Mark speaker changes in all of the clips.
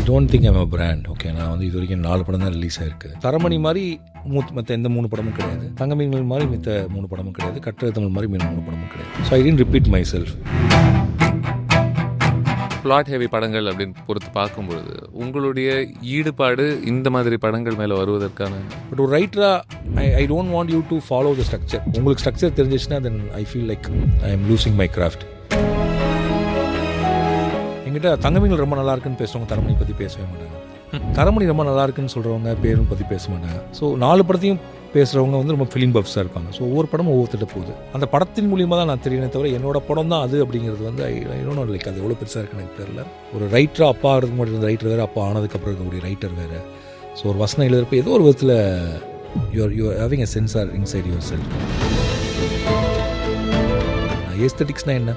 Speaker 1: Don't think I'm a brand. Okay, நான் வந்து இது வரைக்கும் 4 படம் தான் ரிலீஸ் ஆயிருக்கு. தரமணி மாதிரி மற்ற எந்த 3 படமும் கிடையாது. தங்கமீன்கள் மாதிரி மித்த 3 படமும் கிடையாது. கட்டுரை தமிழ் மாதிரி 3 படமும் கிடையாது. So I didn't repeat myself.
Speaker 2: Flat heavy படங்கள் அப்படின்னு பொறுத்து பார்க்கும்பொழுது உங்களுடைய ஈடுபாடு இந்த மாதிரி படங்கள் மேலே வருவதற்கான
Speaker 1: பட் ஒரு ரைட்டராக I don't want you to follow the structure. உங்களுக்கு ஸ்ட்ரக்சர் தெரிஞ்சிச்சுன்னா then I feel like I am losing my craft. என்கிட்ட தங்கமீன்கள் ரொம்ப நல்லா இருக்குன்னு பேசுகிறவங்க தரமணி பற்றி பேசவே மாட்டாங்க. தரமணி ரொம்ப நல்லா இருக்குன்னு சொல்கிறவங்க பேரும் பற்றி பேச மாட்டாங்க. ஸோ 4 படத்தையும் பேசுகிறவங்க வந்து ரொம்ப ஃபிலிம் பஃப்ஸாக இருப்பாங்க. ஸோ ஒவ்வொரு படமும் ஒவ்வொருத்திட்ட போகுது. அந்த படத்தின் மூலியமாக தான் நான் தெரியனே தவிர என்னோட படம் தான் அது அப்படிங்கிறது வந்து ஐ டோன்ட் லைக் அது எவ்வளோ பெருசாக இருக்குன்னு எனக்கு தெரியல. ஒரு ரைட்டராக அப்பா ஆகிறதுக்கு மட்டும் இருந்த ரைட்டர் வேறு, அப்பா ஆனதுக்கப்புறம் இருக்கக்கூடிய ரைட்டர் வேறு. ஸோ ஒரு வசனம் எழுதுறப்ப ஏதோ ஒரு விதத்தில் you're having a censor inside yourself. ஏஸ்தட்டிக்ஸ்னால் என்ன?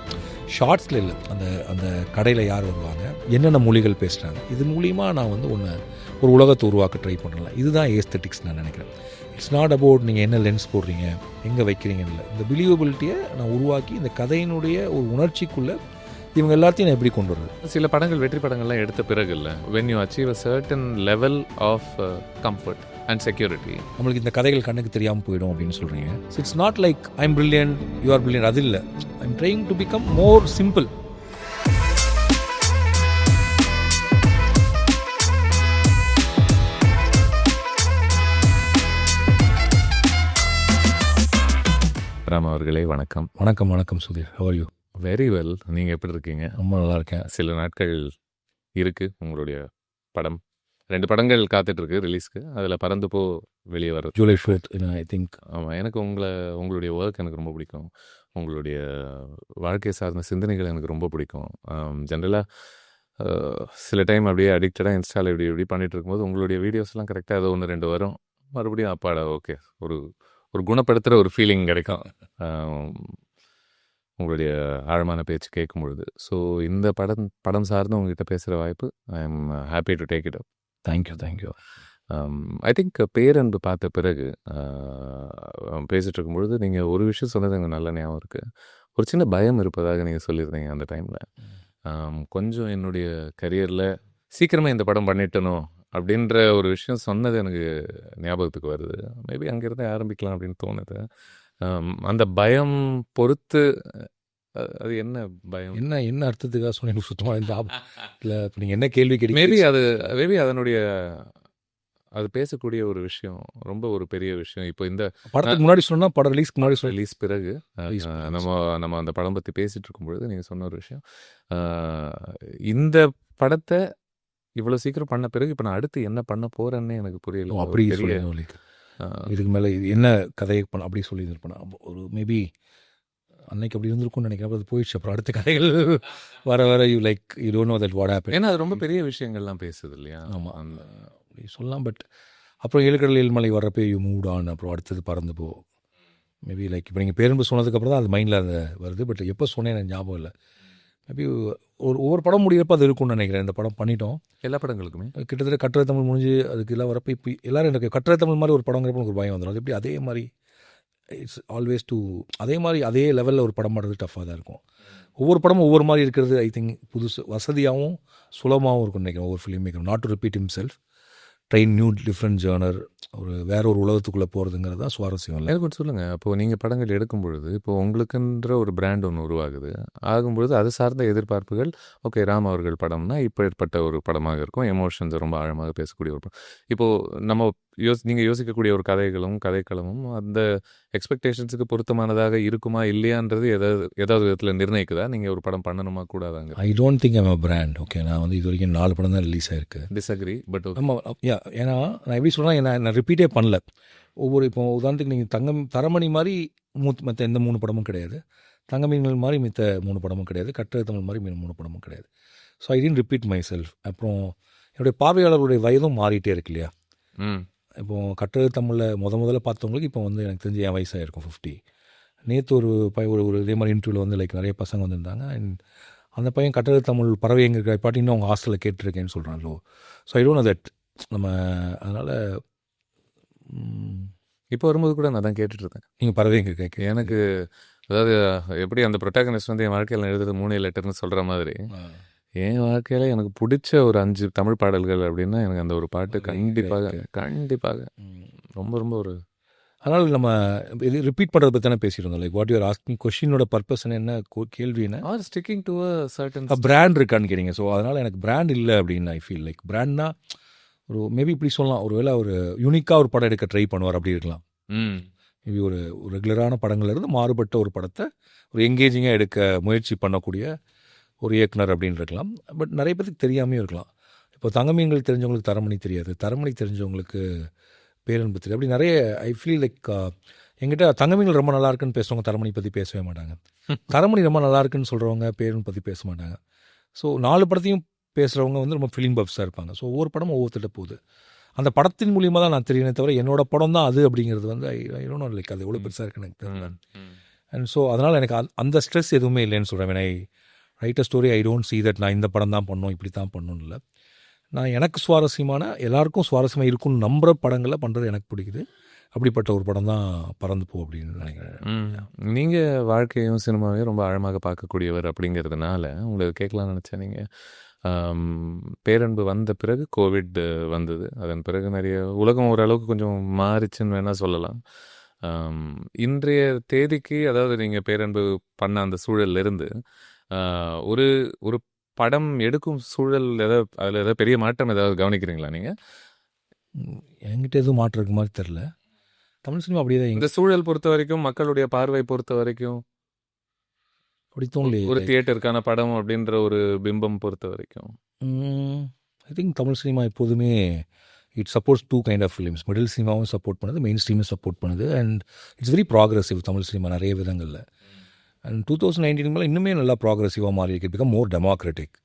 Speaker 1: ஷார்ட்ஸில் இல்லை, அந்த அந்த கடையில் யார் வருவாங்க, என்னென்ன மொழிகள் பேசுகிறாங்க, இது மூலியமாக நான் வந்து ஒரு உலகத்தை உருவாக்க ட்ரை பண்ணலாம். இதுதான் ஏஸ்தட்டிக்ஸ் நான் நினைக்கிறேன். இட்ஸ் நாட் அபவுட் நீங்கள் என்ன லென்ஸ் போடுறீங்க, எங்கே வைக்கிறீங்கன்னு இல்லை. இந்த பிலீவபிலிட்டியை நான் உருவாக்கி இந்த கதையினுடைய ஒரு உணர்ச்சிக்குள்ளே இவங்க எல்லாத்தையும் நான் எப்படி கொண்டு வருது.
Speaker 2: சில படங்கள் வெற்றி படங்கள்லாம் எடுத்த பிறகு இல்லை, when you achieve a certain level of comfort and security,
Speaker 1: நம்மளுக்கு இந்த கதைகள் கண்ணுக்கு தெரியாமல் போயிடும் அப்படின்னு சொல்கிறீங்க. It's not like I am brilliant, you are brilliant, அது இல்லை. I am trying to become more simple.
Speaker 2: Ram அவர்களே வணக்கம்.
Speaker 1: வணக்கம். வணக்கம் Sudhir, how are you?
Speaker 2: Very well. நீங்கள் எப்படி இருக்கீங்க?
Speaker 1: ரொம்ப நல்லா இருக்கேன்.
Speaker 2: சில நாட்கள் இருக்குது உங்களுடைய படம், 2 படங்கள் காத்துட்ருக்கு ரிலீஸ்க்கு. அதில் பறந்து போ வெளியே வர
Speaker 1: ஜூலை 4th ஐ திங்க்.
Speaker 2: ஆமாம், எனக்கு உங்களுடைய ஒர்க் எனக்கு ரொம்ப பிடிக்கும். உங்களுடைய வாழ்க்கை சார்ந்த சிந்தனைகள் எனக்கு ரொம்ப பிடிக்கும். ஜென்ரலாக சில டைம் அப்படியே அடிக்டடாக இன்ஸ்டாவில் இப்படி பண்ணிகிட்டு இருக்கும்போது உங்களுடைய வீடியோஸ்லாம் கரெக்டாக ஏதோ 1-2 வரும், மறுபடியும் அப்பாடா ஓகே ஒரு குணப்படுத்துகிற ஒரு ஃபீலிங் கிடைக்கும் உங்களுடைய ஆழமான பேச்சு கேட்கும் பொழுது. ஸோ இந்த படம் சார்ந்து உங்ககிட்ட பேசுகிற வாய்ப்பு I am happy to take it up.
Speaker 1: Thank you.
Speaker 2: I think பேரன்பு பார்த்த பிறகு பேசிகிட்டு இருக்கும்பொழுது நீங்கள் ஒரு விஷயம் சொன்னது எனக்கு நல்ல ஞாபகம் இருக்குது. ஒரு சின்ன பயம் இருப்பதாக நீங்கள் சொல்லியிருந்தீங்க அந்த டைமில். கொஞ்சம் என்னுடைய கரியரில் சீக்கிரமாக இந்த படம் பண்ணிட்டணும் அப்படின்ற ஒரு விஷயம் சொன்னது எனக்கு ஞாபகத்துக்கு வருது. மேபி அங்கேருந்தே ஆரம்பிக்கலாம் அப்படின்னு தோணுது. அந்த பயம் பொறுத்து அது என்ன பயம்,
Speaker 1: என்ன அர்த்தத்துக்காக சொன்னீங்க சுத்தமாக இந்த இல்லை. இப்போ நீங்கள் என்ன கேள்வி கேட்டீங்க?
Speaker 2: மேபி அதனுடைய அது பேசக்கூடிய ஒரு விஷயம், ரொம்ப ஒரு பெரிய விஷயம். இப்போ இந்த
Speaker 1: படத்துக்கு முன்னாடி சொன்னால் படம் ரிலீஸ்க்கு முன்னாடி
Speaker 2: ரிலீஸ் பிறகு நம்ம அந்த படம் பற்றி பேசிகிட்டு இருக்கும்பொழுது நீங்கள் சொன்ன ஒரு விஷயம், இந்த படத்தை இவ்வளோ சீக்கிரம் பண்ண பிறகு இப்போ நான் அடுத்து என்ன பண்ண போகிறேன்னு எனக்கு புரியல.
Speaker 1: அப்படி இதுக்கு மேலே என்ன கதையை பண்ண அப்படி சொல்லி இருப்பேன். ஒரு மேபி அன்னைக்கு அப்படி இருந்திருக்கும்னு நினைக்கிறேன். அது போயிடுச்சு. அப்புறம் அடுத்த கதைகள் வர you don't know that what happen.
Speaker 2: ஏன்னா அது ரொம்ப பெரிய விஷயங்கள்லாம் பேசுது இல்லையா?
Speaker 1: ஆமாம், அந்த அப்படி சொல்லலாம். பட் அப்புறம் ஏழுக்கடல் ஏழ்மலை வர்றப்போ யூ மூட் ஆன். அப்புறம் அடுத்தது பறந்து போ. மேபி இப்போ நீங்கள் பேரன்பு சொன்னதுக்கப்புறம் தான் அது மைண்டில் அது வருது. பட் எப்போ சொன்னேன் எனக்கு ஞாபகம் இல்லை. மேபி ஒவ்வொரு படம் முடிகிறப்ப அது இருக்கும்னு நினைக்கிறேன். இந்த படம் பண்ணிட்டோம்.
Speaker 2: எல்லா படங்களுக்குமே
Speaker 1: கிட்டத்தட்ட கட்டுரை தமிழ் முடிஞ்சு அதுக்கு எல்லாம் வரப்போ இப்போ எல்லோரும் எனக்கு கட்டுரை தமிழ் மாதிரி ஒரு படங்கிறப்ப எனக்கு ஒரு பயம் வந்துடும். அது எப்படி அதே மாதிரி இட்ஸ் ஆல்வேஸ் அதே மாதிரி அதே லெவலில் ஒரு படம் பண்ணுறது டஃப்பாக தான் இருக்கும். ஒவ்வொரு படமும் ஒவ்வொரு மாதிரி இருக்கிறது ஐ திங்க் புதுசு வசதியாகவும் சுலபமாகவும் இருக்கும்னு நினைக்கிறேன். ஒவ்வொரு film maker not to repeat himself, train new different genre, வேற ஒரு உலகத்துக்குள்ளே போகிறதுங்கிறது தான் சுவாரஸ்யம். இல்லை
Speaker 2: எனக்கு கொஞ்சம் சொல்லுங்கள். இப்போது நீங்கள் படங்கள் எடுக்கும் பொழுது இப்போ உங்களுக்குன்ற ஒரு பிராண்ட் ஒன்று உருவாகுது. ஆகும்பொழுது அது சார்ந்த எதிர்பார்ப்புகள், ஓகே ராம் அவர்கள் படம்னா இப்போ ஏற்பட்ட ஒரு படமாக இருக்கும், எமோஷன்ஸை ரொம்ப ஆழமாக பேசக்கூடிய ஒரு படம். இப்போது நம்ம நீங்கள் யோசிக்கக்கூடிய ஒரு கதைக்களமும் அந்த எக்ஸ்பெக்டேஷன்ஸுக்கு பொருத்தமானதாக இருக்குமா இல்லையான்றது ஏதாவது விதத்தில் நிர்ணயிக்குதா? நீங்கள் ஒரு படம் பண்ணணுமா கூடாதாங்க?
Speaker 1: I don't think I'm a brand. Okay, நான் வந்து இது வரைக்கும் 4 படம் தான் ரிலீஸ் ஆயிருக்கு.
Speaker 2: டிஸ்அக்ரி. பட்
Speaker 1: ஏன்னா நான் எப்படி சொல்கிறேன், நான் ரிப்பீட்டே பண்ணல. இப்போ உதாரணத்துக்கு நீங்கள் தரமணி மாதிரி மற்ற எந்த 3 படமும் கிடையாது. தங்கமீன்கள் மாதிரி மித்த 3 படமும் கிடையாது. கட்டுரை தமிழ் மாதிரி 3 படமும் கிடையாது. So I didn't repeat my self. அப்புறம் என்னுடைய பார்வையாளர்களுடைய வயதும் மாறிட்டே இருக்கு இல்லையா? இப்போது கட்டுரை தமிழில் முதல்ல பார்த்தவங்களுக்கு இப்போ வந்து எனக்கு தெரிஞ்சு என் வயசாக இருக்கும் 50. நேற்று ஒரு இதே மாதிரி இன்டர்வியூவில் வந்து நிறைய பசங்க வந்திருந்தாங்க. அண்ட் அந்த பையன் கட்டுரை தமிழ் பறவை எங்கே இருக்கிற பாட்டி இன்னும் அவங்க ஹாஸ்டலில் கேட்டிருக்கேன்னு சொல்கிறாங்களோ. So I don't know that நம்ம அதனால்
Speaker 2: இப்போ வரும்போது கூட நான் தான் கேட்டுட்ருக்கேன்,
Speaker 1: நீங்கள் பறவை எங்கே கேட்க.
Speaker 2: எனக்கு அதாவது எப்படி அந்த ப்ரொட்டாகனிஸ்ட் வந்து என் வாழ்க்கையில் எழுதுறது 3 லெட்டர்னு சொல்கிற மாதிரி என் வாழ்க்கையில எனக்கு பிடிச்ச ஒரு 5 தமிழ் பாடல்கள் அப்படின்னா, எனக்கு அந்த ஒரு பாட்டு
Speaker 1: ரைட்,
Speaker 2: கண்டிப்பாக,
Speaker 1: ரைட்டு.
Speaker 2: கண்டிப்பாக. ரொம்ப ரொம்ப ஒரு
Speaker 1: அதனால நம்ம இது ரிப்பீட் பண்ணுறத பற்றி தானே பேசியிருந்தோம். லைக் வாட் யூஆர் ஆஸ்கிங் கொஷினோட பர்பஸ் என்ன கேள்வி என்ன
Speaker 2: are sticking to a certain
Speaker 1: brand இருக்கான்னு கேட்டீங்க. ஸோ அதனால் எனக்கு பிராண்ட் இல்லை அப்படின்னு ஐ ஃபீல் லைக் பிராண்ட்னா ஒரு மேபி இப்படி சொல்லலாம். ஒருவேளை ஒரு யூனிக்காக ஒரு படம் எடுக்க ட்ரை பண்ணுவார் அப்படி இருக்கலாம்.
Speaker 2: ம்
Speaker 1: மேபி ஒரு ரெகுலரான படங்கள்லேருந்து மாறுபட்ட ஒரு படத்தை ஒரு எங்கேஜிங்காக எடுக்க முயற்சி பண்ணக்கூடிய ஒரு இயக்குனர் அப்படின்னு இருக்கலாம். பட் நிறைய பேருக்கு தெரியாமையும் இருக்கலாம். இப்போ தங்கமீன்கள் தெரிஞ்சவங்களுக்கு தரமணி தெரியாது, தரமணி தெரிஞ்சவங்களுக்கு பேரன்பு தெரியாது. அப்படி நிறைய ஐ ஃபீல் லைக் எங்கிட்ட தங்கமீன்கள் ரொம்ப நல்லா இருக்குன்னு பேசுகிறவங்க தரமணி பற்றி பேசவே மாட்டாங்க. தரமணி ரொம்ப நல்லா இருக்குன்னு சொல்கிறவங்க பேரன் பற்றி பேச மாட்டாங்க. ஸோ 4 படத்தையும் பேசுகிறவங்க வந்து ரொம்ப ஃபிலிம் பஃப்ஸாக இருப்பாங்க. ஸோ ஒவ்வொரு படமும் ஒவ்வொருத்திட்ட போகுது. அந்த படத்தின் மூலியமாக தான் நான் தெரியனே தவிர என்னோட படம் தான் அது அப்படிங்கிறது வந்து ஐ டோன்ட் நோ லைக் அது எவ்வளோ பெருசாக இருக்குன்னு எனக்கு தெரியல. அண்ட் ஸோ அதனால் எனக்கு அந்த ஸ்ட்ரெஸ் எதுவுமே இல்லைன்னு சொல்கிறேன். I write a story I don't see that நான் இந்த படம் தான் பண்ணணும் இப்படி தான் பண்ணணும் இல்லை. நான் எனக்கு சுவாரஸ்யமான எல்லாருக்கும் சுவாரஸ்யமாக இருக்கும்னு நம்புகிற படங்களை பண்ணுறது எனக்கு பிடிக்குது. அப்படிப்பட்ட ஒரு படம் தான் பறந்து போ அப்படின்னு நினைக்கிறேன்.
Speaker 2: நீங்கள் வாழ்க்கையும் சினிமாவையும் ரொம்ப ஆழமாக பார்க்கக்கூடியவர் அப்படிங்கிறதுனால உங்களுக்கு கேட்கலாம்னு நினச்சேன். நீங்கள் பேரன்பு வந்த பிறகு கோவிட் வந்தது. அதன் பிறகு நிறைய உலகம் ஓரளவுக்கு கொஞ்சம் மாறிச்சுன்னு வேணால் சொல்லலாம். இன்றைய தேதிக்கு அதாவது நீங்கள் பேரன்பு பண்ண அந்த சூழல்ல இருந்து ஒரு ஒரு படம் எடுக்கும் சூழல் ஏதாவது அதில் ஏதாவது பெரிய மாற்றம் ஏதாவது கவனிக்கிறீங்களா நீங்கள்?
Speaker 1: என்கிட்ட எதுவும் மாற்றம் இருக்க மாதிரி தெரில. தமிழ் சினிமா அப்படியே தான்
Speaker 2: இந்த சூழல் பொறுத்த வரைக்கும், மக்களுடைய பார்வை பொறுத்த வரைக்கும்,
Speaker 1: அப்படி தோணலையே.
Speaker 2: ஒரு தியேட்டருக்கான படம் அப்படின்ற ஒரு பிம்பம் பொறுத்த வரைக்கும்.
Speaker 1: ஐ திங்க் தமிழ் சினிமா எப்போதுமே it supports 2 kind of films. Middle சினிமாவும் சப்போர்ட் பண்ணுது, மெயின் ஸ்ட்ரீமும் சப்போர்ட் பண்ணுது. And it's very progressive Tamil cinema நிறைய விதங்களில். அண்ட் 2019 மேலே இன்னுமே நல்லா ப்ராக்ரெசிவாக மாறி இருக்கு. Become more democratic.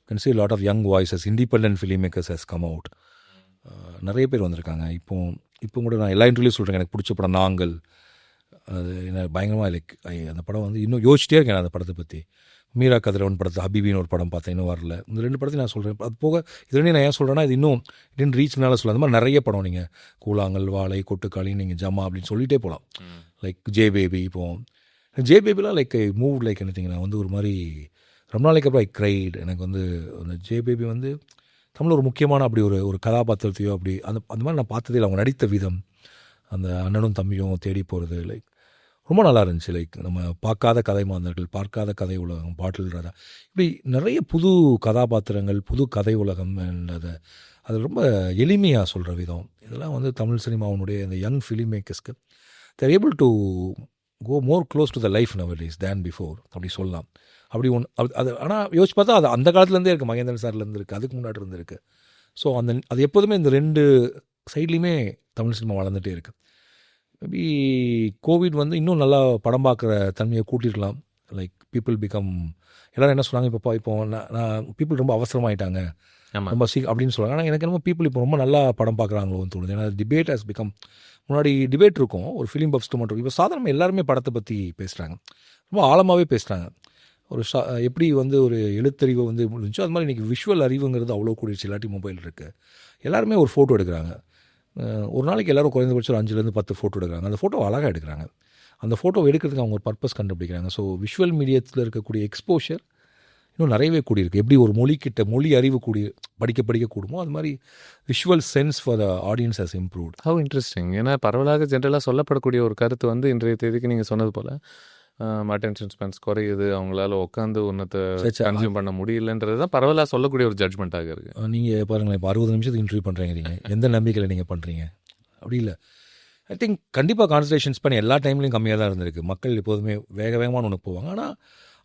Speaker 1: Can see lot of young voices independent film makers has come out. நிறைய பேர் வந்திருக்காங்க. இப்போ கூட நான் எல்லா இன்டர்வியூ சொல்கிறேன். எனக்கு பிடிச்ச படம் நாங்கள். அது என்ன பயங்கரமாக லைக் அந்த படம் வந்து இன்னும் யோசிச்சிட்டே இருக்கேன் அந்த படத்தை பற்றி. மீரா கதிரவன் படத்தை ஹபீபின்னு ஒரு படம் பார்த்தேன், இன்னும் வரல. இந்த 2 படத்தையும் நான் சொல்கிறேன். அது போக இது ரெண்டையும் நான் ஏன் சொல்கிறேன்னா இது இன்னும் இடன் ரீச்னால சொல்ல. அந்த மாதிரி நிறைய படம் நீங்கள் கூழாங்கல், வாழை, கொட்டுக்காளி, நீங்கள் ஜமா அப்படின்னு சொல்லிகிட்டே போகலாம். Like J Baby. இப்போது ஜே பேபிலாம் like I move like anything. நான் வந்து ஒரு மாதிரி ரொம்ப நாளைக்கு அப்புறம் ஐ க்ரைட். எனக்கு வந்து அந்த ஜே பேபி வந்து தமிழில் ஒரு முக்கியமான அப்படி ஒரு கதாபாத்திரத்தையோ அப்படி அந்த மாதிரி நான் பார்த்ததே இல்லை. அவங்க நடித்த விதம், அந்த அண்ணனும் தம்பியும் தேடி போகிறது லைக் ரொம்ப நல்லா இருந்துச்சு. லைக் நம்ம பார்க்காத கதை மாந்தர்கள், பார்க்காத கதை உலகம், பாட்டில் ராதா, இப்படி நிறைய புது கதாபாத்திரங்கள், புது கதை உலகம். அண்ட் அது ரொம்ப எளிமையாக சொல்கிற விதம் இதெல்லாம் வந்து தமிழ் சினிமாவுடைய அந்த யங் ஃபிலிம் மேக்கர்ஸ்க்கு they're able to go more close to the life nowadays than before அப்படி சொல்லலாம். அப்படி அது ஆனால் யோசிச்சு பார்த்தா அது அந்த காலத்துலேருந்தே இருக்குது. மகேந்திரன் சார்லேருந்து இருக்குது, அதுக்கு முன்னாடி இருந்திருக்கு. ஸோ அது எப்போதுமே இந்த 2 சைட்லேயுமே தமிழ் சினிமா வளர்ந்துகிட்டே இருக்குது. மேபி கோவிட் வந்து இன்னும் நல்லா படம் பார்க்குற தன்மையை கூட்டியிருக்கலாம். லைக் பீப்புள் பிகம் எல்லோரும் என்ன சொல்கிறாங்க, இப்போ நான் பீப்புள் ரொம்ப அவசரமாயிட்டாங்க, ரொம்ப அப்படின்னு சொல்கிறாங்க. ஆனால் எனக்கு என்னமோ பீப்புள் இப்போ ரொம்ப நல்லா படம் பார்க்குறாங்களோன்னு தோணுது. ஏன்னா டிபேட் ஹஸ் பிகம், முன்னாடி டிபேட் இருக்கும் ஒரு ஃபிலிம் பஃப்ஸ்ட்டு மட்டும். இப்போ சாதாரணமாக எல்லாருமே படத்தை பற்றி பேசுகிறாங்க, ரொம்ப ஆழமாகவே பேசுகிறாங்க. எப்படி வந்து ஒரு எழுத்தறிவு வந்து முடிஞ்சோ அது மாதிரி இன்றைக்கி விஷுவல் அறிவுங்கிறது அவ்வளோ கூடிடுச்சு. இல்லாட்டி மொபைல் இருக்குது, எல்லாருமே ஒரு ஃபோட்டோ எடுக்கிறாங்க. ஒரு நாளைக்கு எல்லோரும் குறைந்தபட்சம் 5லேருந்து 10 ஃபோட்டோ எடுக்கிறாங்க. அந்த ஃபோட்டோ அழகாக எடுக்கிறாங்க. அந்த ஃபோட்டோ எடுக்கிறதுக்கு அவங்க ஒரு பர்பஸ் கண்டுபிடிக்கிறாங்க. ஸோ விஷுவல் மீடியத்தில் இருக்கக்கூடிய எக்ஸ்போஷர் இன்னும் நிறையவே கூடியிருக்கு. எப்படி ஒரு மொழி அறிவு படிக்க கூடுமோ அது மாதிரி visual sense for the audience has improved.
Speaker 2: How interesting. ஏன்னா பரவலாக ஜென்ரலாக சொல்லப்படக்கூடிய ஒரு கருத்து வந்து இன்றைய தேதிக்கு நீங்கள் சொன்னது போல் அட்டென்ஷன் ஸ்பென்ஸ் குறையுது, அவங்களால உட்காந்து ஒன்றத்தை கன்சியூம் பண்ண முடியலன்றது தான் பரவலாக சொல்லக்கூடிய ஒரு ஜட்மெண்ட்டாக இருக்குது.
Speaker 1: நீங்கள் பாருங்களேன், இப்போ 60 நிமிஷத்துக்கு இன்டர்வியூ பண்ணுறீங்க, எந்த நம்பிக்கையில் நீங்கள் பண்ணுறீங்க? அப்படி இல்லை. ஐ திங்க் கண்டிப்பாக கான்சன்ட்ரேஷன்ஸ் பண்ணி எல்லா டைம்லையும் கம்மியாக தான் இருந்திருக்கு. மக்கள் எப்போதுமே வேகமான ஒன்று போவாங்க. ஆனால்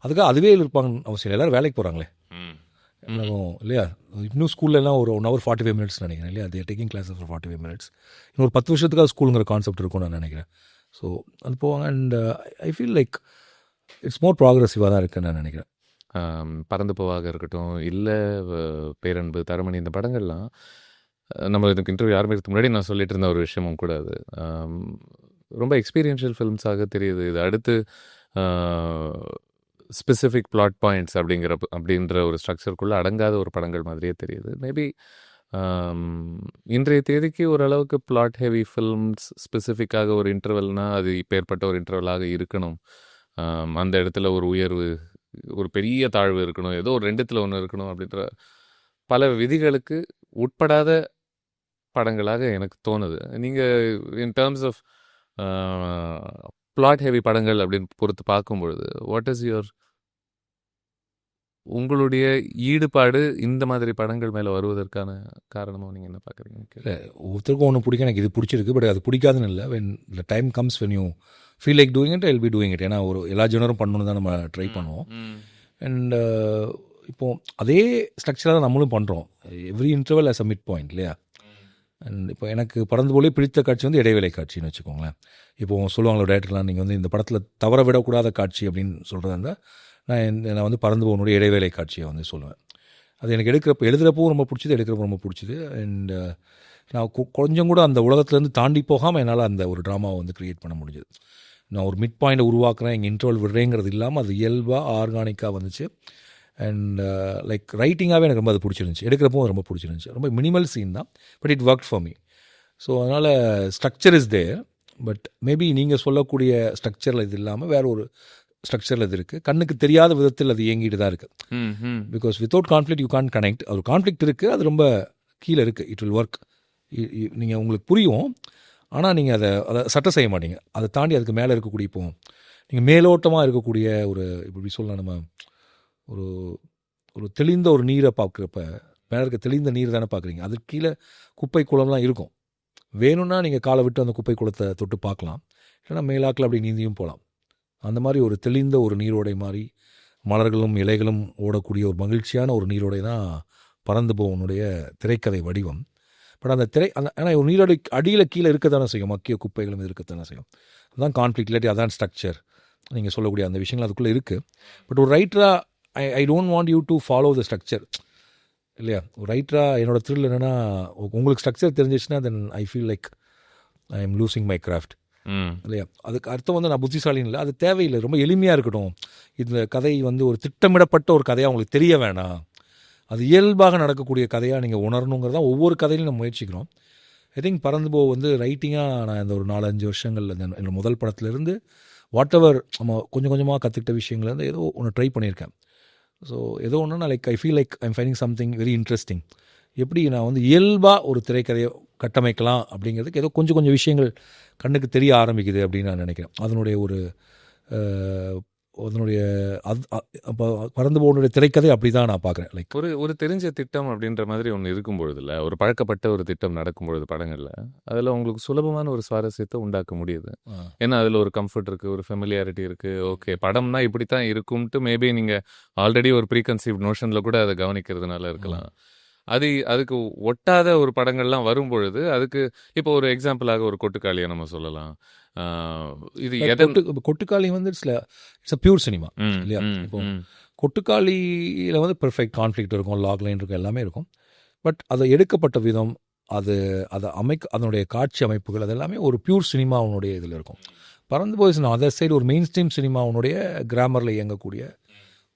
Speaker 1: அதுக்காக அதுவே இருப்பாங்கன்னு அவசியம். எல்லோரும் வேலைக்கு போகிறாங்களே இல்லையா? இன்னும் ஸ்கூல்லலாம் ஒரு 1 hour 45 minutes நினைக்கிறேன் இல்லையா? அது டேக்கிங் கிளாஸஸ் ஃபார் 45 minutes. இன்னொரு 10 வருஷத்துக்காக ஸ்கூலுங்கிற கான்செப்ட் இருக்கும்னு நான் நினைக்கிறேன். ஸோ அது போவாங்க. And I feel like it's more ப்ராக்ரெசிவாக தான் இருக்குன்னு நான் நினைக்கிறேன்.
Speaker 2: பறந்து போவாக இருக்கட்டும், இல்லை பேரன்பு, தரமணி, இந்த படங்கள்லாம் நம்ம இதுக்கு இன்டர்வியூ ஆரம்பிக்கிறதுக்கு முன்னாடி நான் சொல்லிட்டு இருந்த ஒரு விஷயமும் கூட அது ரொம்ப எக்ஸ்பீரியன்ஷியல் ஃபிலிம்ஸாக தெரியுது. இது அடுத்து ஸ்பெசிஃபிக் பிளாட் பாயிண்ட்ஸ் அப்படின்ற ஒரு ஸ்ட்ரக்சருக்குள்ளே அடங்காத ஒரு படங்கள் மாதிரியே தெரியுது. மேபி இன்றைய தேதிக்கு ஓரளவுக்கு பிளாட் ஹெவி ஃபில்ம்ஸ் ஸ்பெசிஃபிக்காக ஒரு இன்டர்வல்னால் அது இப்போ ஏற்பட்ட ஒரு இன்டர்வலாக இருக்கணும். அந்த இடத்துல ஒரு உயர்வு ஒரு பெரிய தாழ்வு இருக்கணும், ஏதோ ஒரு 2த்துல 1 இருக்கணும் அப்படின்ற பல விதிகளுக்கு உட்படாத படங்களாக எனக்கு தோணுது. நீங்க in terms of plot heavy படங்கள் அப்படின்னு பொறுத்து பார்க்கும்பொழுது, வாட் இஸ் யுவர் உங்களுடைய ஈடுபாடு இந்த மாதிரி படங்கள் மேல வருவதற்கான காரணமா நீங்க என்ன பார்க்குறீங்க?
Speaker 1: இல்லை, ஒவ்வொருத்தருக்கும் ஒன்று பிடிக்கும். எனக்கு இது பிடிச்சிருக்கு, பட் அது பிடிக்காதுன்னு இல்லை. When the time comes when you feel like doing it, I will be doing it. ஏன்னா ஒரு எல்லா ஜெனரும் பண்ணணும்னு தான் நம்ம ட்ரை பண்ணுவோம். அண்ட் இப்போது அதே ஸ்ட்ரக்சராக தான் நம்மளும் பண்ணுறோம். Every interval as a mid point இல்லையா? அண்ட் இப்போ எனக்கு பறந்து போலே பிடித்த காட்சி வந்து இடைவேளை காட்சின்னு வச்சுக்கோங்களேன். இப்போது சொல்லுவாங்களோ டேரக்டர்லாம், நீங்கள் வந்து இந்த படத்தில் தவற விடக்கூடாத காட்சி அப்படின்னு சொல்கிறதா இருந்தால் நான் வந்து பறந்து போகணுடைய இடைவேளை காட்சியை வந்து சொல்லுவேன். அது எனக்கு எழுதுகிறப்பவும் ரொம்ப பிடிச்சது, எடுக்கிறப்போ ரொம்ப பிடிச்சது. அண்ட் நான் கொஞ்சம் கூட அந்த உலகத்துலேருந்து தாண்டி போகாமல் என்னால் அந்த ஒரு ட்ராமாவை வந்து க்ரியேட் பண்ண முடிஞ்சது. நான் ஒரு மிட் பாயிண்டை உருவாக்குறேன், இங்கே இன்டர்வல் விடுறேங்கிறது இல்லாமல் அது இயல்பாக ஆர்கானிக்காக வந்துச்சு. அண்ட் லைக் ரைட்டிங்காகவே எனக்கு ரொம்ப அது பிடிச்சிருந்துச்சி, எடுக்கிறப்போ ரொம்ப பிடிச்சிருந்துச்சி. ரொம்ப மினிமல் சீன் தான், but it work for me. So அதனால் structure is there, but maybe நீங்கள் சொல்லக்கூடிய ஸ்ட்ரக்சரில் இது இல்லாமல் வேறு ஒரு ஸ்ட்ரக்சரில் இது இருக்குது. கண்ணுக்கு தெரியாத விதத்தில் அது இயங்கிட்டு தான் இருக்குது. Because without conflict you can't connect. அது கான்ஃப்ளிக்ட் இருக்குது, அது ரொம்ப கீழே இருக்குது. It will work. நீங்கள் உங்களுக்கு புரியும், ஆனால் நீங்கள் அதை சட்டை செய்ய மாட்டீங்க. அதை தாண்டி அதுக்கு மேலே இருக்கக்கூடிய இப்போ நீங்கள் மேலோட்டமாக இருக்கக்கூடிய ஒரு இப்படி சொல்லலாம், நம்ம ஒரு ஒரு தெளிந்த ஒரு நீரை பார்க்குறப்ப மேலே இருக்க தெளிந்த நீர் தானே பார்க்குறீங்க. அதுக்கு கீழே குப்பை குளம்லாம் இருக்கும். வேணும்னா நீங்கள் காலை விட்டு அந்த குப்பை குளத்தை தொட்டு பார்க்கலாம், இல்லைன்னா மேலாக்கில் அப்படி நீந்தியும் போகலாம். அந்த மாதிரி ஒரு தெளிந்த ஒரு நீரோடை மாதிரி மலர்களும் இலைகளும் ஓடக்கூடிய ஒரு மகிழ்ச்சியான ஒரு நீரோடை தான் பறந்து போவனுடைய திரைக்கதை வடிவம். பட் அந்த ஆனால் ஒரு நீரோடை அடியில் கீழே இருக்க தானே செய்யும், மக்கிய குப்பைகளும் இருக்கத்தானே செய்யும். அதுதான் கான்ஃப்ளிக்ட், இல்லாட்டி அதான் ஸ்ட்ரக்சர். நீங்கள் சொல்லக்கூடிய அந்த விஷயங்கள் அதுக்குள்ளே இருக்குது. பட் ஒரு ரைட்டராக I don't want you to follow the structure இல்லையா? ஒரு ரைட்டராக என்னோடய த்ரில் என்னென்னா, உங்களுக்கு ஸ்ட்ரக்சர் தெரிஞ்சிச்சுன்னா then I feel like I am losing my craft இல்லையா? அதுக்கு அர்த்தம் வந்து நான் புத்திசாலின்னு இல்லை, அது தேவையில்லை. ரொம்ப எளிமையாக இருக்கட்டும். இந்த கதை வந்து ஒரு திட்டமிடப்பட்ட ஒரு கதையாக உங்களுக்கு தெரிய வேணாம், அது இயல்பாக நடக்கக்கூடிய கதையாக நீங்கள் உணரணுங்கிறதான் ஒவ்வொரு கதையிலும் நம்ம முயற்சிக்கிறோம். ஐ திங்க் பறந்து போ வந்து ரைட்டிங்காக நான் இந்த ஒரு 4-5 வருஷங்கள் என்னோட முதல் படத்துலேருந்து வாட் எவர் நம்ம கொஞ்சம் கொஞ்சமாக கற்றுக்கிட்ட விஷயங்கள்லேருந்து ஏதோ ஒன்று ட்ரை பண்ணியிருக்கேன். ஸோ ஏதோ ஒன்று நான் like I feel like I'm finding something very interesting. எப்படி நான் வந்து இயல்பாக ஒரு திரைக்கதையை கட்டமைக்கலாம் அப்படிங்கிறதுக்கு ஏதோ கொஞ்சம் கொஞ்சம் விஷயங்கள் கண்ணுக்கு தெரிய ஆரம்பிக்குது அப்படின்னு நான் நினைக்கிறேன். அதனுடைய அப்போ பறந்து போகணுடைய திரைக்கதை அப்படி தான் நான் பார்க்குறேன். லைக்
Speaker 2: ஒரு தெரிஞ்ச திட்டம் அப்படின்ற மாதிரி ஒன்று இருக்கும்பொழுது இல்லை, ஒரு பழக்கப்பட்ட ஒரு திட்டம் நடக்கும்பொழுது படங்களில் அதில் உங்களுக்கு சுலபமான ஒரு சுவாரஸ்யத்தை உண்டாக்க முடியுது. ஏன்னா அதில் ஒரு கம்ஃபர்ட் இருக்குது, ஒரு ஃபெமிலியாரிட்டி இருக்குது. ஓகே, படம்னா இப்படி தான் இருக்கும்ட்டு மேபி நீங்கள் ஆல்ரெடி ஒரு ப்ரீகன்சீவ் நோஷனில் கூட அதை கவனிக்கிறதுனால இருக்கலாம். அதுக்கு ஒட்டாத ஒரு படங்கள்லாம் வரும்பொழுது அதுக்கு இப்போ ஒரு எக்ஸாம்பிளாக ஒரு கொட்டுக்காளியை நம்ம சொல்லலாம். இது
Speaker 1: கொட்டுக்காளி வந்து இட்ஸ் அ பியூர் சினிமா இல்லையா? இப்போ கொட்டுக்காளியில் வந்து பெர்ஃபெக்ட் கான்ஃப்ளிக்ட் இருக்கும், லாக் லைன் இருக்கும், எல்லாமே இருக்கும். பட் அதை எடுக்கப்பட்ட விதம், அதை அதனுடைய காட்சி அமைப்புகள், அது எல்லாமே ஒரு பியூர் சினிமாவுடைய இதில் இருக்கும். பறந்து போய் அதர் சைடு ஒரு மெயின் ஸ்ட்ரீம் சினிமாவுடைய கிராமரில் இயங்கக்கூடிய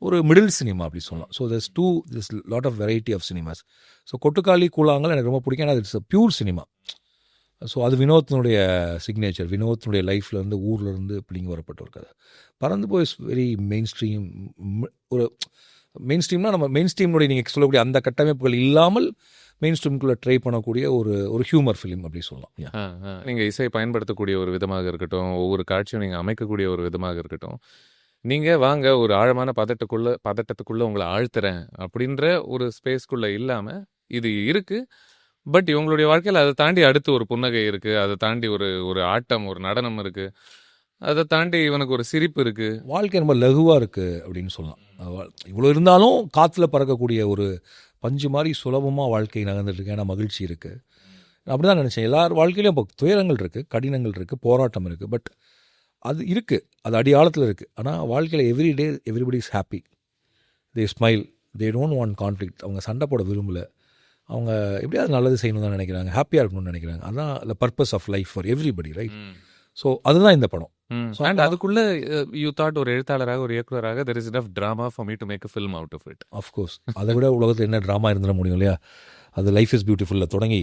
Speaker 1: ஒரு மிடில் சினிமா அப்படி சொல்லலாம். So this lot of variety of cinemas. So Kottukkaali Koozhangal எனக்கு ரொம்ப பிடிக்கும். ஏன்னா it's a pure cinema. So அது வினோத்தினுடைய சிக்னேச்சர், வினோத்தினுடைய லைஃப்லேருந்து ஊர்லேருந்து பிடிங்கி வரப்பட்ட ஒரு கதை. பறந்து போய் வெரி மெயின் ஸ்ட்ரீம். ஒரு மெயின் ஸ்ட்ரீம்னா நம்ம மெயின் ஸ்ட்ரீம்னுடைய நீங்கள் சொல்லக்கூடிய அந்த கட்டமைப்புகள் இல்லாமல் மெயின் ஸ்ட்ரீமுக்குள்ளே ட்ரை பண்ணக்கூடிய ஒரு ஹியூமர் ஃபிலிம் அப்படி சொல்லலாம்.
Speaker 2: நீங்கள் இசை பயன்படுத்தக்கூடிய ஒரு விதமாக இருக்கட்டும், ஒவ்வொரு காட்சியும் நீங்கள் அமைக்கக்கூடிய ஒரு விதமாக இருக்கட்டும், நீங்கள் வாங்க ஒரு ஆழமான பதட்டத்துக்குள்ளே உங்களை ஆழ்த்துறேன் அப்படின்ற ஒரு ஸ்பேஸ்க்குள்ளே இல்லாமல் இது இருக்குது. பட் இவங்களுடைய வாழ்க்கையில் அதை தாண்டி அடுத்து ஒரு புன்னகை இருக்குது, அதை தாண்டி ஒரு ஆட்டம், ஒரு நடனம் இருக்குது, அதை தாண்டி இவனுக்கு ஒரு சிரிப்பு இருக்குது.
Speaker 1: வாழ்க்கை ரொம்ப லகுவாக இருக்குது அப்படின்னு சொல்லலாம். இவ்வளோ இருந்தாலும் காற்றுல பறக்கக்கூடிய ஒரு பஞ்சு மாதிரி சுலபமாக வாழ்க்கை நகர்ந்துட்டுருக்கு. ஏன்னா மகிழ்ச்சி இருக்குது. அப்படி தான் நினச்சேன். எல்லார் வாழ்க்கையிலும் இப்போ துயரங்கள் இருக்குது, கடினங்கள் இருக்குது, போராட்டம் இருக்குது. பட் அது இருக்குது, அது அடியாழத்தில் இருக்குது. ஆனால் வாழ்க்கையில் every day everybody is happy, they smile, they don't want conflict. அவங்க சண்டை போட விரும்பலை, அவங்க எப்படியாவது நல்லது செய்யணும்னு தான் நினைக்கிறாங்க, ஹாப்பியாக இருக்கணும்னு நினைக்கிறாங்க. அதுதான் the purpose of life for everybody, right? So அதுதான் இந்த படம்.
Speaker 2: அண்ட் அதுக்குள்ளே யூ தாட் ஒரு எழுத்தாளராக, ஒரு இயக்குனராக, there is enough drama for me to make a film out of it.
Speaker 1: Of course. அதை விட உலகத்தில் என்ன ட்ராமா இருந்துட முடியும் இல்லையா? அது லைஃப் இஸ் பியூட்டிஃபுல்ல தொடங்கி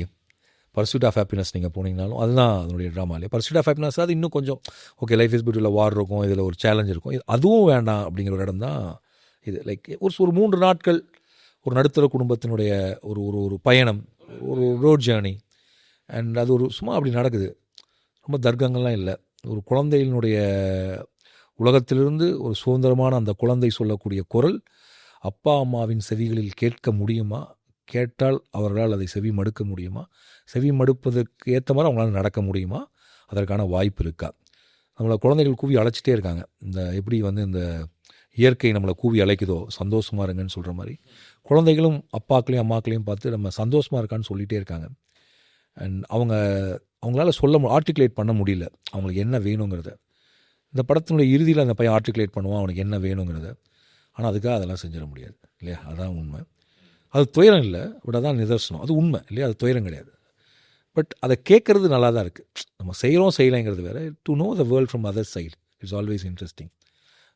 Speaker 1: பர்சூட் ஆஃப் ஹாப்பினஸ் நீங்கள் போனீங்கனாலும் அதுதான் அதனுடைய ட்ராமா இல்லையா? பர்சூட் ஆஃப் ஹாப்பினஸ் அது இன்னும் கொஞ்சம் ஓகே, லைஃப் இஸ் பியூட்டிஃபுல்ல வார் இருக்கும், இதில் ஒரு சேலஞ்ச் இருக்கும், அதுவும் வேண்டாம் அப்படிங்கிற ஒரு இடம் தான் இது லைக் ஒரு 3 நாட்கள் ஒரு நடுத்தர குடும்பத்தினுடைய ஒரு ஒரு ஒரு பயணம், ஒரு ரோட் ஜேர்னி. அண்ட் அது ஒரு சும்மா அப்படி நடக்குது. ரொம்ப தர்க்கங்கள்லாம் இல்லை. ஒரு குழந்தையினுடைய உலகத்திலிருந்து ஒரு சுதந்திரமான அந்த குழந்தை சொல்லக்கூடிய குரல் அப்பா அம்மாவின் செவிகளில் கேட்க முடியுமா? கேட்டால் அவர்களால் அதை செவி மடுக்க முடியுமா? செவி மடுப்பதற்கு ஏற்ற மாதிரி அவங்களால நடக்க முடியுமா? அதற்கான வாய்ப்பு இருக்கா? நம்மளை குழந்தைகள் கூவி அழைச்சிட்டே இருக்காங்க. இந்த எப்படி வந்து இந்த இயற்கை நம்மளை கூவி அழைக்குதோ சந்தோஷமாக இருங்கன்னு சொல்கிற மாதிரி குழந்தைகளும் அப்பாக்களையும் அம்மாக்களையும் பார்த்து நம்ம சந்தோஷமாக இருக்கான்னு சொல்லிகிட்டே இருக்காங்க. அண்ட் அவங்களால ஆர்டிகுலேட் பண்ண முடியல அவங்களுக்கு என்ன வேணுங்கிறத. இந்த படத்தினுடைய இறுதியில் அந்த பையன் ஆர்டிகுலேட் பண்ணுவான் அவனுக்கு என்ன வேணுங்கிறத. ஆனால் அதுக்காக அதெல்லாம் செஞ்சிட முடியாது இல்லையா? அதான் உண்மை. அது துயரம் இல்லை, பட் அதான் நிதர்சனம். அது உண்மை இல்லையா? அது துயரம் கிடையாது. பட் அதை கேட்குறது நல்லா தான் இருக்குது. நம்ம செய்யலைங்கிறது வேறு. To know the world from other side it's always interesting.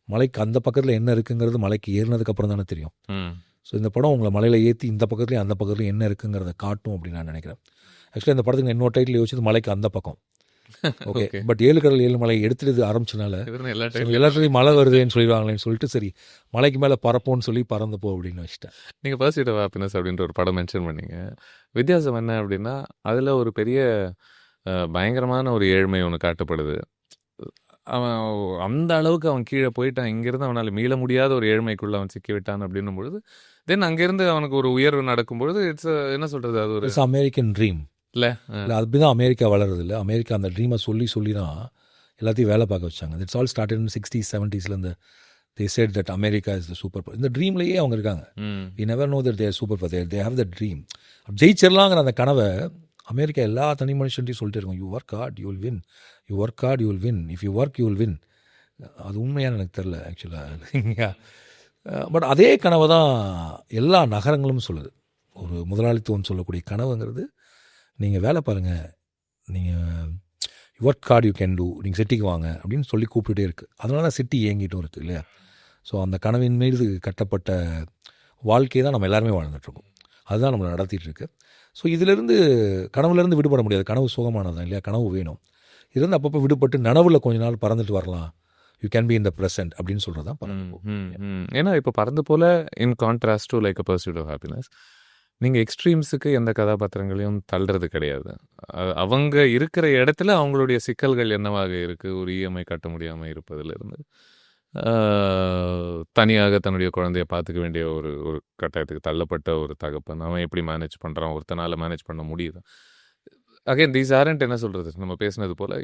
Speaker 1: மலைக்கு அந்த பக்கத்தில் என்ன இருக்குங்கிறது மலைக்கு ஏறினதுக்கப்புறம் தானே தெரியும். ஸோ இந்த படம் உங்களை மலையில் ஏற்றி இந்த பக்கத்துலேயும் அந்த பக்கத்துலையும் என்ன இருக்குங்கிறத காட்டும் அப்படின்னு நான் நினைக்கிறேன். ஆக்சுவலி அந்த படத்துக்கு இன்னொரு டைட்டில் யோசிச்சது மலைக்கு அந்த பக்கம். ஓகே, பட் 7 கடல் 7 மலை எடுத்துட்டு ஆரம்பிச்சனால எல்லாத்தையும் மழை வருதுன்னு சொல்லிடுவாங்களேன்னு சொல்லிட்டு சரி மலைக்கு மேலே பறப்போன்னு சொல்லி பறந்துப்போ அப்படின்னு வச்சுட்டேன்.
Speaker 2: நீங்கள் பர்சூட் ஆஃப் ஹாப்பினஸ் அப்படின்ற ஒரு படம் மென்ஷன் பண்ணீங்க. வித்தியாசம் என்ன அப்படின்னா அதில் ஒரு பெரிய பயங்கரமான ஒரு ஏழ்மை ஒன்று காட்டப்படுது. அவன் அந்த அளவுக்கு அவன் கீழே போயிட்டான், இங்கேருந்து அவனால் மீள முடியாத ஒரு ஏழ்மைக்குள்ளே அவன் சிக்கி விட்டான் அப்படின்னும் பொழுது தென் அங்கேருந்து அவனுக்கு ஒரு உயர்வு நடக்கும்பொழுது இட்ஸ் என்ன சொல்கிறது, அது ஒரு
Speaker 1: அமெரிக்கன் ட்ரீம் இல்லை. அப்படிதான் அமெரிக்கா வளருது இல்லை. அமெரிக்கா அந்த ட்ரீமை சொல்லி தான் எல்லாத்தையும் வேலை பார்க்க வச்சாங்க. It's all started in 60s 70s. they said that America is the super power. இந்த ட்ரீம்லேயே அவங்க இருக்காங்க. we never know that they are super power. they have the dream. ஜெயிச்சிடலாங்கிற அந்த கனவை அமெரிக்கா எல்லா தனி மனுஷன்ட்டையும் சொல்லிட்டு இருக்கும். You work hard you will win, you work hard you will win, if you work you will win. அது உண்மையான எனக்கு தெரில ஆக்சுவலாக. பட் அதே கனவை தான் எல்லா நகரங்களும் சொல்லுது. ஒரு முதலாளித்துவம் சொல்லக்கூடிய கனவுங்கிறது நீங்கள் வேலை பாருங்கள், நீங்கள் work hard you can do, நீங்கள் சிட்டிக்கு வாங்க அப்படின்னு சொல்லி கூப்பிட்டுட்டே இருக்குது. அதனால தான் சிட்டி இயங்கிட்டும் இருக்குது இல்லையா? ஸோ அந்த கனவின் மீது கட்டப்பட்ட வாழ்க்கையை தான் நம்ம எல்லாருமே வாழ்ந்துட்டுருக்கோம். அதுதான் நம்மளை நடத்திட்டு இருக்கு. ஸோ இதிலேருந்து கனவுலேருந்து விடுபட முடியாது. கனவு சுகமானதான் இல்லையா? கனவு வேணும். இதுலேருந்து அப்பப்போ விடுபட்டு நனவில் கொஞ்ச நாள் பறந்துட்டு வரலாம். You can be in the present அப்படின்னு சொல்கிறது தான் பறந்து.
Speaker 2: ஏன்னா இப்போ பறந்து போல் in contrast to like a pursuit of happiness நீங்கள் எக்ஸ்ட்ரீம்ஸுக்கு எந்த கதாபாத்திரங்களையும் தள்ளுறது கிடையாது. அவங்க இருக்கிற இடத்துல அவங்களுடைய சிக்கல்கள் என்னவாக இருக்குது, ஒரு இஎம்ஐ கட்ட முடியாமல் இருப்பதிலிருந்து தனியாக தன்னுடைய குழந்தைய பார்த்துக்க வேண்டிய ஒரு ஒரு கட்டாயத்துக்கு தள்ளப்பட்ட ஒரு தகப்பன் அவன் எப்படி மேனேஜ் பண்ணுறான், ஒருத்தனால் மேனேஜ் பண்ண முடியுது. அகைன் தீஸ் ஆரண்ட் என்ன சொல்கிறது, நம்ம பேசினது போல்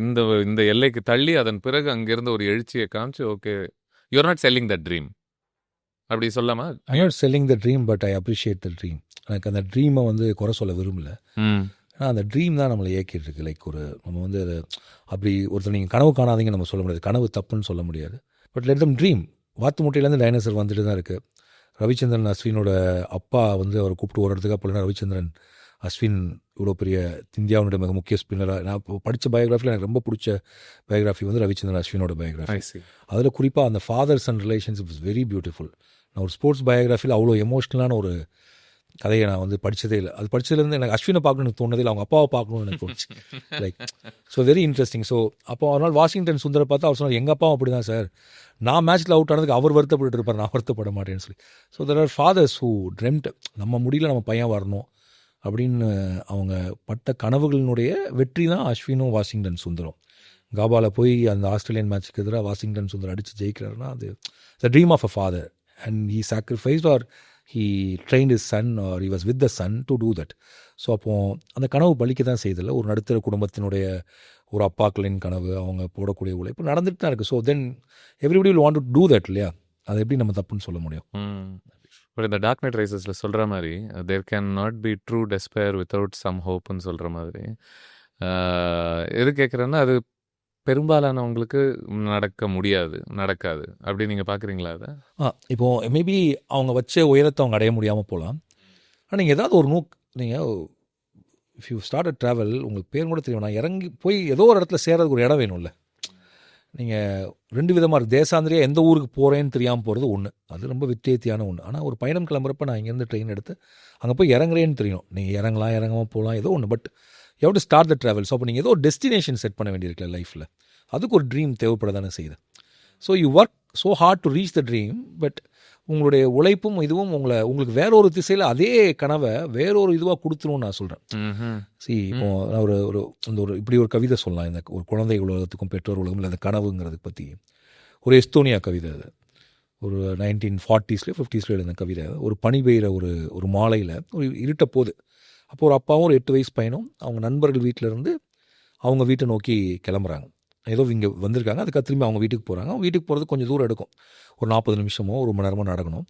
Speaker 2: இந்த இந்த எல்லைக்கு தள்ளி அதன் பிறகு அங்கேருந்து ஒரு எழுச்சியை காமிச்சு okay you're not selling that dream அப்படி சொல்லாமா?
Speaker 1: I not selling the dream but I appreciate the dream. எனக்கு அந்த ட்ரீமை வந்து குறை சொல்ல விரும்பல. ஆனால் அந்த ட்ரீம் தான் நம்மளை இயக்கிட்டு இருக்கு. லைக் ஒரு நம்ம வந்து அதை அப்படி ஒருத்தர் நீங்கள் கனவு காணாதீங்கன்னு நம்ம சொல்ல முடியாது, கனவு தப்புன்னு சொல்ல முடியாது. But let them dream. வாத்து முட்டையிலேருந்து டைனோசர் வந்துட்டு தான் இருக்குது. ரவிச்சந்திரன் அஸ்வினோட அப்பா வந்து அவர் கூப்பிட்டு ஒரு இடத்துக்காக போலனா ரவிச்சந்திரன் அஸ்வின் இவ்வளோ பெரிய இந்தியாவுடைய மிக முக்கிய ஸ்பின்னராக நான் படித்த பயோகிராஃபியில் எனக்கு ரொம்ப பிடிச்ச பயோகிராஃபி வந்து ரவிச்சந்திரன் அஸ்வினோட பயோகிராஃபி. அதில் குறிப்பாக அந்த fathers and relationship is very beautiful. நான் ஒரு ஸ்போர்ட்ஸ் பயோகிராஃபியில் அவ்வளோ எமோஷ்னலான ஒரு கதையை நான் வந்து படித்ததே இல்லை. அது படித்ததுலேருந்து எனக்கு அஸ்வினை பார்க்கணும்னு எனக்கு தோணுதே இல்லை, அவங்க அப்பாவை பார்க்கணும்னு எனக்கு தோணுச்சு. Like so very interesting. So அப்போ ஒரு நாள் வாஷிங்டன் சுந்தரை பார்த்து அவர் சொன்னார், எங்கள் அப்பாவும் அப்படி தான் சார், நான் மேட்ச்சில் அவுட் ஆனதுக்கு அவர் வருத்தப்பட்டு இருப்பார், நான் வருத்தப்பட மாட்டேன்னு சொல்லி. So there are fathers who dreamt நம்ம முடியல நம்ம பையன் வரணும் அப்படின்னு அவங்க பட்ட கனவுகளினுடைய வெற்றி தான் அஸ்வினும் வாஷிங்டன் சுந்தரம். காபாவில் போய் அந்த ஆஸ்திரேலியன் மேட்ச்சுக்கு எதிராக வாஷிங்டன் சுந்தர் அடித்து ஜெயிக்கிறாருன்னா அது the dream of a father. And he sacrificed or he trained his son or he was with the son to do that. So அப்போது அந்த கனவு பலிக்க தான் செய்தில்லை. ஒரு நடுத்தர குடும்பத்தினுடைய ஒரு அப்பாக்களின் கனவு, அவங்க போடக்கூடிய உழைப்பு நடந்துட்டு தான் இருக்குது. So then everybody will want to do that இல்லையா? அது எப்படி நம்ம தப்புன்னு சொல்ல முடியும்?
Speaker 2: பட் இந்த டார்க் நைட் ரைசஸில் சொல்கிற மாதிரி there can not be true despair without some ஹோப்னு சொல்கிற மாதிரி எது கேட்குறேன்னா அது பெரும்பாலானவங்களுக்கு நடக்க முடியாது, நடக்காது. அப்படி நீங்கள் பார்க்குறீங்களா அதை?
Speaker 1: இப்போது மேபி அவங்க வச்ச உயரத்தை அவங்க அடைய முடியாமல் போகலாம். ஆனால் நீங்கள் ஏதாவது ஒரு நீங்கள் if you start a travel உங்களுக்கு பேர் கூட தெரியும், நான் இறங்கி போய் ஏதோ ஒரு இடத்துல சேர்றதுக்கு ஒரு இடம் வேணும்ல. நீங்கள் 2 விதமாக இருக்குது. தேசாந்திரியாக எந்த ஊருக்கு போகிறேன்னு தெரியாமல் போகிறது ஒன்று, அது ரொம்ப வித்தியாசமான ஒன்று. ஆனால் ஒரு பயணம் கிளம்புறப்ப நான் இங்கேருந்து ட்ரெயின் எடுத்து அங்கே போய் இறங்குறேன்னு தெரியும். நீங்கள் இறங்கலாம் இறங்காமல் போகலாம் ஏதோ ஒன்று, but you have to start the travel. So அப்போ நீங்கள் ஏதோ ஒரு டெஸ்டினேஷன் செட் பண்ண வேண்டியிருக்கல லைஃப்பில், அதுக்கு ஒரு ட்ரீம் தேவைப்பட தானே செய்யுது. So you work so hard to reach the dream, but உங்களுடைய உழைப்பும் இதுவும் உங்களுக்கு வேற ஒரு திசையில் அதே கனவை வேற ஒரு இதுவாக கொடுத்துரும்னு நான் சொல்கிறேன். இப்போ நான் ஒரு இப்படி ஒரு கவிதை சொல்லலாம். இந்த ஒரு குழந்தை உலகத்துக்கும் பெற்றோர் உலகம் இல்லை அந்த கனவுங்கிறது பற்றி ஒரு எஸ்தோனியா கவிதை. அது ஒரு 1940s 50s எழுதின கவிதை. ஒரு பனி பெய்கிற ஒரு மாலையில் ஒரு இருட்ட போது அப்போ ஒரு அப்பாவும் ஒரு 8 வயசு பையனும் அவங்க நண்பர்கள் வீட்டிலேருந்து அவங்க வீட்டை நோக்கி கிளம்புறாங்க. ஏதோ இங்கே வந்திருக்காங்க, அதுக்காக திரும்பி அவங்க வீட்டுக்கு போகிறாங்க. அவங்க வீட்டுக்கு போகிறது கொஞ்சம் தூரம் எடுக்கும், ஒரு 40 நிமிஷமோ 1 மணி நேரமோ நடக்கணும்.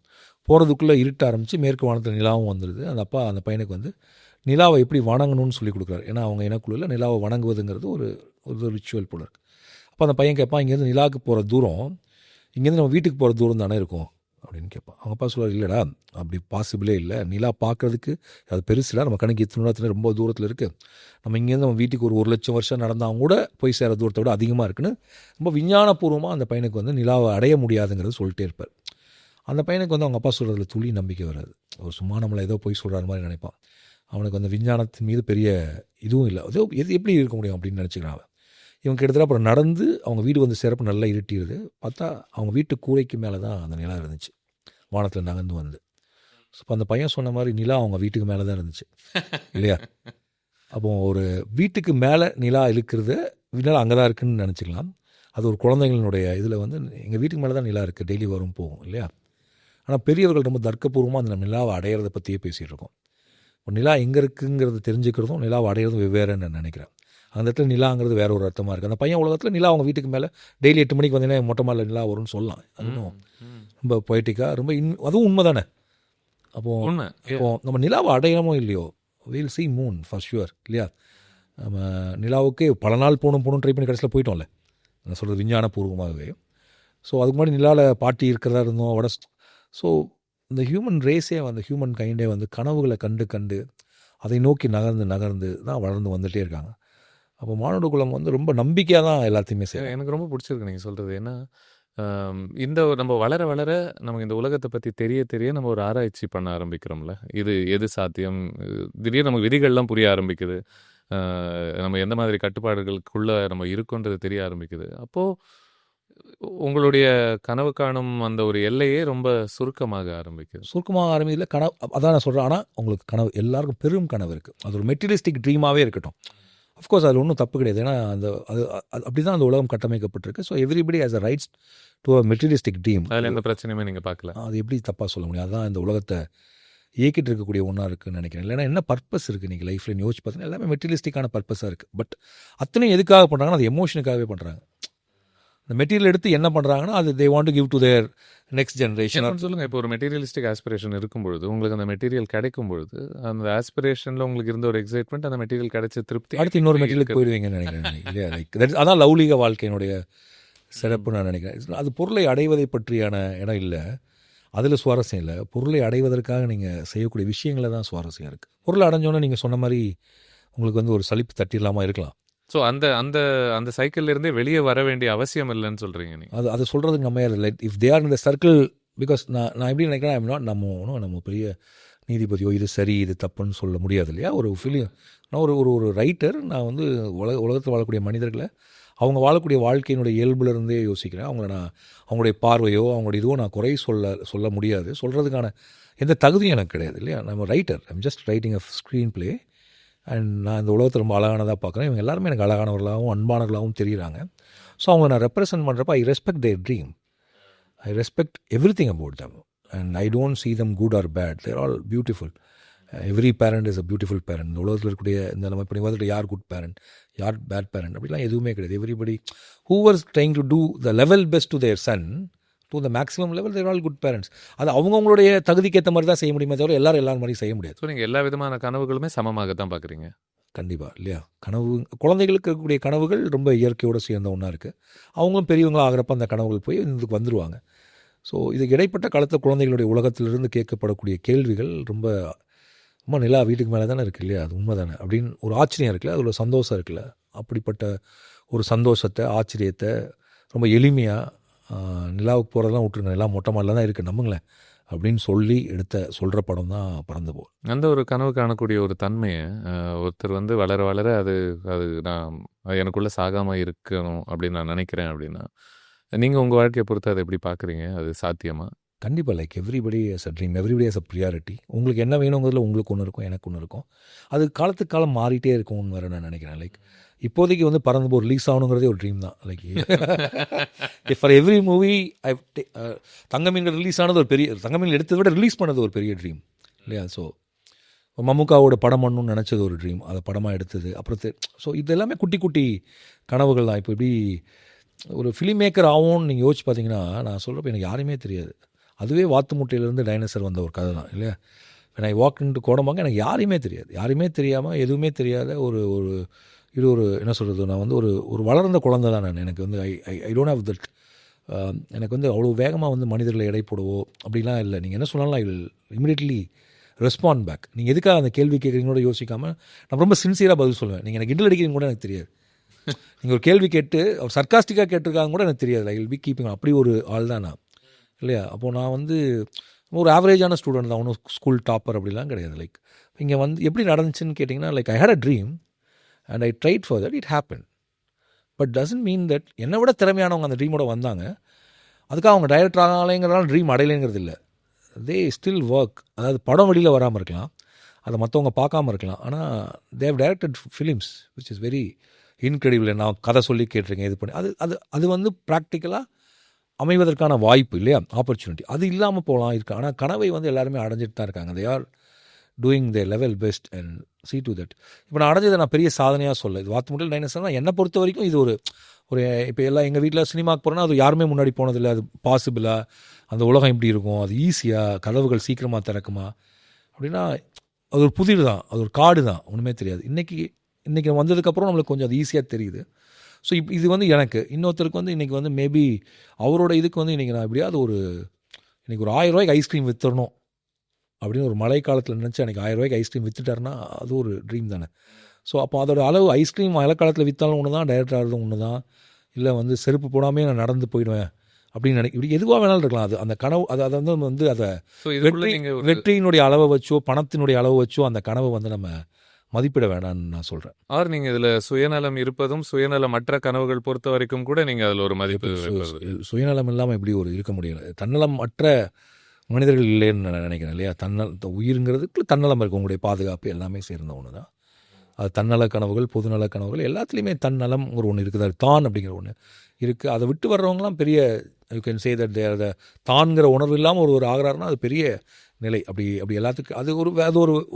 Speaker 1: போகிறதுக்குள்ளே இருட்ட ஆரம்பித்து மேற்கு வானத்தில் நிலாவும் வந்துடுது. அந்த அப்பா அந்த பையனுக்கு வந்து நிலாவை எப்படி வணங்கணும்னு சொல்லி கொடுக்குறாரு. ஏன்னா அவங்க இனக்குழுவில் நிலாவை வணங்குவதுங்கிறது ஒரு ரிச்சுவல் போல இருக்குது. அப்போ அந்த பையன் கேட்பான், இங்கேருந்து நிலாவுக்கு போகிற தூரம் இங்கேருந்து நம்ம வீட்டுக்கு போகிற தூரம் தானே இருக்கும் அப்படின்னு கேட்பான். அவங்க அப்பா சொல்லுவார், இல்லைடா அப்படி பாசிபிளே இல்லை, நிலா பார்க்குறதுக்கு அது பெருசில்லை, நம்ம கணக்கு இத்தனை ரொம்ப தூரத்தில் இருக்குது, நம்ம இங்கேருந்து நம்ம வீட்டுக்கு ஒரு 1,00,000 வருஷம் நடந்தால் கூட போய் சேர தூரத்தை விட அதிகமாக இருக்குன்னு ரொம்ப விஞ்ஞானபூர்வமாக அந்த பையனுக்கு வந்து நிலாவை அடைய முடியாதுங்கிறது சொல்லிட்டே இருப்பார். அந்த பையனுக்கு வந்து அவங்க அப்பா சொல்கிறதுல துளி நம்பிக்கை வராது. ஒரு சும்மா நம்மளை ஏதோ போய் சொல்கிற மாதிரி நினைப்பான். அவனுக்கு அந்த விஞ்ஞானத்தின் மீது பெரிய இதுவும் இல்லை. அது எப்படி இருக்க முடியும் அப்படின்னு நினச்சிக்கிறான் அவன். இவங்க கிட்டத்தட்ட அப்புறம் நடந்து அவங்க வீடு வந்து சேரப்போ நல்லா இருட்டிடுது. பார்த்தா அவங்க வீட்டு கூரைக்கு மேலே தான் அந்த நிலா இருந்துச்சு, வானத்தில் நகர்ந்து வந்து. இப்போ அந்த பையன் சொன்ன மாதிரி நிலா அவங்க வீட்டுக்கு மேலே தான் இருந்துச்சு இல்லையா? அப்போ ஒரு வீட்டுக்கு மேலே நிலா இழுக்கிறது நிலா அங்கே தான் இருக்குதுன்னு நினச்சிக்கலாம். அது ஒரு குழந்தைங்களுடைய இதில் வந்து எங்கள் வீட்டுக்கு மேலே தான் நிலா இருக்குது, டெய்லி வரும் போகும் இல்லையா? ஆனால் பெரியவர்கள் ரொம்ப தர்க்கபூர்வமாக அந்த நிலாவை அடையிறதை பற்றியே பேசிகிட்டு இருக்கோம். இப்போ நிலா எங்கே இருக்குங்கிறது தெரிஞ்சுக்கிறதும் நிலாவை அடையிறதும் வெவ்வேறுன்னு நான் நினைக்கிறேன். அந்த இடத்துல நிலாங்கிறது வேற ஒரு அர்த்தமாக இருக்குது. அந்த பையன் உலகத்தில் நிலா அவங்க வீட்டுக்கு மேலே டெய்லி 8 மணிக்கு வந்தீங்கன்னா மொட்டை மாலில் நிலா வரும்னு சொல்லலாம். அதுவும் ரொம்ப பொய்ட்டிக்காக ரொம்ப அதுவும் உண்மை தானே. அப்போது நம்ம நிலாவை அடையாமோ இல்லையோ, we'll see Moon for sure இல்லையா? நம்ம நிலாவுக்கே பல நாள் போகணும் ட்ரை பண்ணி கடைசியில் போயிட்டோம்ல, நான் சொல்கிறது விஞ்ஞானபூர்வமாகவே. ஸோ அதுக்கு முன்னாடி நிலாவில் பாட்டி இருக்கிறதா இருந்தோம். ஸோ இந்த ஹியூமன் ரேஸே வந்து ஹியூமன் கைண்டே வந்து கனவுகளை கண்டு அதை நோக்கி நகர்ந்து தான் வளர்ந்து வந்துகிட்டே இருக்காங்க. அப்போ மானுட குலம் வந்து ரொம்ப நம்பிக்கையாக தான் எல்லாத்தையுமே செய்யும்.
Speaker 2: எனக்கு ரொம்ப பிடிச்சிருக்கு நீங்கள் சொல்கிறது. ஏன்னா இந்த நம்ம வளர நமக்கு இந்த உலகத்தை பற்றி தெரிய நம்ம ஒரு ஆராய்ச்சி பண்ண ஆரம்பிக்கிறோம்ல. இது எது சாத்தியம், திடீர்னு நமக்கு விதிகள்லாம் புரிய ஆரம்பிக்குது, நம்ம எந்த மாதிரி கட்டுப்பாடுகளுக்குள்ளே நம்ம இருக்கோன்றது தெரிய ஆரம்பிக்குது. அப்போது உங்களுடைய கனவு காணும் அந்த ஒரு எல்லையே ரொம்ப சுருக்கமாக
Speaker 1: ஆரம்பிக்குது. கனவு அதான் நான் சொல்கிறேன். ஆனால் உங்களுக்கு கனவு எல்லாருக்கும் பெரும் கனவு இருக்குது. அது ஒரு மெட்டீரியலிஸ்டிக் ட்ரீமாகவே இருக்கட்டும். அஃப்கோர்ஸ் அதில் ஒன்றும் தப்பு கிடையாது. ஏன்னா அது அப்படி தான் அந்த உலகம் கட்டமைக்கப்பட்டிருக்கு. So everybody has a rights to a materialistic dream.
Speaker 2: அதில் எந்த பிரச்சனையுமே நீங்கள் பார்க்கல.
Speaker 1: அது எப்படி தப்பாக சொல்ல முடியும்? அதுதான் இந்த உலகத்தை இயக்கிட்டு இருக்கக்கூடிய ஒன்றா இருக்குதுன்னு நினைக்கிறேன். இல்லைன்னா என்ன பர்பஸ் இருக்குது நீங்கள் லைஃப்பில் யோசிச்சு பார்த்தீங்கன்னா எல்லாமே மெட்டீரியலிஸ்டிக்கான பர்பஸாக இருக்குது. பட் அத்தனையும் எதுக்காக பண்ணுறாங்கன்னா அது எமோஷனுக்காகவே பண்ணுறாங்க. இந்த மெட்டீரியல் எடுத்து என்ன பண்ணுறாங்கன்னா அது they want to give to their next generation.
Speaker 2: சொல்லுங்கள், இப்போ ஒரு மெட்டீரியலிஸ்டிக் ஆஸ்பிரேஷன் இருக்கும்பொழுது உங்களுக்கு அந்த மெட்டீரியல் கிடைக்கும் பொழுது அந்த ஆஸ்பிரேஷனில் உங்களுக்கு இருந்த ஒரு எக்ஸைட்மெண்ட், அந்த மெட்டீரியல் கிடைச்ச திருப்தி,
Speaker 1: அடுத்து இன்னொரு மெட்டீரியலுக்கு போயிடுவீங்கன்னு நினைக்கிறேன் இல்லையா? லைக் அதான் லௌலிக வாழ்க்கையினுடைய சிறப்பு நான் நினைக்கிறேன். அது பொருளை அடைவதை பற்றியான இடம் இல்லை, அதில் சுவாரஸ்யம் இல்லை. பொருளை அடைவதற்காக நீங்கள் செய்யக்கூடிய விஷயங்களில் தான் சுவாரஸ்யம் இருக்குது. பொருளை அடைஞ்சோன்னே நீங்கள் சொன்ன மாதிரி உங்களுக்கு வந்து ஒரு சலிப்பு தட்டிடலாமா இருக்கலாம்.
Speaker 2: ஸோ அந்த அந்த அந்த சைக்கிள்லேருந்தே வெளியே வர வேண்டிய அவசியம் இல்லைன்னு சொல்கிறீங்க நீங்கள்.
Speaker 1: அது சொல்கிறதுக்கு நம்ம light if they are in the circle. Because நான் எப்படி நினைக்கிறேன், ஐம் நாட் நம்ம பெரிய நீதிபதியோ இது சரி இது தப்புன்னு சொல்ல முடியாது இல்லையா? ஒரு ஃபீலிங் நான் ஒரு ரைட்டர். நான் வந்து உலகத்தில் வாழக்கூடிய மனிதர்களை அவங்க வாழக்கூடிய வாழ்க்கையினுடைய இயல்புலேருந்தே யோசிக்கிறேன். அவங்களுடைய பார்வையோ அவங்களுடைய இதுவோ நான் குறை சொல்ல முடியாது. சொல்கிறதுக்கான எந்த தகுதியும் எனக்கு கிடையாது இல்லையா? நம்ம writer, I'm just writing a screen play. And நான் இந்த உலகத்தை ரொம்ப அழகானதாக பார்க்குறேன். இவங்க எல்லாருமே எனக்கு அழகானவர்களாகவும் அன்பானவர்களாகவும் தெரியுறாங்க. ஸோ அவங்க நான் ரெப்ரசன்ட் பண்ணுறப்ப I respect their dream, I respect everything about them and I don't see them good or bad. They're all beautiful. Every parent is a beautiful parent. இந்த உலகத்தில் இருக்கக்கூடிய இந்த நம்ம இப்போ பார்த்துட்டு யார் குட் பேரண்ட் யார் பேட் பேரண்ட் அப்படிலாம் எதுவுமே கிடையாது. Everybody who was trying to do the level best to their son to the maximum level, they're all good parents. அது அவங்கவுங்களுடைய தகுதிக்கு ஏற்ற மாதிரி தான் செய்ய முடியுமே தவிர எல்லாரும் மாதிரி செய்ய முடியாது.
Speaker 2: ஸோ நீங்கள் எல்லா விதமான கனவுகளுமே சமமாக தான் பார்க்குறீங்க.
Speaker 1: கண்டிப்பாக இல்லையா? குழந்தைகளுக்கு இருக்கக்கூடிய கனவுகள் ரொம்ப இயற்கையோடு சேர்ந்த ஒன்றா இருக்குது. அவங்களும் பெரியவங்களாக ஆகிறப்ப அந்த கனவுகள் போய் இதுக்கு வந்துடுவாங்க. ஸோ இதுக்கு இடைப்பட்ட காலத்தில் குழந்தைகளுடைய உலகத்திலிருந்து கேட்கப்படக்கூடிய கேள்விகள் ரொம்ப நிலா வீட்டுக்கு மேலே தானே இருக்குது இல்லையா? அது உண்மை தானே அப்படின்னு ஒரு ஆச்சரியம் இருக்குல்ல, அது ஒரு சந்தோஷம் இருக்குல்ல. அப்படிப்பட்ட ஒரு சந்தோஷத்தை ஆச்சரியத்தை ரொம்ப எளிமையாக நிலாவுக்கு போகிறதெல்லாம் விட்டுருங்க, நிலா மொட்டை மாடில் தான் இருக்குது நம்புங்களேன் அப்படின்னு சொல்கிற படம் தான் பறந்து போகும்.
Speaker 2: அந்த ஒரு கனவு காணக்கூடிய ஒரு தன்மையை ஒருத்தர் வந்து வளர அது நான் எனக்குள்ளே சாகாமல் இருக்கணும் அப்படின்னு நான் நினைக்கிறேன் அப்படின்னா, நீங்கள் உங்கள் வாழ்க்கையை பொறுத்து அதை எப்படி பார்க்குறீங்க? அது சாத்தியமா?
Speaker 1: கண்டிப்பாக like everybody has a dream, everybody has a priority. உங்களுக்கு என்ன வேணுங்கிறதுல உங்களுக்கு ஒன்று இருக்கும், எனக்கு ஒன்று இருக்கும். அது காலத்துக்கு காலம் மாறிட்டே இருக்கும்னு வேறு நான் நினைக்கிறேன். லைக் இப்போதைக்கு வந்து பறந்து போர் ரிலீஸ் ஆகணுங்கிறதே ஒரு ட்ரீம் தான். Like for every movie I Thanga Meengal release ஆனது ஒரு பெரிய, தங்கமீன்கள் எடுத்ததை விட ரிலீஸ் பண்ணது ஒரு பெரிய ட்ரீம் இல்லையா? ஸோ மம்முக்காவோட படம் பண்ணணும்னு நினச்சது ஒரு ட்ரீம், அதை படமாக எடுத்தது. அப்புறம் ஸோ இது எல்லாமே குட்டி குட்டி கனவுகள் தான். இப்போ எப்படி ஒரு ஃபிலிம் மேக்கர் ஆகும்னு நீங்கள் யோசிச்சு பார்த்தீங்கன்னா, நான் சொல்கிறப்ப எனக்கு யாருமே தெரியாது. அதுவே வாத்து முட்டையிலேருந்து டைனோசர் வந்த ஒரு கதை தான் இல்லையா? நான் வாக் இன்ட்டு கோடம்பாங்க, எனக்கு யாரையுமே தெரியாது. யாரையுமே தெரியாமல் எதுவுமே தெரியாத ஒரு ஒரு இது ஒரு என்ன சொல்கிறது, நான் வந்து ஒரு ஒரு வளர்ந்த குழந்தை தான் நான். எனக்கு வந்து ஐ ஐ ஐ டோன்ட் ஹேவ் தட். எனக்கு வந்து அவ்வளோ வேகமாக வந்து மனிதர்களை எடை போடவோ அப்படிலாம் இல்லை. நீங்கள் என்ன சொன்னாலும் I will immediately respond back. நீங்கள் எதுக்காக அந்த கேள்வி கேட்குறீங்களோட யோசிக்காமல் நான் ரொம்ப சின்சியராக பதில் சொல்லுவேன். நீங்கள் எனக்கு கிண்டல் அடிக்கிறீங்க கூட எனக்கு தெரியாது. நீங்கள் ஒரு கேள்வி கேட்டு அவர் சர்க்காஸ்டிக்காக கேட்டிருக்காங்க கூட எனக்கு தெரியாது. I will be keeping. அப்படி ஒரு ஆள் தான் நான் இல்லையா? அப்போது நான் வந்து ஒரு ஆவரேஜான ஸ்டூடெண்ட் தான், ஒன்றும் ஸ்கூல் டாப்பர் அப்படிலாம் கிடையாது. லைக் இங்கே வந்து எப்படி நடந்துச்சுன்னு கேட்டிங்கன்னா, like I had a dream and I tried for that, it happen. But doesn't mean that என்னை விட திறமையானவங்க அந்த ட்ரீமோட வந்தாங்க, அதுக்காக அவங்க டைரக்டர் ஆகலைங்கிறதால ட்ரீம் அடையலைங்கிறது இல்லை. They still work. அதாவது படம் வெளியில் வராமல் இருக்கலாம், அதை மற்றவங்க பார்க்காம இருக்கலாம், ஆனால் they've directed films which is very incredible. நான் கதை சொல்லி கேட்டிருக்கேன், இது பண்ணி அது அது அது வந்து ப்ராக்டிக்கலாக அமைவதற்கான வாய்ப்பு இல்லையா, ஆப்பர்ச்சுனிட்டி அது இல்லாமல் போகலாம் இருக்கு. ஆனால் கனவை வந்து எல்லாருமே அடைஞ்சிட்டு தான் இருக்காங்க. They are doing the level best and see to that. இப்போ நான் அடைஞ்சதை நான் பெரிய சாதனையாக சொல்ல, இது வாத்து முட்டையில் டைனோசர்னால் என்னை பொறுத்த வரைக்கும் இது ஒரு ஒரு இப்போ எல்லாம் எங்கள் வீட்டில் சினிமாவுக்கு போகிறோன்னா அது யாருமே முன்னாடி போனதில்லை. அது பாசிபிளாக, அந்த உலகம் எப்படி இருக்கும், அது ஈஸியாக கதவுகள் சீக்கிரமாக திறக்குமா அப்படின்னா அது ஒரு புதிர் தான், அது ஒரு காடு தான், ஒன்றுமே தெரியாது. இன்றைக்கி வந்ததுக்கப்புறம் நம்மளுக்கு கொஞ்சம் அது ஈஸியாக தெரியுது. ஸோ இது வந்து எனக்கு இன்னொருத்தருக்கு வந்து இன்றைக்கி வந்து மேபி அவரோட இதுக்கு வந்து இன்றைக்கி நான் எப்படியாவது இன்றைக்கி ஒரு 1000 ரூபாய்க்கு ஐஸ்கிரீம் விற்றுறணும் அப்படின்னு ஒரு மழை காலத்தில் நினச்சி அன்றைக்கி 1000 ரூபாய்க்கு ஐஸ்கிரீம் விற்றுட்டாருன்னா அது ஒரு ட்ரீம் தானே. ஸோ அப்போ அதோட அளவு ஐஸ்கிரீம் மழை காலத்தில் விற்றாலும் ஒன்று தான், டைரக்டர் ஆகிறதும் ஒன்று தான். இல்லை வந்து செருப்பு போடாமே நான் நடந்து போயிடுவேன் அப்படின்னு இப்படி எதுவாக வேணாலும் இருக்கலாம். அது அந்த கனவு அதை வந்து அதை வெற்றியினுடைய அளவை வச்சோ பணத்தினுடைய அளவை வச்சோ அந்த கனவை வந்து நம்ம மதிப்பிட வேணான்னு நான் சொல்கிறேன்.
Speaker 2: ஆர் நீங்கள் இதில் சுயநலம் இருப்பதும் சுயநலமற்ற கனவுகள் பொறுத்த வரைக்கும் கூட நீங்கள் அதில் ஒரு மதிப்பு
Speaker 1: சுயநலம் இல்லாமல் எப்படி ஒரு இருக்க முடியல. தன்னலம் அற்ற மனிதர்கள் இல்லைன்னு நான் நினைக்கிறேன் இல்லையா? உயிருங்கிறதுக்கு தன்னலம் இருக்குது, உங்களுடைய பாதுகாப்பு எல்லாமே சேர்ந்த ஒன்று தான். அது தன்னல கனவுகள், பொதுநல கனவுகள் எல்லாத்துலேயுமே தன்னலம் ஒரு ஒன்று இருக்குது, அது தான் அப்படிங்கிற ஒன்று இருக்குது. அதை விட்டு வர்றவங்களாம் பெரிய யூ கேன் சே தட் தேர் தான்கிற உணர்வு இல்லாமல் ஒரு ஆகிறாருன்னா அது பெரிய நிலை. அப்படி எல்லாத்துக்கும் அது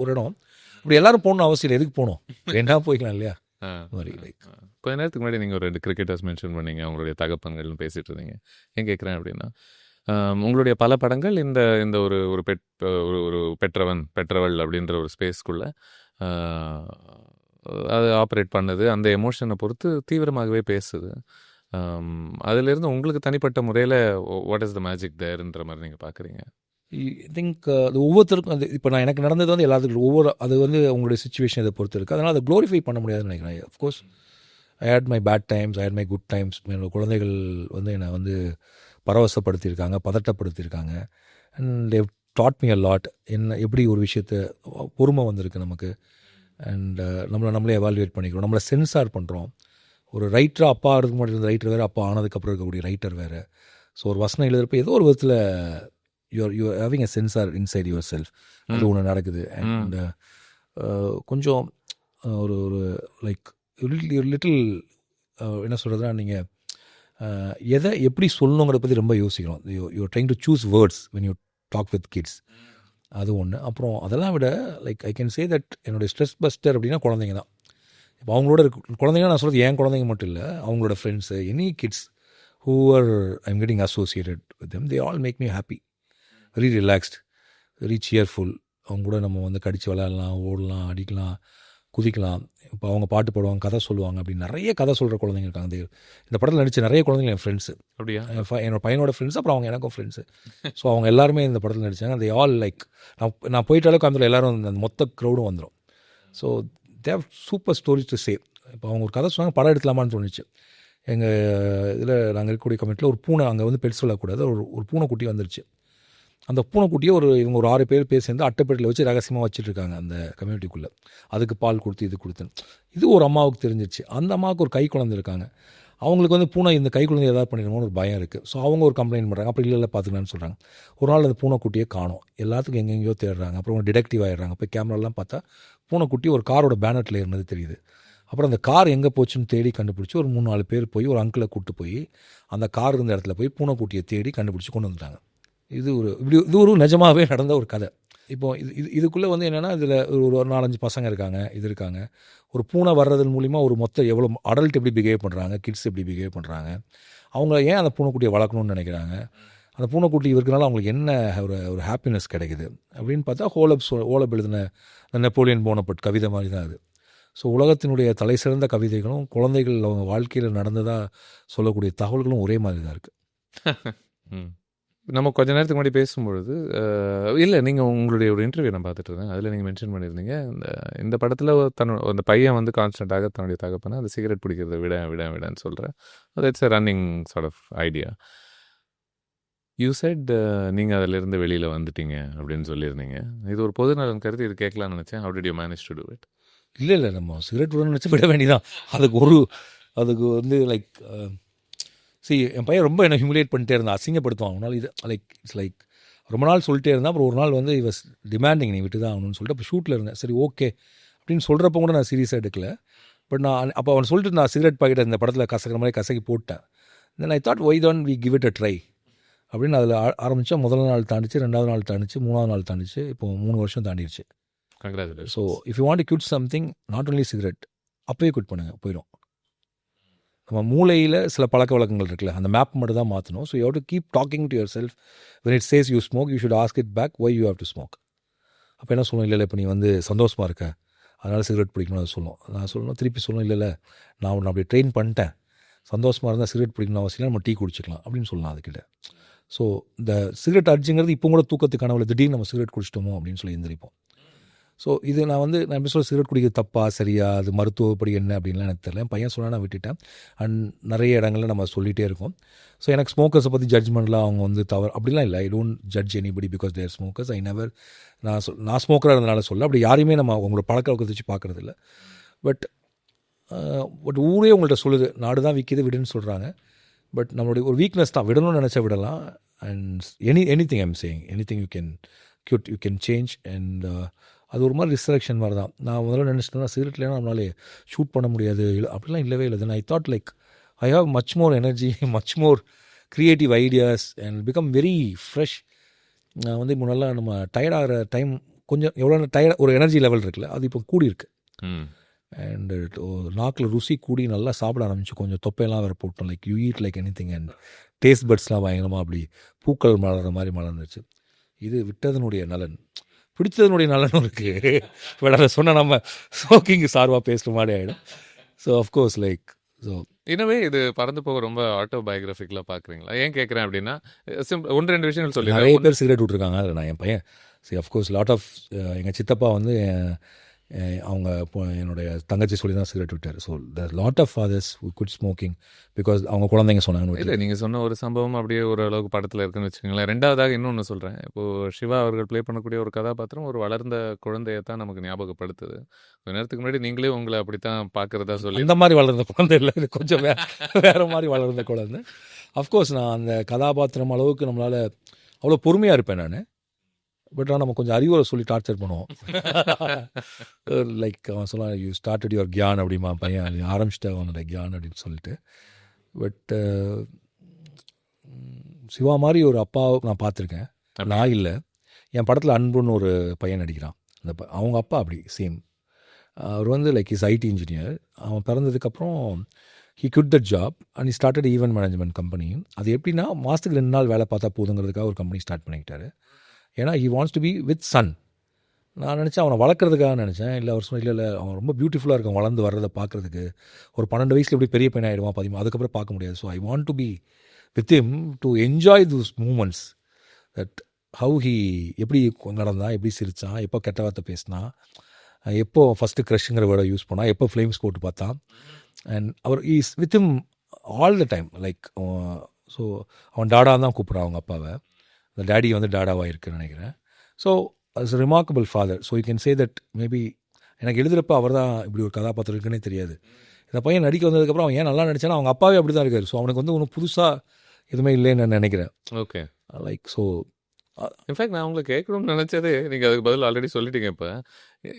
Speaker 1: ஒரு இடம். அப்படி எல்லாரும் போகணும்னு அவசியம் இல்லை. எதுக்கு போகணும், வேணா போய்க்கலாம் இல்லையா? மாதிரி லைக்
Speaker 2: கொஞ்ச நேரத்துக்கு முன்னாடி நீங்கள் ஒரு 2 கிரிக்கெட்டர்ஸ் மென்ஷன் பண்ணீங்க, அவங்களுடைய தகப்பன்கள்னு பேசிகிட்டு இருந்தீங்க. ஏன் கேட்குறேன் அப்படின்னா, உங்களுடைய பல படங்கள் இந்த ஒரு பெற்றவள் அப்படின்ற ஒரு ஸ்பேஸ்க்குள்ளே அது ஆப்ரேட் பண்ணுது. அந்த எமோஷனை பொறுத்து தீவிரமாகவே பேசுது. அதிலிருந்து உங்களுக்கு தனிப்பட்ட முறையில் வாட் இஸ் த மேஜிக் தேர்ன்ற மாதிரி நீங்கள் பார்க்குறீங்க?
Speaker 1: ஐ திங்க் அது ஒவ்வொருத்தருக்கும் அது இப்போ எனக்கு நடந்தது வந்து எல்லாத்துக்கும் அது வந்து உங்களுடைய சுச்சுவேஷன் இதை பொறுத்து இருக்குது. அதனால் அதை க்ளோரிஃபை பண்ண முடியாதுன்னு நினைக்கிறேன். Of course I hate my bad times, I hate my good times. என்னோட குழந்தைகள் வந்து என்னை வந்து பரவசப்படுத்தியிருக்காங்க, பதட்டப்படுத்தியிருக்காங்க. And they taught me a lot. என்ன எப்படி ஒரு விஷயத்தை பொறுமை வந்திருக்கு நமக்கு. அண்ட் நம்மளே எவாலுவேட் பண்ணிக்கிறோம், நம்மளை சென்சார் பண்ணுறோம். ஒரு ரைட்டராக அப்பா ஆகிறதுக்கு முன்னாடி இருந்த ரைட்டர் வேறு, அப்பா ஆனதுக்கப்புறம் இருக்கக்கூடிய ரைட்டர் வேறு. ஸோ ஒரு வசனம் எழுதுறப்ப ஏதோ ஒரு விதத்தில் you having a sensor inside your self. அது ஒன்று நடக்குது. அண்ட் கொஞ்சம் ஒரு லைக் லிட்டில் என்ன சொல்கிறதுனா, நீங்கள் எதை எப்படி சொல்லணுங்கிறத பற்றி ரொம்ப யோசிக்கணும். You trying to choose words when you talk with kids. அது ஒன்று. அப்புறம் அதெல்லாம் விட like I can say that என்னுடைய ஸ்ட்ரெஸ் பஸ்டர் அப்படின்னா குழந்தைங்க தான். இப்போ அவங்களோட குழந்தைங்க, நான் சொல்கிறது என் குழந்தைங்க மட்டும் இல்லை, அவங்களோட friends, any kids who are I'm getting associated with them, they all make me happy, very relaxed, very cheerful. அவங்க கூட நம்ம வந்து கடித்து விளையாடலாம், ஓடலாம், அடிக்கலாம், குதிக்கலாம். இப்போ அவங்க பாட்டு பாடுவாங்க, கதை சொல்லுவாங்க. அப்படி நிறைய கதை சொல்கிற குழந்தைங்க இருக்காங்க. இந்த படத்தில் நடித்த நிறைய குழந்தைங்க என் ஃப்ரெண்ட்ஸு. அப்படியா? என்னோட பையனோட ஃப்ரெண்ட்ஸ், அப்புறம் அவங்க எனக்கும் ஃப்ரெண்ட்ஸு. ஸோ அவங்க எல்லாருமே இந்த படத்தில் நடித்தாங்க. தே ஆல் லைக் நான் போயிட்டாலே கோயம்புத்தூர் எல்லோரும் அந்த மொத்த க்ரௌடும் வந்துடும். So they have super stories to say. இப்போ அவங்க ஒரு கதை சொன்னாங்க, படம் எடுக்கலாமான்னு தோணுச்சு. எங்கள் இதில் நாங்கள் இருக்கக்கூடிய கமிட்டியில் ஒரு பூனை, அங்கே வந்து பெட் சொல்லக்கூடாது, ஒரு பூனைக்குட்டி வந்துருச்சு. அந்த பூனைக்குட்டியை இவங்க ஒரு 6 பேர் சேர்ந்து அட்டைப்பேட்டில் வச்சு ரகசியமாக வச்சுட்ருக்காங்க அந்த கம்யூனிட்டிக்குள்ளே. அதுக்கு பால் கொடுத்து இது கொடுத்துன்னு. இது ஒரு அம்மாவுக்கு தெரிஞ்சிருச்சு. அந்த அம்மாவுக்கு ஒரு கை குழந்தை இருக்காங்க. அவங்களுக்கு வந்து பூனை இந்த கைக்குழந்தை ஏதாவது பண்ணிடுமோன்னு ஒரு பயம் இருக்குது. ஸோ அவங்க ஒரு கம்ப்ளைண்ட் பண்ணுறாங்க. அப்புறம் இல்லை பார்த்துக்கலான்னு சொல்கிறாங்க. ஒரு நாள் அந்த பூனைக்குட்டியே காணோம். எல்லாத்துக்கும் எங்கெங்கேயோ தேடுறாங்க. அப்புறம் டிடெக்டிவ் ஆகிடுறாங்க. போய் கேமராலாம் பார்த்தா பூனைக்குட்டி ஒரு காரோட பேனட்டில் இருந்தது தெரியுது. அப்புறம் அந்த கார் எங்கே போச்சுன்னு தேடி கண்டுபிடிச்சி ஒரு 3-4 பேர் போய் ஒரு அங்கிளை கூப்பிட்டு போய் அந்த கார் இருந்த இடத்துல போய் பூனைக்குட்டியை தேடி கண்டுபிடிச்சி கொண்டு வந்துட்டாங்க. இது ஒரு நிஜமாகவே நடந்த ஒரு கதை. இப்போ இதுக்குள்ளே வந்து என்னென்னா, இதில் ஒரு 4-5 பசங்க இருக்காங்க, இருக்காங்க. ஒரு பூனை வர்றதன் மூலிமா ஒரு மொத்தம் எவ்வளோ அடல்ட் எப்படி பிஹேவ் பண்ணுறாங்க, கிட்ஸ் எப்படி பிஹேவ் பண்ணுறாங்க, அவங்க ஏன் அந்த பூனைக்குட்டியை வளர்க்கணும்னு நினைக்கிறாங்க, அந்த பூனைக்குட்டி இருக்கிறனால அவங்களுக்கு என்ன ஒரு ஹாப்பினஸ் கிடைக்குது அப்படின்னு பார்த்தா ஓலப் எழுதின நெப்போலியன் போனபட் கவிதை மாதிரி தான் அது. ஸோ உலகத்தினுடைய தலை சிறந்த கவிதைகளும் குழந்தைகள் அவங்க வாழ்க்கையில் நடந்ததாக சொல்லக்கூடிய தகவல்களும் ஒரே மாதிரி தான் இருக்குது.
Speaker 2: நம்ம கொஞ்ச நேரத்துக்கு முன்னாடி பேசும்பொழுது இல்லை, நீங்கள் உங்களுடைய ஒரு இன்டர்வியூ நான் பார்த்துட்டு இருந்தேன். அதில் நீங்கள் மென்ஷன் பண்ணியிருந்தீங்க, இந்த படத்தில் அந்த பையன் வந்து கான்ஸ்டண்ட்டாக தன்னுடைய தகப்பனை அந்த சிகரெட் பிடிக்கிறத விடன்னு சொல்கிறேன். It's a running sort of idea. You said நீங்கள் அதிலிருந்து வெளியில் வந்துட்டீங்க அப்படின்னு சொல்லியிருந்தீங்க. இது ஒரு பொது நலன் கருத்து, இது கேட்கலான்னு நினச்சேன். How did you manage to do it?
Speaker 1: இல்லை நம்ம சிகரெட் விடணும்னு நினச்சி விட வேண்டியதான். அதுக்கு வந்து லைக் என் பையன் ரொம்ப என்னை ஹியூமிலேட் பண்ணிட்டே இருந்தான், அசிங்கப்படுத்துவான். அவனால் இது லைக் ரொம்ப நாள் சொல்லிட்டே இருந்தான். அப்புறம் ஒரு நாள் வந்து இவஸ் டிமாண்டிங் நீ விட்டு தான் ஆகணும்னு சொல்லிட்டு அப்போ ஷூட்டில் இருந்தேன். சரி ஓகே அப்படின்னு சொல்கிறப்ப கூட நான் சீரியஸாக எடுக்கல. பட் நான் அப்போ அவன் சொல்லிட்டு நான் சிகரெட் பாக்கெட்டை இந்த படத்தில் கசக்கிற மாதிரி கசக்கி போட்டேன். Then I thought why don't we give it a try அப்படின்னு அதில் ஆரம்பித்தா முதல் நாள் தாண்டிச்சு, 2வது நாள் தாண்டிச்சு, 3வது நாள் தாண்டிச்சு, இப்போ 3 வருஷம் தாண்டிடுச்சு. So if you want to quit something, not only cigarette, அப்போயே குவிட் பண்ணுங்கள், போயிடும். நம்ம மூளையில் சில பழக்க வழக்கங்கள் இருக்குல்ல, அந்த மேப் மட்டும் தான் மாற்றணும். So you have to keep talking to yourself. When it says you smoke, you should ask it back why you have to smoke. அப்போ என்ன சொல்லணும், இல்லை இப்போ நீ வந்து சந்தோஷமாக இருக்க அதனால் சிகரெட் பிடிக்கணும்னு அதை சொல்லணும். நான் சொல்லணும், திருப்பி சொல்லணும், இல்லை நான் உன்னை அப்படி ட்ரெயின் பண்ணிட்டேன், சந்தோஷமாக இருந்தால் சிகரெட் பிடிக்கணும் அவசியம், நம்ம டீ குடிச்சிக்கலாம் அப்படின்னு சொல்லலாம் அதுக்கிட்ட. ஸோ இந்த சிகரெட் அர்ஜுங்கிறது இப்போ கூட தூக்கத்துக்கு கனவுல திடீர்னு நம்ம சிகரெட் குடிச்சிட்டோமோ அப்படின்னு சொல்லி எந்திரிப்போம். ஸோ இது நான் எப்படி சொல்ல, சிகரெட் குடிக்கிறது தப்பா சரியா, அது மருத்துவப்படி என்ன அப்படின்லாம் எனக்கு தெரியல. என் பையன் சொன்னால் நான் விட்டுட்டேன். அண்ட் நிறைய இடங்களில் நம்ம சொல்லிகிட்டே இருக்கோம். ஸோ எனக்கு ஸ்மோக்கர்ஸை பற்றி ஜட்ஜ்மெண்ட்லாம் அவங்க வந்து தவறு அப்படிலாம் இல்லை. I don't judge anybody because they're smokers. I never நான் ஸ்மோக்கராக இருந்தனால சொல்ல, அப்படி யாரையுமே நம்ம அவங்களோட பழக்க வழக்கத்தை வச்சு பார்க்குறது இல்லை. பட் ஊரே உங்கள்கிட்ட சொல்லுது, நாடு தான் விற்கிது விடுன்னு சொல்கிறாங்க. பட் நம்மளுடைய ஒரு வீக்னஸ் தான், விடணும்னு நினச்சா விடலாம். And anything I'm saying, anything you can change. And அது ஒரு மாதிரி ரிஸ்ட்ரக்ஷன் மாதிரி தான். நான் முதல்ல நினச்சிட்டேன்னா சிகரெட்லாம் நம்மளாலே ஷூட் பண்ண முடியாது, அப்படிலாம் இல்லவே இல்லை. Then I thought like I have much more energy, much more creative ideas and become very fresh. நான் வந்து முன்னெல்லாம் நம்ம டயர்டாகிற டைம் கொஞ்சம் எவ்வளோ ஒரு எனர்ஜி லெவல் இருக்குல்ல, அது இப்போ கூடி இருக்கு. அண்டு நாக்கில் ருசி கூடி நல்லா சாப்பிட ஆரம்பிச்சு, கொஞ்சம் தொப்பையெல்லாம் வேறு போட்டோம். Like you eat like anything. And taste பட்ஸ்லாம் பயங்கரமாக அப்படி பூக்கள் மலர்ற மாதிரி மலர்ந்துச்சு. இது விட்டதனுடைய நலன், பிடிச்சதனுடைய நலனும் இருக்குது. பட் அதை சொன்னால் நம்ம ஸ்மோக்கிங் சார்பாக பேசுகிற மாதிரி ஆகிடும். ஸோ அஃப்கோர்ஸ் லைக் ஸோ
Speaker 2: எனவே இது பறந்து போக ரொம்ப ஆட்டோபயோகிராஃபிக்கலாக பார்க்குறீங்களா? ஏன் கேட்குறேன் அப்படின்னா, 1-2 விஷயங்கள் சொல்லி
Speaker 1: நிறைய பேர் சிகரெட் விட்ருக்காங்க. அதில் நான் என் பையன் அஃப்கோர்ஸ் லாட் ஆஃப் எங்கள் சித்தப்பா வந்து அவங்க என்னுடைய தங்கச்சி சொல்லி தான் சிகரெட் விட்டார். So there lot of fathers who quit smoking because அவங்க குழந்தைங்க சொன்னாங்க.
Speaker 2: இல்லை, நீங்கள் சொன்ன ஒரு சம்பவம் அப்படியே ஓரளவுக்கு படத்தில் இருக்குன்னு வச்சுக்கோங்களேன். 2வதாக இன்னொன்று சொல்கிறேன். இப்போது சிவா அவர்கள் ப்ளே பண்ணக்கூடிய ஒரு கதாபாத்திரம் ஒரு வளர்ந்த குழந்தையை தான் நமக்கு ஞாபகப்படுத்துது. கொஞ்ச நேரத்துக்கு முன்னாடி நீங்களே உங்களை அப்படித்தான் பார்க்குறதா சொல்லி,
Speaker 1: இந்த மாதிரி வளர்ந்த குழந்தை இல்லை, கொஞ்சம் வேறு மாதிரி வளர்ந்த குழந்தை. அஃப்கோர்ஸ் நான் அந்த கதாபாத்திரம் அளவுக்கு நம்மளால் அவ்வளோ பொறுமையாக இருப்பேன் நான். பட் ஆனால் நம்ம கொஞ்சம் அறிவுரை சொல்லி டார்ச்சர் பண்ணுவோம். லைக் அவன் சொல்லலாம், யூ ஸ்டார்டட் யுவர் கியான் அப்படிமா பையன், ஆரம்பிச்சிட்டேன் அவனோட கியான் அப்படின்னு சொல்லிட்டு. பட் சிவா மாதிரி ஒரு அப்பாவை நான் பார்த்துருக்கேன். நான் இல்லை, என் படத்தில் அன்புன்னு ஒரு பையன் நடிக்கிறான். அவங்க அப்பா அப்படி சேம். அவர் வந்து லைக் இஸ் ஐடி இன்ஜினியர். அவன் பிறந்ததுக்கப்புறம் he got that job and he started event management company. அது எப்படின்னா மாதத்துக்கு 2 நாள் வேலை பார்த்தா போதுங்கிறதுக்காக ஒரு கம்பெனி ஸ்டார்ட் பண்ணிக்கிட்டாரு. ஏன்னா he wants to be with son. நான் நினச்சேன் அவனை வளர்க்குறதுக்காக நினச்சேன். இல்லை அவர் சொன்ன இல்லை அவன் ரொம்ப பியூட்டிஃபுல்லாக இருக்கும் வளர்ந்து வர்றதை பார்க்குறதுக்கு. ஒரு 12 வயசில் எப்படி பெரிய பையன் ஆகிடுவான் 13, அதுக்கப்புறம் பார்க்க முடியாது. So I want to be with him to enjoy those moments. That how he எப்படி நடந்தான், எப்படி சிரித்தான், எப்போ கெட்ட வார்த்தை பேசினான், எப்போ ஃபஸ்ட்டு க்ரஷ்ங்கிற வேர்டை யூஸ் பண்ணான், எப்போ ஃப்ளேம்ஸ் போட்டு பார்த்தான். அண்ட் அவர் is with him all the time. Like so அவன் டாடான்னு தான் கூப்பிட்றான் அவங்க அப்பாவை. இந்த டேடி வந்து டாடாவாக இருக்குன்னு நினைக்கிறேன். So as a remarkable father. So you can say that maybe எனக்கு எழுதுகிறப்ப அவர் தான் இப்படி ஒரு கதாபாத்திரம் இருக்குன்னே தெரியாது. இந்த பையன் நடிக்க வந்ததுக்கப்புறம் அவன் ஏன் நல்லா நடிச்சானா அவங்க அப்பாவே அப்படி தான் இருக்காரு. ஸோ அவனுக்கு வந்து ஒன்றும் புதுசாக எதுவுமே இல்லைன்னு நான் நினைக்கிறேன்.
Speaker 2: ஓகே.
Speaker 1: லைக் ஸோ
Speaker 2: இன்ஃபேக்ட் நான் உங்களை கேட்கணும்னு நினச்சதே நீங்கள் அதுக்கு பதில் ஆல்ரெடி சொல்லிட்டீங்க. இப்போ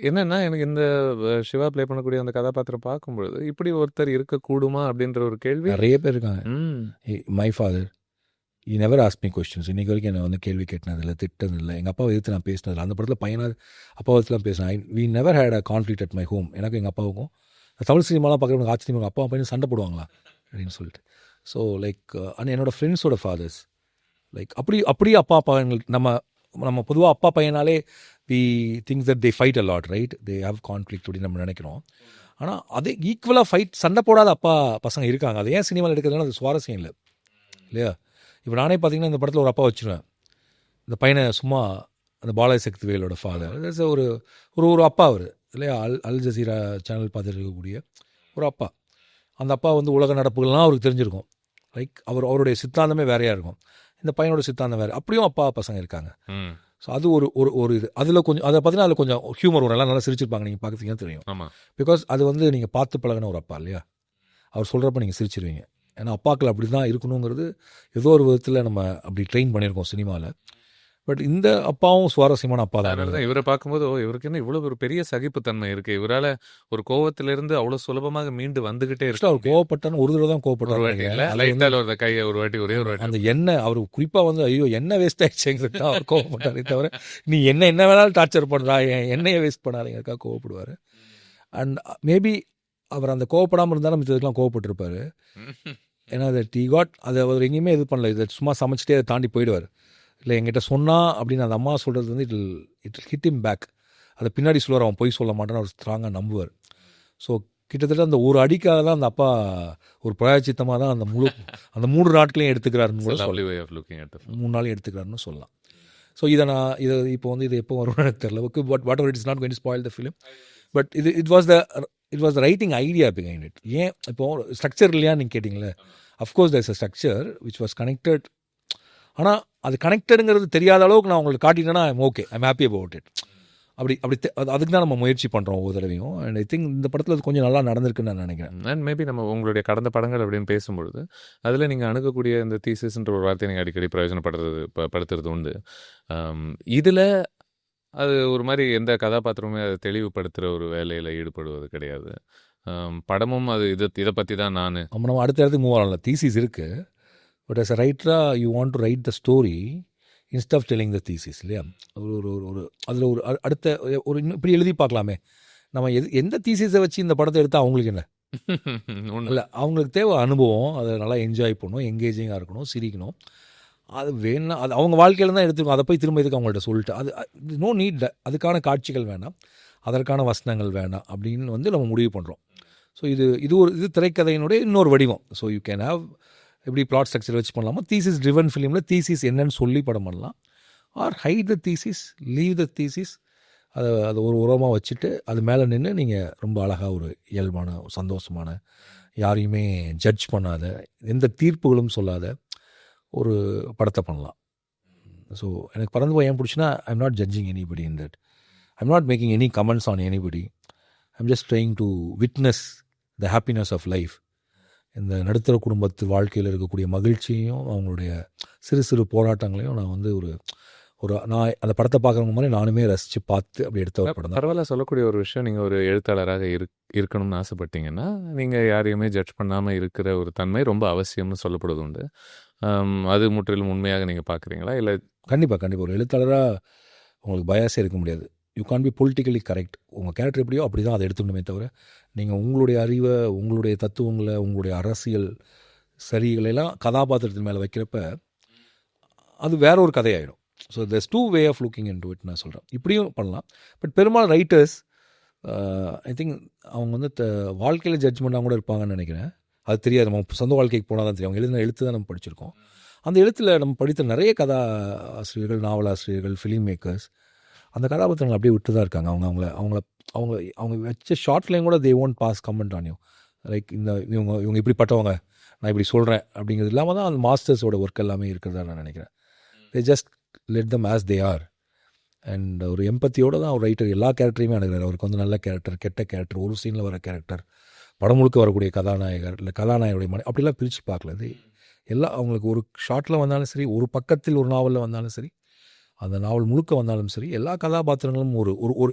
Speaker 2: என்னென்னா எனக்கு இந்த சிவா ப்ளே பண்ணக்கூடிய அந்த கதாபாத்திரம் பார்க்கும்பொழுது இப்படி ஒருத்தர் இருக்கக்கூடுமா அப்படின்ற ஒரு கேள்வி
Speaker 1: நிறைய பேர் இருக்காங்க. My father E never ask me questions. இன்றைக்கி வரைக்கும் என்னை வந்து கேள்வி கேட்டினதில்லை, திட்டதில்லை. எங்கள் அப்பாவை எதிர்த்து நான் பேசினதில்லை. அந்த படத்தில் பையனாக அப்பாவை எதிர்த்துலாம் பேசினேன். We never had a conflict at my home. எனக்கு எங்கள் அப்பாவுக்கும் தமிழ் சினிமாலாம் பார்க்குறவங்க ஆச்சரியமாக அப்பா பையன் சண்டை போடுவாங்களா அப்படின்னு சொல்லிட்டு. ஸோ லைக் அண்ட் என்னோடய ஃப்ரெண்ட்ஸோட ஃபாதர்ஸ் லைக் அப்படியே அப்பா எங்களுக்கு நம்ம பொதுவாக அப்பா பையனாலே we thinks that they fight a lot, right? They have conflict அப்படின்னு நம்ம நினைக்கிறோம். ஆனால் அதே ஈக்குவலாக சண்டை போடாத அப்பா பசங்க இருக்காங்க. அது ஏன் சினிமாவில் எடுக்கிறதுனால அது சுவாரஸ்யம் இல்லை இல்லையா? இப்போ நானே பார்த்தீங்கன்னா இந்த படத்தில் ஒரு அப்பா வச்சுருவேன். இந்த பையனை சும்மா அந்த பாலாஜி சக்திவேலோட ஃபாதர் ஒரு ஒரு அப்பா அவர் இல்லையா? அல் ஜசீரா சேனல் பார்த்துட்டு இருக்கக்கூடிய ஒரு அப்பா. அந்த அப்பா வந்து உலக நடப்புகள்லாம் அவருக்கு தெரிஞ்சிருக்கும். லைக் அவருடைய சித்தாந்தமே வேறையாக இருக்கும். இந்த பையனோட சித்தாந்தம் வேறு. அப்படியும் அப்பா பசங்க இருக்காங்க. ஸோ அது ஒரு இது. அதில் கொஞ்சம் அதை பார்த்தீங்கன்னா அதில் கொஞ்சம் ஹியூமர் வரும். எல்லாம் நல்லா சிரிச்சிருப்பாங்க. நீங்கள் பார்க்குறீங்கன்னு தெரியும். பிகாஸ் அது வந்து நீங்கள் பார்த்து பழகின ஒரு அப்பா இல்லையா? அவர் சொல்கிறப்ப நீங்கள் சிரிச்சிருவீங்க. ஏன்னா அப்பாக்கள் அப்படி தான் இருக்கணுங்கிறது ஏதோ ஒரு விதத்தில் நம்ம அப்படி ட்ரெயின் பண்ணியிருக்கோம் சினிமாவில். பட் இந்த அப்பாவும் சுவாரஸ்யமான அப்பா தான்.
Speaker 2: இவரை பார்க்கும்போது இவருக்கு என்ன இவ்வளோ ஒரு பெரிய சகிப்புத்தன்மை இருக்குது. இவரால் ஒரு கோவத்திலிருந்து அவ்வளோ சுலபமாக மீண்டு வந்துகிட்டே இருக்கு.
Speaker 1: அவர் கோவப்பட்டான்னு ஒரு தடவை தான் கோவப்பட்டார்.
Speaker 2: கையை ஒரு வாட்டி ஒரே ஒரு வாட்டி
Speaker 1: அந்த எண்ணெய் அவர் குறிப்பாக வந்து ஐயோ எண்ணெய் வேஸ்ட் ஆகிடுச்சுங்கிறது தான் அவர் கோவப்பட்டாரே தவிர நீ என்ன வேணாலும் டார்ச்சர் பண்ணுறா, எண்ணெயை வேஸ்ட் பண்ணாதீங்கக்கா கோவப்படுவார். அண்ட் மேபி அவர் அந்த கோவப்படாமல் இருந்தாலும் இதுக்கெல்லாம் கோவப்பட்டிருப்பார். ஏன்னா அதை அதை அவர் எங்கேயுமே இது பண்ணல. இதை சும்மா சமைச்சிட்டே அதை தாண்டி போயிடுவார். இல்லை என்கிட்ட சொன்னால் அப்படின்னு அந்த அம்மா சொல்கிறது வந்து இட் ஹிட் இம் பேக். அதை பின்னாடி சொல்லுவார், அவன் போய் சொல்ல மாட்டான்னு அவர் ஸ்ட்ராங்காக நம்புவார். ஸோ கிட்டத்தட்ட அந்த ஒரு அடிக்காக தான் அந்த அப்பா ஒரு பிராயச்சித்தமாக தான் அந்த 3 நாட்களையும் எடுத்துக்கிறாருன்னு கூட சொல்லலாம். 3 நாளையும் எடுத்துக்கிறாருன்னு சொல்லலாம். ஸோ இதை இப்போ வந்து இது எப்போ வரும்னு எனக்கு தெரியல. Okay, but whatever it is not going to spoil the film. But it was the writing idea behind it. ஏன் இப்போ ஸ்ட்ரக்சர் இல்லையா நீங்கள் கேட்டிங்களே? Of course there is a structure which was connected. ஆனால் அது கனெக்டடுங்கிறது தெரியாத அளவுக்கு நான் உங்களுக்கு காட்டிட்டேன்னா okay, I'm happy about it. அதுக்கு தான் நம்ம முயற்சி பண்ணுறோம் ஒவ்வொரு தடவையும். அண்ட் ஐ திங்க் இந்த படத்தில் அது கொஞ்சம் நல்லா நடந்திருக்குன்னு நான் நினைக்கிறேன்.
Speaker 2: அண்ட் மேபி நம்ம உங்களுடைய கடந்த படங்கள் அப்படின்னு பேசும்பொழுது அதில் நீங்கள் அணுகக்கூடிய இந்த தீசிஸ்ன்ற ஒரு வார்த்தையை நீங்கள் அடிக்கடி படுத்துறது உண்டு. இதில் அது ஒரு மாதிரி எந்த கதாபாத்திரமே அதை தெளிவுபடுத்துகிற ஒரு வேலையில் ஈடுபடுவது கிடையாது. படமும் அது இதை பற்றி தான்
Speaker 1: நம்ம அடுத்த இடத்துக்கு மூவ் ஆகலாம். தீசிஸ் இருக்குது. But as a writer you want to write the story instead of telling the thesis இல்லையா? ஒரு அதில் ஒரு அடுத்த ஒரு இன்னும் இப்படி எழுதி பார்க்கலாமே. நம்ம எந்த தீசிஸை வச்சு இந்த படத்தை எடுத்தால் அவங்களுக்கு என்ன இல்லை, அவங்களுக்கு தேவை அனுபவம். அதை நல்லா என்ஜாய் பண்ணணும், எங்கேஜிங்காக இருக்கணும், சிரிக்கணும். அது வேணாம், அது அவங்க வாழ்க்கையில் தான் எடுத்துக்கணும். அதை போய் திரும்ப இதுக்கு அவங்கள்ட்ட சொல்லிட்டு அது நோ நீட். அதுக்கான காட்சிகள் வேணாம், அதற்கான வசனங்கள் வேணாம் அப்படின்னு வந்து நம்ம முடிவு பண்ணுறோம். ஸோ இது திரைக்கதையினுடைய இன்னொரு வடிவம். ஸோ யூ கேன் ஹாவ் எப்படி பிளாட் ஸ்ட்ரக்சர் வச்சு பண்ணலாமா, தீசிஸ் ட்ரிவன் ஃபிலிமில் தீசிஸ் என்னன்னு சொல்லி படம் பண்ணலாம். Or hide the thesis, leave the thesis. அதை ஒரு உரமாக வச்சுட்டு அது மேலே நின்று நீங்கள் ரொம்ப அழகாக ஒரு இயல்பான சந்தோஷமான, யாரையுமே ஜட்ஜ் பண்ணாத, எந்த தீர்ப்புகளும் சொல்லாத ஒரு படத்தை பண்ணலாம். ஸோ எனக்கு பறந்து போய் ஏன் பிடிச்சின்னா, I'm not judging anybody in that. I'm not making any comments on anybody. I'm just trying to witness the happiness of life. இந்த நடுத்தர குடும்பத்து வாழ்க்கையில் இருக்கக்கூடிய மகிழ்ச்சியையும் அவங்களுடைய சிறு சிறு போராட்டங்களையும் நான் வந்து நான் அந்த படத்தை பார்க்குறவங்க மாதிரி நானுமே ரசித்து பார்த்து அப்படி எடுத்த ஒரு படம் தான்.
Speaker 2: பரவாயில்ல, சொல்லக்கூடிய ஒரு விஷயம், நீங்கள் ஒரு எழுத்தாளராக இருக்கணும்னு ஆசைப்பட்டீங்கன்னா நீங்கள் யாரையுமே ஜட்ஜ் பண்ணாமல் இருக்கிற ஒரு தன்மை ரொம்ப அவசியம்னு சொல்லப்படுவது உண்டு. அது முற்றிலும் உண்மையாக நீங்கள் பார்க்குறீங்களா? இல்லை
Speaker 1: கண்டிப்பாக ஒரு எழுத்தாளராக உங்களுக்கு பயாஸே இருக்க முடியாது. You can't be politically correct. உங்கள் கேரக்டர் எப்படியோ அப்படி தான் அதை எடுத்துக்கணுமே தவிர, நீங்கள் உங்களுடைய அறிவை, உங்களுடைய தத்துவங்களை, உங்களுடைய அரசியல் சரிகளெல்லாம் கதாபாத்திரத்தின் மேலே வைக்கிறப்ப அது வேற ஒரு கதையாயிடும். So there's 2 way of looking into it நான் சொல்கிறேன். இப்படியும் பண்ணலாம். பட் பெரும்பாலும் ரைட்டர்ஸ் ஐ திங்க் அவங்க வந்து வாழ்க்கையில் ஜட்ஜ் பண்ணால் கூட இருப்பாங்கன்னு நினைக்கிறேன். அது தெரியாது, நம்ம சொந்த வாழ்க்கைக்கு போனால் தான் தெரியும். அவங்க எழுத்து தான் நம்ம படிச்சிருக்கோம். அந்த எழுத்தில் நம்ம படித்த நிறைய கதா ஆசிரியர்கள், நாவலாசிரியர்கள், ஃபிலிம் மேக்கர்ஸ் அந்த கதாபாத்திரங்கள் அப்படியே விட்டு தான் இருக்காங்க. அவங்க வச்ச ஷார்ட்லேயும் கூட they won't pass comment on you. Like இவங்க இப்படிப்பட்டவங்க, நான் இப்படி சொல்கிறேன் அப்படிங்கிறது இல்லாமல் தான் அந்த மாஸ்டர்ஸோட ஒர்க் எல்லாமே இருக்கிறதா நான் நினைக்கிறேன். They just let them as they are. And ஒரு எம்பத்தியோடு தான் ஒரு ரைட்டர் எல்லா கேரக்டரையுமே அணுகிறார். அவருக்கு வந்து நல்ல கேரக்டர், கெட்ட கேரக்டர், ஒரு சீனில் வர கேரக்டர், படம் முழுக்க வரக்கூடிய கதாநாயகர் இல்லை கதாநாயகருடைய மனை அப்படிலாம் பிரித்து பார்க்கல. அது எல்லாம் அவங்களுக்கு ஒரு ஷார்ட்டில் வந்தாலும் சரி, ஒரு பக்கத்தில் ஒரு நாவலில் வந்தாலும் சரி, அந்த நாவல் முழுக்க வந்தாலும் சரி, எல்லா கதாபாத்திரங்களும் ஒரு ஒரு ஒரு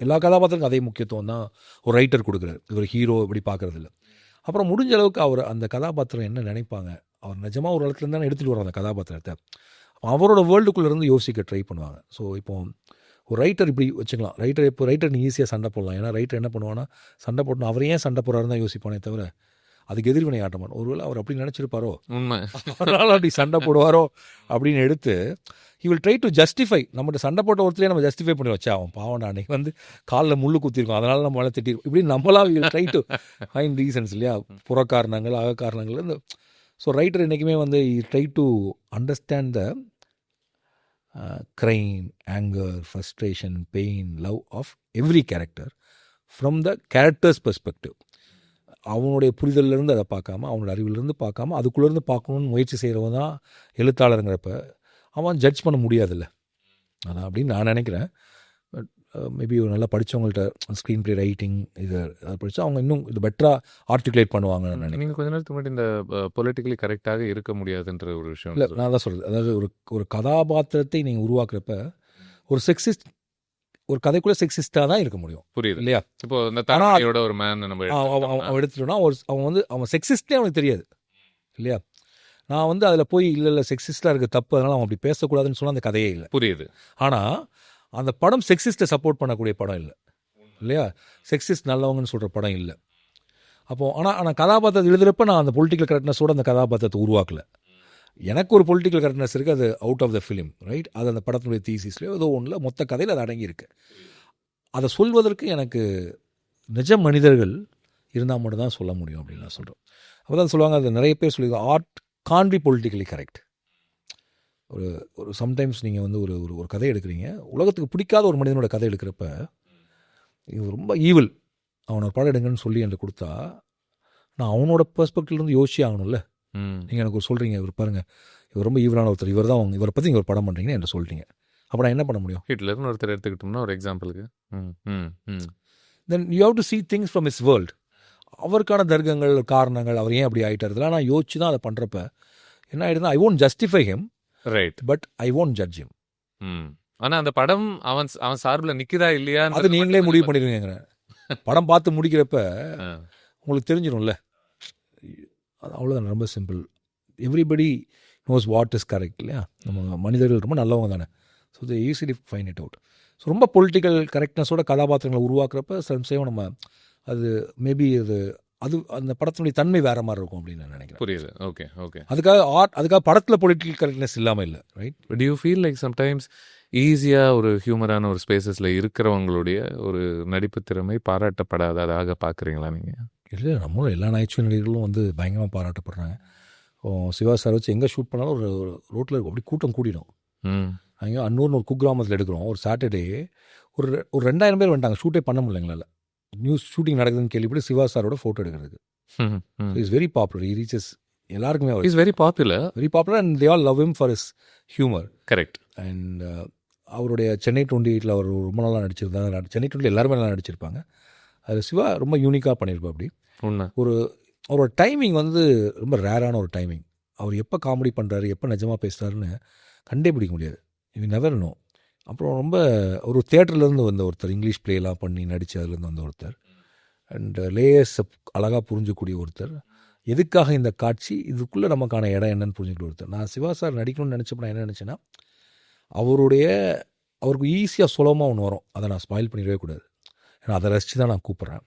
Speaker 1: எல்லா கதாபாத்திரங்களுக்கும் அதே முக்கியத்துவம் தான் ஒரு ரைட்டர் கொடுக்குறாரு. இவர் ஹீரோ இப்படி பார்க்குறது இல்லை. அப்புறம் முடிஞ்ச அளவுக்கு அவர் அந்த கதாபாத்திரம் என்ன நினைப்பாங்க, அவர் நிஜமாக ஒரு இடத்துலேருந்து தானே எடுத்துகிட்டு வரோம் அந்த கதாபாத்திரத்தை, அவரோட வேர்ல்டுக்குள்ளேருந்து யோசிக்க ட்ரை பண்ணுவாங்க. ஸோ இப்போ ஒரு ரைட்டர் இப்படி வச்சுக்கலாம். ரைட்டர் நீ ஈஸியாக சண்டை போடலாம். ஏன்னா ரைட்டர் என்ன பண்ணுவான்னா, சண்டை போடணும், அவர் ஏன் சண்டை போடுறாருன்னு தான் யோசிப்பானே தவிர அதுக்கு எதிர்வினை ஆட்டமான். ஒருவேளை அவர் அப்படி நினச்சிருப்பாரோ,
Speaker 2: உண்மை.
Speaker 1: அவரால் அப்படி சண்டை போடுவாரோ அப்படின்னு எடுத்து he will try to justify. நம்மகிட்ட சண்டை போட்ட ஒருத்தரே நம்ம ஜஸ்டிஃபை பண்ணி வச்சா, அவன் பாவம் அன்னைக்கு வந்து காலில் முள்ளு குத்திருக்கோம், அதனால நம்ம மேலே திட்டிருக்கோம், இப்படி நம்மளா will try to find reasons இல்லையா, புற காரணங்கள் அக காரணங்கள். இந்த ஸோ ரைட்டர் என்றைக்குமே வந்து try to understand the crime, anger, frustration, pain, love of every character from the character's perspective. அவனுடைய புரிதலிருந்து அதை பார்க்காம, அவனோட அறிவிலிருந்து பார்க்காம, அதுக்குள்ளேருந்து பார்க்கணுன்னு முயற்சி செய்கிறவன் தான் எழுத்தாளருங்கிறப்ப அவன் ஜட்ஜ் பண்ண முடியாதுல்ல. அதான் அப்படின்னு நான் நினைக்கிறேன். பட் மேபி ஒரு நல்லா படித்தவங்கள்ட்ட ஸ்க்ரீன் ப்ளே ரைட்டிங் இதை படித்தா அவங்க இன்னும் இது பெட்டராக ஆர்டிகுலேட் பண்ணுவாங்கன்னு நினைக்கிறேன்.
Speaker 2: நீங்கள் கொஞ்ச நேரத்துக்கு முன்னாடி இந்த பொலிட்டிக்கலி கரெக்டாக இருக்க முடியாதுன்ற ஒரு விஷயம்
Speaker 1: இல்லை, நான் தான் சொல்கிறது. அதாவது ஒரு கதாபாத்திரத்தை நீங்கள் உருவாக்குறப்ப ஒரு செக்ஸிஸ்ட், ஒரு கதைக்குள்ளே செக்ஸிஸ்டாக தான் இருக்க முடியும்.
Speaker 2: புரியுது
Speaker 1: இல்லையா?
Speaker 2: இப்போ இந்த தாராயோட ஒரு மேன் நம்ம
Speaker 1: அவன் எடுத்துட்டோன்னா அவன் செக்ஸிஸ்டே அவனுக்கு தெரியாது இல்லையா? நான் வந்து அதில் போய் இல்லை செக்ஸிஸ்டாக இருக்க தப்பு, அதனால் அவன் அப்படி பேசக்கூடாதுன்னு சொன்னால் அந்த கதையே இல்லை.
Speaker 2: புரியுது.
Speaker 1: ஆனால் அந்த படம் செக்ஸிஸ்ட்டை சப்போர்ட் பண்ணக்கூடிய படம் இல்லை இல்லையா? செக்ஸிஸ்ட் நல்லவங்கன்னு சொல்கிற படம் இல்லை. அப்போது ஆனால் கதாபாத்திரத்தை எழுதுகிறப்ப நான் அந்த பொலிட்டிக்கல் கரெக்ட்னஸோடு அந்த கதாபாத்திரத்தை உருவாக்கலை. எனக்கு ஒரு பொலிட்டிக்கல் கரெக்ட்னஸ் இருக்குது, அது out of the film, right? அது அந்த படத்தினுடைய தீசிஸ்லேயோ ஏதோ ஒன்றில் மொத்த கதையில் அது அடங்கியிருக்கு. அதை சொல்வதற்கு எனக்கு நிஜ மனிதர்கள் இருந்தால் மட்டும் தான் சொல்ல முடியும் அப்படின்னு நான் சொல்கிறேன். அப்போ தான் சொல்லுவாங்க, அது நிறைய பேர் சொல்லுவாங்க, art can't be politically correct. ஒரு சம்டைம்ஸ் நீங்கள் வந்து ஒரு கதை எடுக்கிறீங்க, உலகத்துக்கு பிடிக்காத ஒரு மனிதனோட கதை எடுக்கிறப்ப இது ரொம்ப ஈவில், அவனை ஒரு படம் எடுங்கன்னு சொல்லி எனக்கு கொடுத்தா நான் அவனோட பெர்ஸ்பெக்டிவ்லேருந்து யோசிச்சு ஆகணும்ல. நீங்கள் எனக்கு ஒரு சொல்கிறீங்க, இவர் பாருங்கள் இவர் ரொம்ப ஈவலான ஒருத்தர், இவர் தான் அவங்க, இவரை பற்றி நீங்கள் ஒரு படம் பண்ணுறீங்கன்னு என்ன சொல்லிட்டீங்க, அப்போ நான் என்ன பண்ண முடியும்?
Speaker 2: ஹிட்லர்னு ஒருத்தர் எடுத்துக்கிட்டோம்னா ஒரு எக்ஸாம்பிளுக்கு,
Speaker 1: then you have to see things from his world. அவருக்கான தர்க்கங்கள், காரணங்கள், அவர் ஏன் அப்படி ஆகிட்டாருலாம் நான் யோசிச்சு தான் அதை பண்ணுறப்ப என்ன ஆகிடுதுன்னா, ஐ won't justify him,
Speaker 2: right,
Speaker 1: but I won't judge him.
Speaker 2: ஆனால் அந்த படம் அவன் சார்பில் நிற்குதா இல்லையா
Speaker 1: அது நீங்களே முடிவு பண்ணிடுவீங்க. படம் பார்த்து முடிக்கிறப்ப உங்களுக்கு தெரிஞ்சிடும்ல. அது அவ்வளோதான், ரொம்ப simple. Everybody knows what is correct இல்லையா? நம்ம மனிதர்கள் ரொம்ப நல்லவங்க தானே. So they easily find it out. So ரொம்ப பொலிட்டிக்கல் கரெக்ட்னஸோட கதாபாத்திரங்களை உருவாக்குறப்ப சம்சயம் நம்ம அது மேபி அது அந்த படத்தினுடைய தன்மை வேறு மாதிரி இருக்கும் அப்படின்னு நான் நினைக்கிறேன்.
Speaker 2: புரியுது. Okay okay.
Speaker 1: அதுக்காக படத்தில் பொலிட்டிக்கல் கரெக்ட்னஸ் இல்லாமல் இல்லை, right?
Speaker 2: To you feel like sometimes ஈஸியாக ஒரு ஹியூமரான ஒரு ஸ்பேசஸில் இருக்கிறவங்களுடைய ஒரு நடிப்பு திறமை பாராட்டப்படாததாக பார்க்குறீங்களா நீங்கள்?
Speaker 1: இல்லை, நம்மளும் எல்லா நகைச்சுவை நடிகர்களும் வந்து பயங்கரமாக பாராட்டப்படுறாங்க. சிவா சார் வச்சு எங்கே ஷூட் பண்ணாலும் ஒரு ரோட்டில் அப்படி கூட்டம் கூடிடும். அங்கே அன்னூர்னு ஒரு குக்கிராமத்தில் எடுக்கிறோம், ஒரு சாட்டர்டே ஒரு 2000 பேர் வந்துட்டாங்க. ஷூட்டே பண்ண முடியல எங்களால். நியூஸ் ஷூட்டிங் நடக்குதுன்னு கேள்விப்பட்டு சிவா சாரோட ஃபோட்டோ எடுக்கிறதுக்கு. Is very popular, he reaches எல்லாருக்குமே.
Speaker 2: Is very popular
Speaker 1: and they all love him for his humour.
Speaker 2: Correct.
Speaker 1: And அவருடைய சென்னை 28 அவர் ரொம்ப நாளாக நடிச்சிருந்தாங்க. சென்னை 20 எல்லாருமே நல்லா நடிச்சிருப்பாங்க. அது சிவா ரொம்ப யூனிக்காக பண்ணியிருப்பா. அப்படி அவரோட டைமிங் வந்து ரொம்ப ரேரான ஒரு டைமிங். அவர் எப்போ காமெடி பண்ணுறாரு, எப்போ நிஜமாக பேசுகிறாருன்னு கண்டே பிடிக்க முடியாது. You never know. அப்புறம் ரொம்ப ஒரு தியேட்டர்லேருந்து வந்த ஒருத்தர், இங்கிலீஷ் ப்ளேலாம் பண்ணி நடித்து அதுலேருந்து வந்த ஒருத்தர், அண்ட் லேயர்ஸ் அழகாக புரிஞ்சக்கூடிய ஒருத்தர், எதுக்காக இந்த காட்சி, இதுக்குள்ளே நமக்கான இடம் என்னன்னு புரிஞ்சுக்கிட்டு ஒருத்தர். நான் சிவா சார் நடிக்கணும்னு நினச்சப்ப நான் என்ன நினச்சேன்னா, அவருக்கு ஈஸியாக சுலபமாக ஒன்று வரும், அதை நான் ஸ்பாயில் பண்ணிடவே கூடாது. ஏன்னா அதை ரசித்து தான் நான் கூப்பிட்றேன்.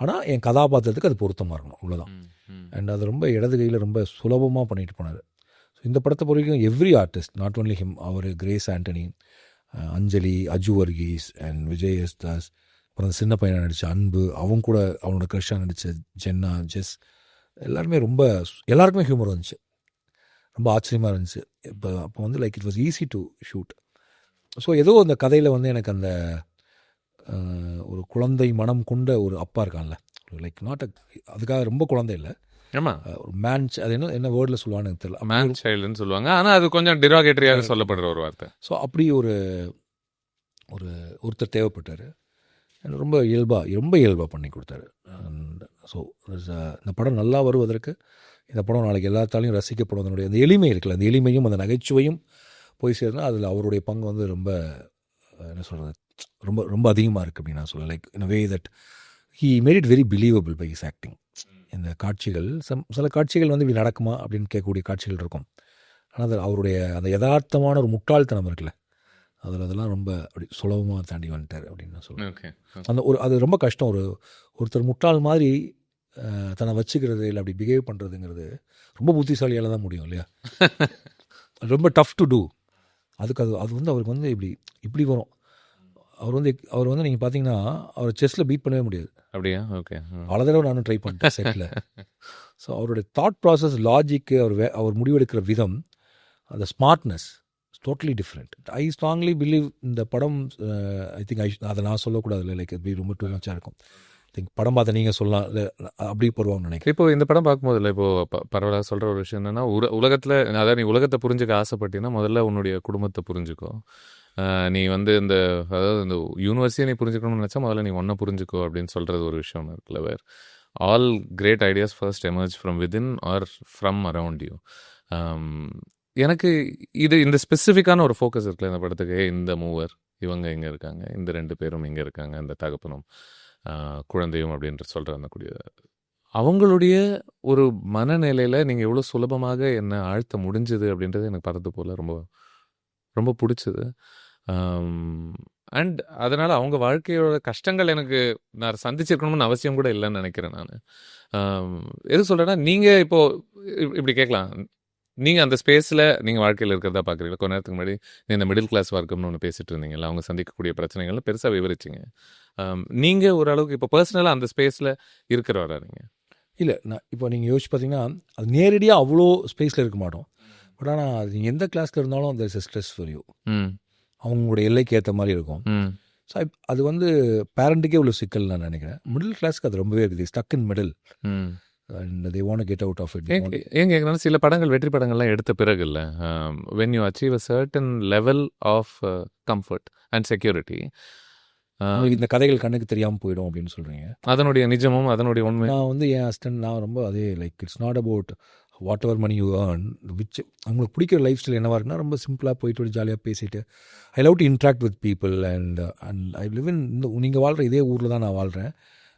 Speaker 1: ஆனால் என் கதாபாத்திரத்துக்கு அது பொருத்தமாக இருக்கணும், அவ்வளோதான். அண்ட் அது ரொம்ப இடது கையில் ரொம்ப சுலபமாக பண்ணிட்டு போனார். ஸோ இந்த படத்தை பொறுத்த வரைக்கும் every artist, not only him, அவர், கிரேஸ் ஆண்டனி, அஞ்சலி, அஜு வர்கீஸ் அண்ட் விஜய் எஸ் தாஸ், அப்புறம் சின்ன பையனை நடித்த அன்பு, அவங்க கூட அவனோட க்ரஷ்ஷாக நடித்த ஜென்னா, ஜெஸ், எல்லாருக்குமே ஹியூமர் வந்துச்சு. ரொம்ப ஆச்சரியமாக இருந்துச்சு. அப்போ வந்து like it was easy to shoot. So ஏதோ அந்த கதையில் வந்து எனக்கு அந்த ஒரு குழந்தை மனம் கொண்ட ஒரு அப்பா இருக்கான்ல, லைக் நாட் அதுக்காக ரொம்ப குழந்தை இல்லை, ஒரு மேன், அது என்ன வேர்டில் சொல்லுவான்னு எனக்கு தெரியல,
Speaker 2: மேன் சைல்டுன்னு சொல்லுவாங்க. ஆனால் அது கொஞ்சம் டிராகேட்டரியாக சொல்லப்படுற ஒரு வார்த்தை.
Speaker 1: ஸோ அப்படி ஒருத்தர் தேவைப்பட்டார். ரொம்ப இயல்பாக பண்ணி கொடுத்தாரு. ஸோ இந்த படம் நல்லா வருவதற்கு இந்த படம் நாளைக்கு எல்லாத்தாலையும் ரசிக்கப்படும் அதனுடைய அந்த எளிமை இருக்குல்ல, அந்த எளிமையும் அந்த நகைச்சுவையும் போய் சேருனா அதில் அவருடைய பங்கு வந்து ரொம்ப என்ன சொல்கிறது, ரொம்ப ரொம்ப அதிகமாக இருக்குது அப்படின்னு நான் சொல்லுவேன். Like in way that he made it very believable by his acting. இந்த காட்சிகள் சில காட்சிகள் வந்து இப்படி நடக்குமா அப்படின்னு கேட்கக்கூடிய காட்சிகள் இருக்கும். ஆனால் அது அவருடைய அந்த யதார்த்தமான ஒரு முட்டாள்தனம் இருக்குல்ல, அதெல்லாம் ரொம்ப அப்படி சுலபமாக தாண்டி வந்துட்டார் அப்படின்னு நான் சொல்லுவேன்.
Speaker 2: ஓகே.
Speaker 1: அந்த அது ரொம்ப கஷ்டம். ஒருத்தர் முட்டாள் மாதிரி தன்னை வச்சுக்கிறது இல்லை அப்படி பிஹேவ் பண்ணுறதுங்கிறது ரொம்ப புத்திசாலியால் தான் முடியும் இல்லையா? ரொம்ப டஃப் டு டூ. அதுக்கு அது வந்து அவருக்கு வந்து இப்படி வரும். அவர் வந்து நீங்கள் பார்த்தீங்கன்னா அவர் செஸ்ஸில் பீட் பண்ணவே முடியாது.
Speaker 2: அப்படியா? ஓகே.
Speaker 1: பல தடவை நானும் ட்ரை பண்ணிட்டேன் செட்டில். ஸோ அவருடைய தாட் ப்ராசஸ், லாஜிக்கு, அவர் முடிவெடுக்கிற விதம், அந்த smartness totally different. I strongly believe இந்த படம் ஐ திங்க் அதை நான் சொல்லக்கூடாது இல்லை, லைக் இப்படி ரொம்ப டூ மச்சாக இருக்கும். திங்க் படம் பார்த்த நீங்கள் சொல்லலாம் இல்லை அப்படி போடுவாங்கன்னு நினைக்கிறேன்.
Speaker 2: இப்போ இந்த படம் பார்க்கும்போது இல்லை, இப்போது பரவாயில்ல சொல்கிற ஒரு விஷயம் என்னென்னா, உலகத்தில் அதாவது நீ உலகத்தை புரிஞ்சுக்க ஆசைப்பட்டீங்கன்னா முதல்ல உன்னுடைய குடும்பத்தை புரிஞ்சுக்கோ. நீ வந்து அதாவது இந்த யூனிவர்ஸையே நீ புரிஞ்சுக்கணும்னு நினச்சா முதல்ல நீ ஒன்றை புரிஞ்சுக்கோ அப்படின்னு சொல்கிறது ஒரு விஷயம் இருக்குல்ல. Where all great ideas first emerge from within or from around you. எனக்கு இந்த ஸ்பெசிஃபிக்கான ஒரு ஃபோக்கஸ் இருக்குல்ல இந்த படத்துக்கு. இந்த மூவர் இவங்க இங்கே இருக்காங்க, இந்த 2 பேரும் இங்கே இருக்காங்க, இந்த தகப்பனும் குழந்தையும் அப்படின்ற சொல்கிற அந்த கூடிய அவங்களுடைய ஒரு மனநிலையில் நீங்கள் எவ்வளோ சுலபமாக என்னை ஆழ்த்த முடிஞ்சுது அப்படின்றது எனக்கு படத்து போல் ரொம்ப ரொம்ப பிடிச்சது. அண்ட் அதனால் அவங்க வாழ்க்கையோட கஷ்டங்கள் எனக்கு நான் சந்திச்சிருக்கணும்னு அவசியம் கூட இல்லைன்னு நினைக்கிறேன் நான். எது சொல்கிறேன்னா, நீங்கள் இப்போது இப்படி கேட்கலாம், நீங்கள் அந்த ஸ்பேஸில் நீங்கள் வாழ்க்கையில் இருக்கிறதா பார்க்குறீங்களா? கொஞ்ச நேரத்துக்கு முன்னாடி இந்த மிடில் கிளாஸ் வர்க்கம்னு ஒன்று பேசிகிட்டு இருந்தீங்கல்ல, அவங்க சந்திக்கக்கூடிய பிரச்சனைகள்னு பெருசாக விவரிச்சிங்க. நீங்கள் ஓரளவுக்கு இப்போ பர்சனலாக அந்த ஸ்பேஸில் இருக்கிறவரா நீங்கள்?
Speaker 1: இல்லை, நான் இப்போ நீங்கள் யோசிச்சு பார்த்தீங்கன்னா அது நேரடியாக அவ்வளோ ஸ்பேஸில் இருக்க மாட்டோம். பட் ஆனால் அது நீங்கள் எந்த கிளாஸில் இருந்தாலும் there is a stress for you. அவங்களுடைய எல்லைக்கு ஏற்ற மாதிரி இருக்கும். ஸோ அது வந்து பேரண்ட்டுக்கே இவ்வளோ சிக்கல் நான் நினைக்கிறேன். மிடில் கிளாஸ்க்கு அது ரொம்பவே இருக்குது. Stuck in middle and they want to get out of it.
Speaker 2: ஏன் கேட்குறேன்னா, சில படங்கள் வெற்றி படங்கள்லாம் எடுத்த பிறகு இல்லை, when you achieve a certain level of comfort and security,
Speaker 1: இந்த கதைகள் கண்ணுக்கு தெரியாமல் போயிடும் அப்படின்னு சொல்கிறீங்க.
Speaker 2: அதனுடைய நிஜமும் அதனுடைய உண்மை.
Speaker 1: நான் வந்து என் அசிஸ்டன்ட் நான் ரொம்ப அதே like it's not about whatever money you earn, அவங்களுக்கு பிடிக்கிற லைஃப் ஸ்டைல் என்னவாக இருக்குன்னா ரொம்ப சிம்பிளாக போயிட்டு ஜாலியாக பேசிட்டு I love to interact with people and I live in நீங்கள் வாழ்கிற இதே ஊரில் தான் நான் வாழ்கிறேன்.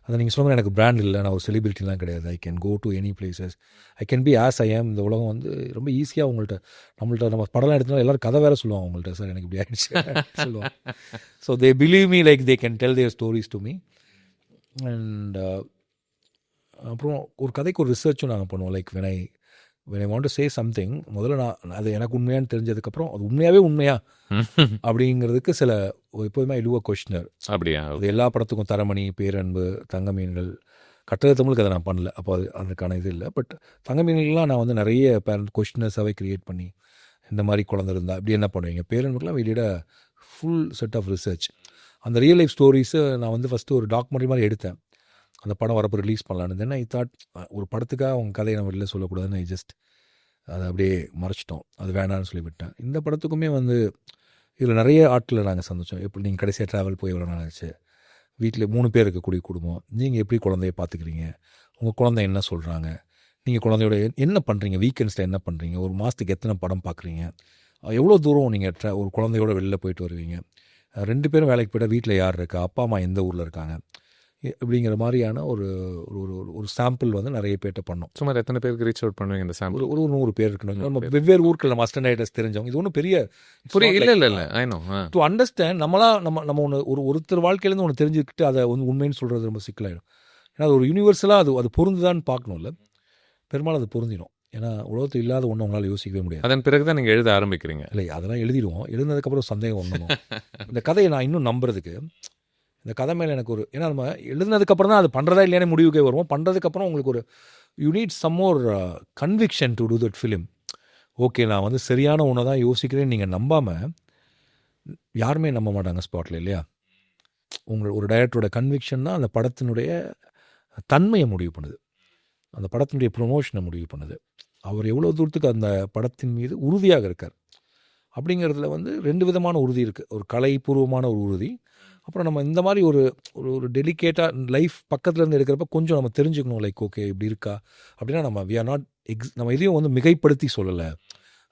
Speaker 1: அதை நீங்கள் சொல்லுங்கள், எனக்கு பிராண்ட் இல்லை, நான் ஒரு செலிபிரிட்டிலாம் கிடையாது. I can go to any places, I can be as I am. இந்த உலகம் வந்து ரொம்ப ஈஸியாக நம்ம படம்லாம் எடுத்தாலும் எல்லோரும் கதை வேறு சொல்லுவாங்க அவங்கள்ட்ட, சார் எனக்கு இப்படி ஆகிடுச்சு சொல்லுவாங்க. So they believe me like they can tell their stories to me. And அப்புறம் ஒரு கதைக்கு ஒரு ரிசர்ச்சும் நாங்கள் பண்ணுவோம். Like when I want to say something, முதல்ல நான் அது எனக்கு உண்மையானு தெரிஞ்சதுக்கப்புறம் அது உண்மையாகவே உண்மையா அப்படிங்கிறதுக்கு சில எப்போதுமே ஐ டூ அ கொஸ்டினர்.
Speaker 2: அப்படியா?
Speaker 1: அது எல்லா படத்துக்கும் தரமணி, பேரன்பு, தங்கமீன்கள், கட்டளை தமிழுக்கு அதை நான் பண்ணல, அப்போ அதுக்கான இது இல்லை. பட் தங்கமீன்கள்லாம் நான் வந்து நிறைய பேரண்ட் கொஸ்டினர்ஸாகவே க்ரியேட் பண்ணி இந்த மாதிரி குழந்தை இருந்தால் இப்படி என்ன பண்ணுவீங்க. பேரன்புக்கெலாம் we did a full set of research. அந்த ரியல் லைஃப் ஸ்டோரிஸை நான் வந்து ஃபஸ்ட்டு ஒரு டாக்குமெண்ட்ரி மாதிரி எடுத்தேன். அந்த படம் வரப்போ ரிலீஸ் பண்ணலான்னு. தென் ஐ தாட் ஒரு படத்துக்காக அவங்க கதையை நம்ம வெளில சொல்லக்கூடாதுன்னு ஐ ஜஸ்ட் அதை அப்படியே மறைச்சிட்டோம். அது வேணான்னு சொல்லிவிட்டேன். இந்த படத்துக்குமே வந்து இதில் நிறைய ஆட்களை நாங்கள் சந்தித்தோம். எப்படி நீங்கள் கடைசியாக ட்ராவல் போய் எவ்வளோ நினச்சி வீட்டில் 3 பேர் இருக்கக்கூடிய குடும்பம், நீங்கள் எப்படி குழந்தைய பார்த்துக்கிறீங்க, உங்கள் குழந்தை என்ன சொல்கிறாங்க, நீங்கள் குழந்தையோட என்ன பண்ணுறீங்க, வீக்கெண்ட்ஸில் என்ன பண்ணுறீங்க, ஒரு மாதத்துக்கு எத்தனை படம் பார்க்குறீங்க, எவ்வளோ தூரம் நீங்கள் ஒரு குழந்தையோட வெளில போயிட்டு வருவீங்க, 2 பேரும் வேலைக்கு போய்ட்டால் வீட்டில் யார் இருக்கா, அப்பா அம்மா எந்த ஊரில் இருக்காங்க, இப்படிங்கிற மாதிரியான ஒரு ஒரு சாம்பிள் வந்து நிறைய பேர்ட்ட பண்ணோம்.
Speaker 2: சுமார் எத்தனை பேருக்கு ரீச் அவுட் பண்ணுவீங்க இந்த சாம்பிள்?
Speaker 1: ஒரு 100 பேர் இருக்கணும். நம்ம வெவ்வேறு ஊருக்கு நம்ம அஸ்டன்டைட்டஸ் தெரிஞ்சவங்க. இது ஒன்றும் பெரிய
Speaker 2: இல்லை ஐ நோ
Speaker 1: டு அண்டர்ஸ்டாண்ட். நம்ம ஒருத்தர் வாழ்க்கையிலேருந்து ஒன்று தெரிஞ்சுக்கிட்டு அதை வந்து உண்மைன்னு சொல்கிறது ரொம்ப சிக்கலாயிடும். ஏன்னா அது ஒரு யூனிவர்சலாக அது பொருந்துதான்னு பார்க்கணும்ல. பெரும்பாலும் அது பொருந்திடும். ஏன்னா உலகத்தில் இல்லாத ஒன்று உங்களால் யோசிக்கவே முடியாது.
Speaker 2: அதன் பிறகு தான் நீங்கள் எழுத ஆரம்பிக்கிறீங்க.
Speaker 1: இல்லை, அதெல்லாம் எழுதிடுவோம். எழுதினதுக்கப்புறம் சந்தேகம் ஒன்றும். இந்த கதையை நான் இன்னும் நம்புறதுக்கு இந்த கதை மேலே எனக்கு ஒரு, ஏன்னா நம்ம எழுதுனதுக்கப்புறம் தான் அது பண்ணுறதா இல்லையானே முடிவுக்கே வருவோம். பண்ணுறதுக்கப்புறம் உங்களுக்கு ஒரு you need some more conviction to do that film. Okay, நான் வந்து சரியான ஒன்று தான் யோசிக்கிறேன்னு நீங்கள் நம்பாமல் யாருமே நம்ப மாட்டாங்க ஸ்பாட்டில், இல்லையா? ஒரு டைரக்டரோட கன்விக்ஷன் தான் அந்த படத்தினுடைய தன்மையை முடிவு பண்ணுது, அந்த படத்தினுடைய ப்ரொமோஷனை முடிவு பண்ணுது. அவர் எவ்வளோ தூரத்துக்கு அந்த படத்தின் மீது உறுதியாக இருக்கார் அப்படிங்கிறதுல வந்து 2 விதமான உறுதி இருக்குது. ஒரு கலைப்பூர்வமான ஒரு உறுதி, அப்புறம் நம்ம இந்த மாதிரி ஒரு ஒரு ஒரு டெலிகேட்டாக லைஃப் பக்கத்துலேருந்து எடுக்கிறப்ப கொஞ்சம் நம்ம தெரிஞ்சுக்கணும், லைக் ஓகே இப்படி இருக்கா அப்படின்னா நம்ம வி ஆர் நாட் நம்ம எதையும் வந்து மிகைப்படுத்தி சொல்லலை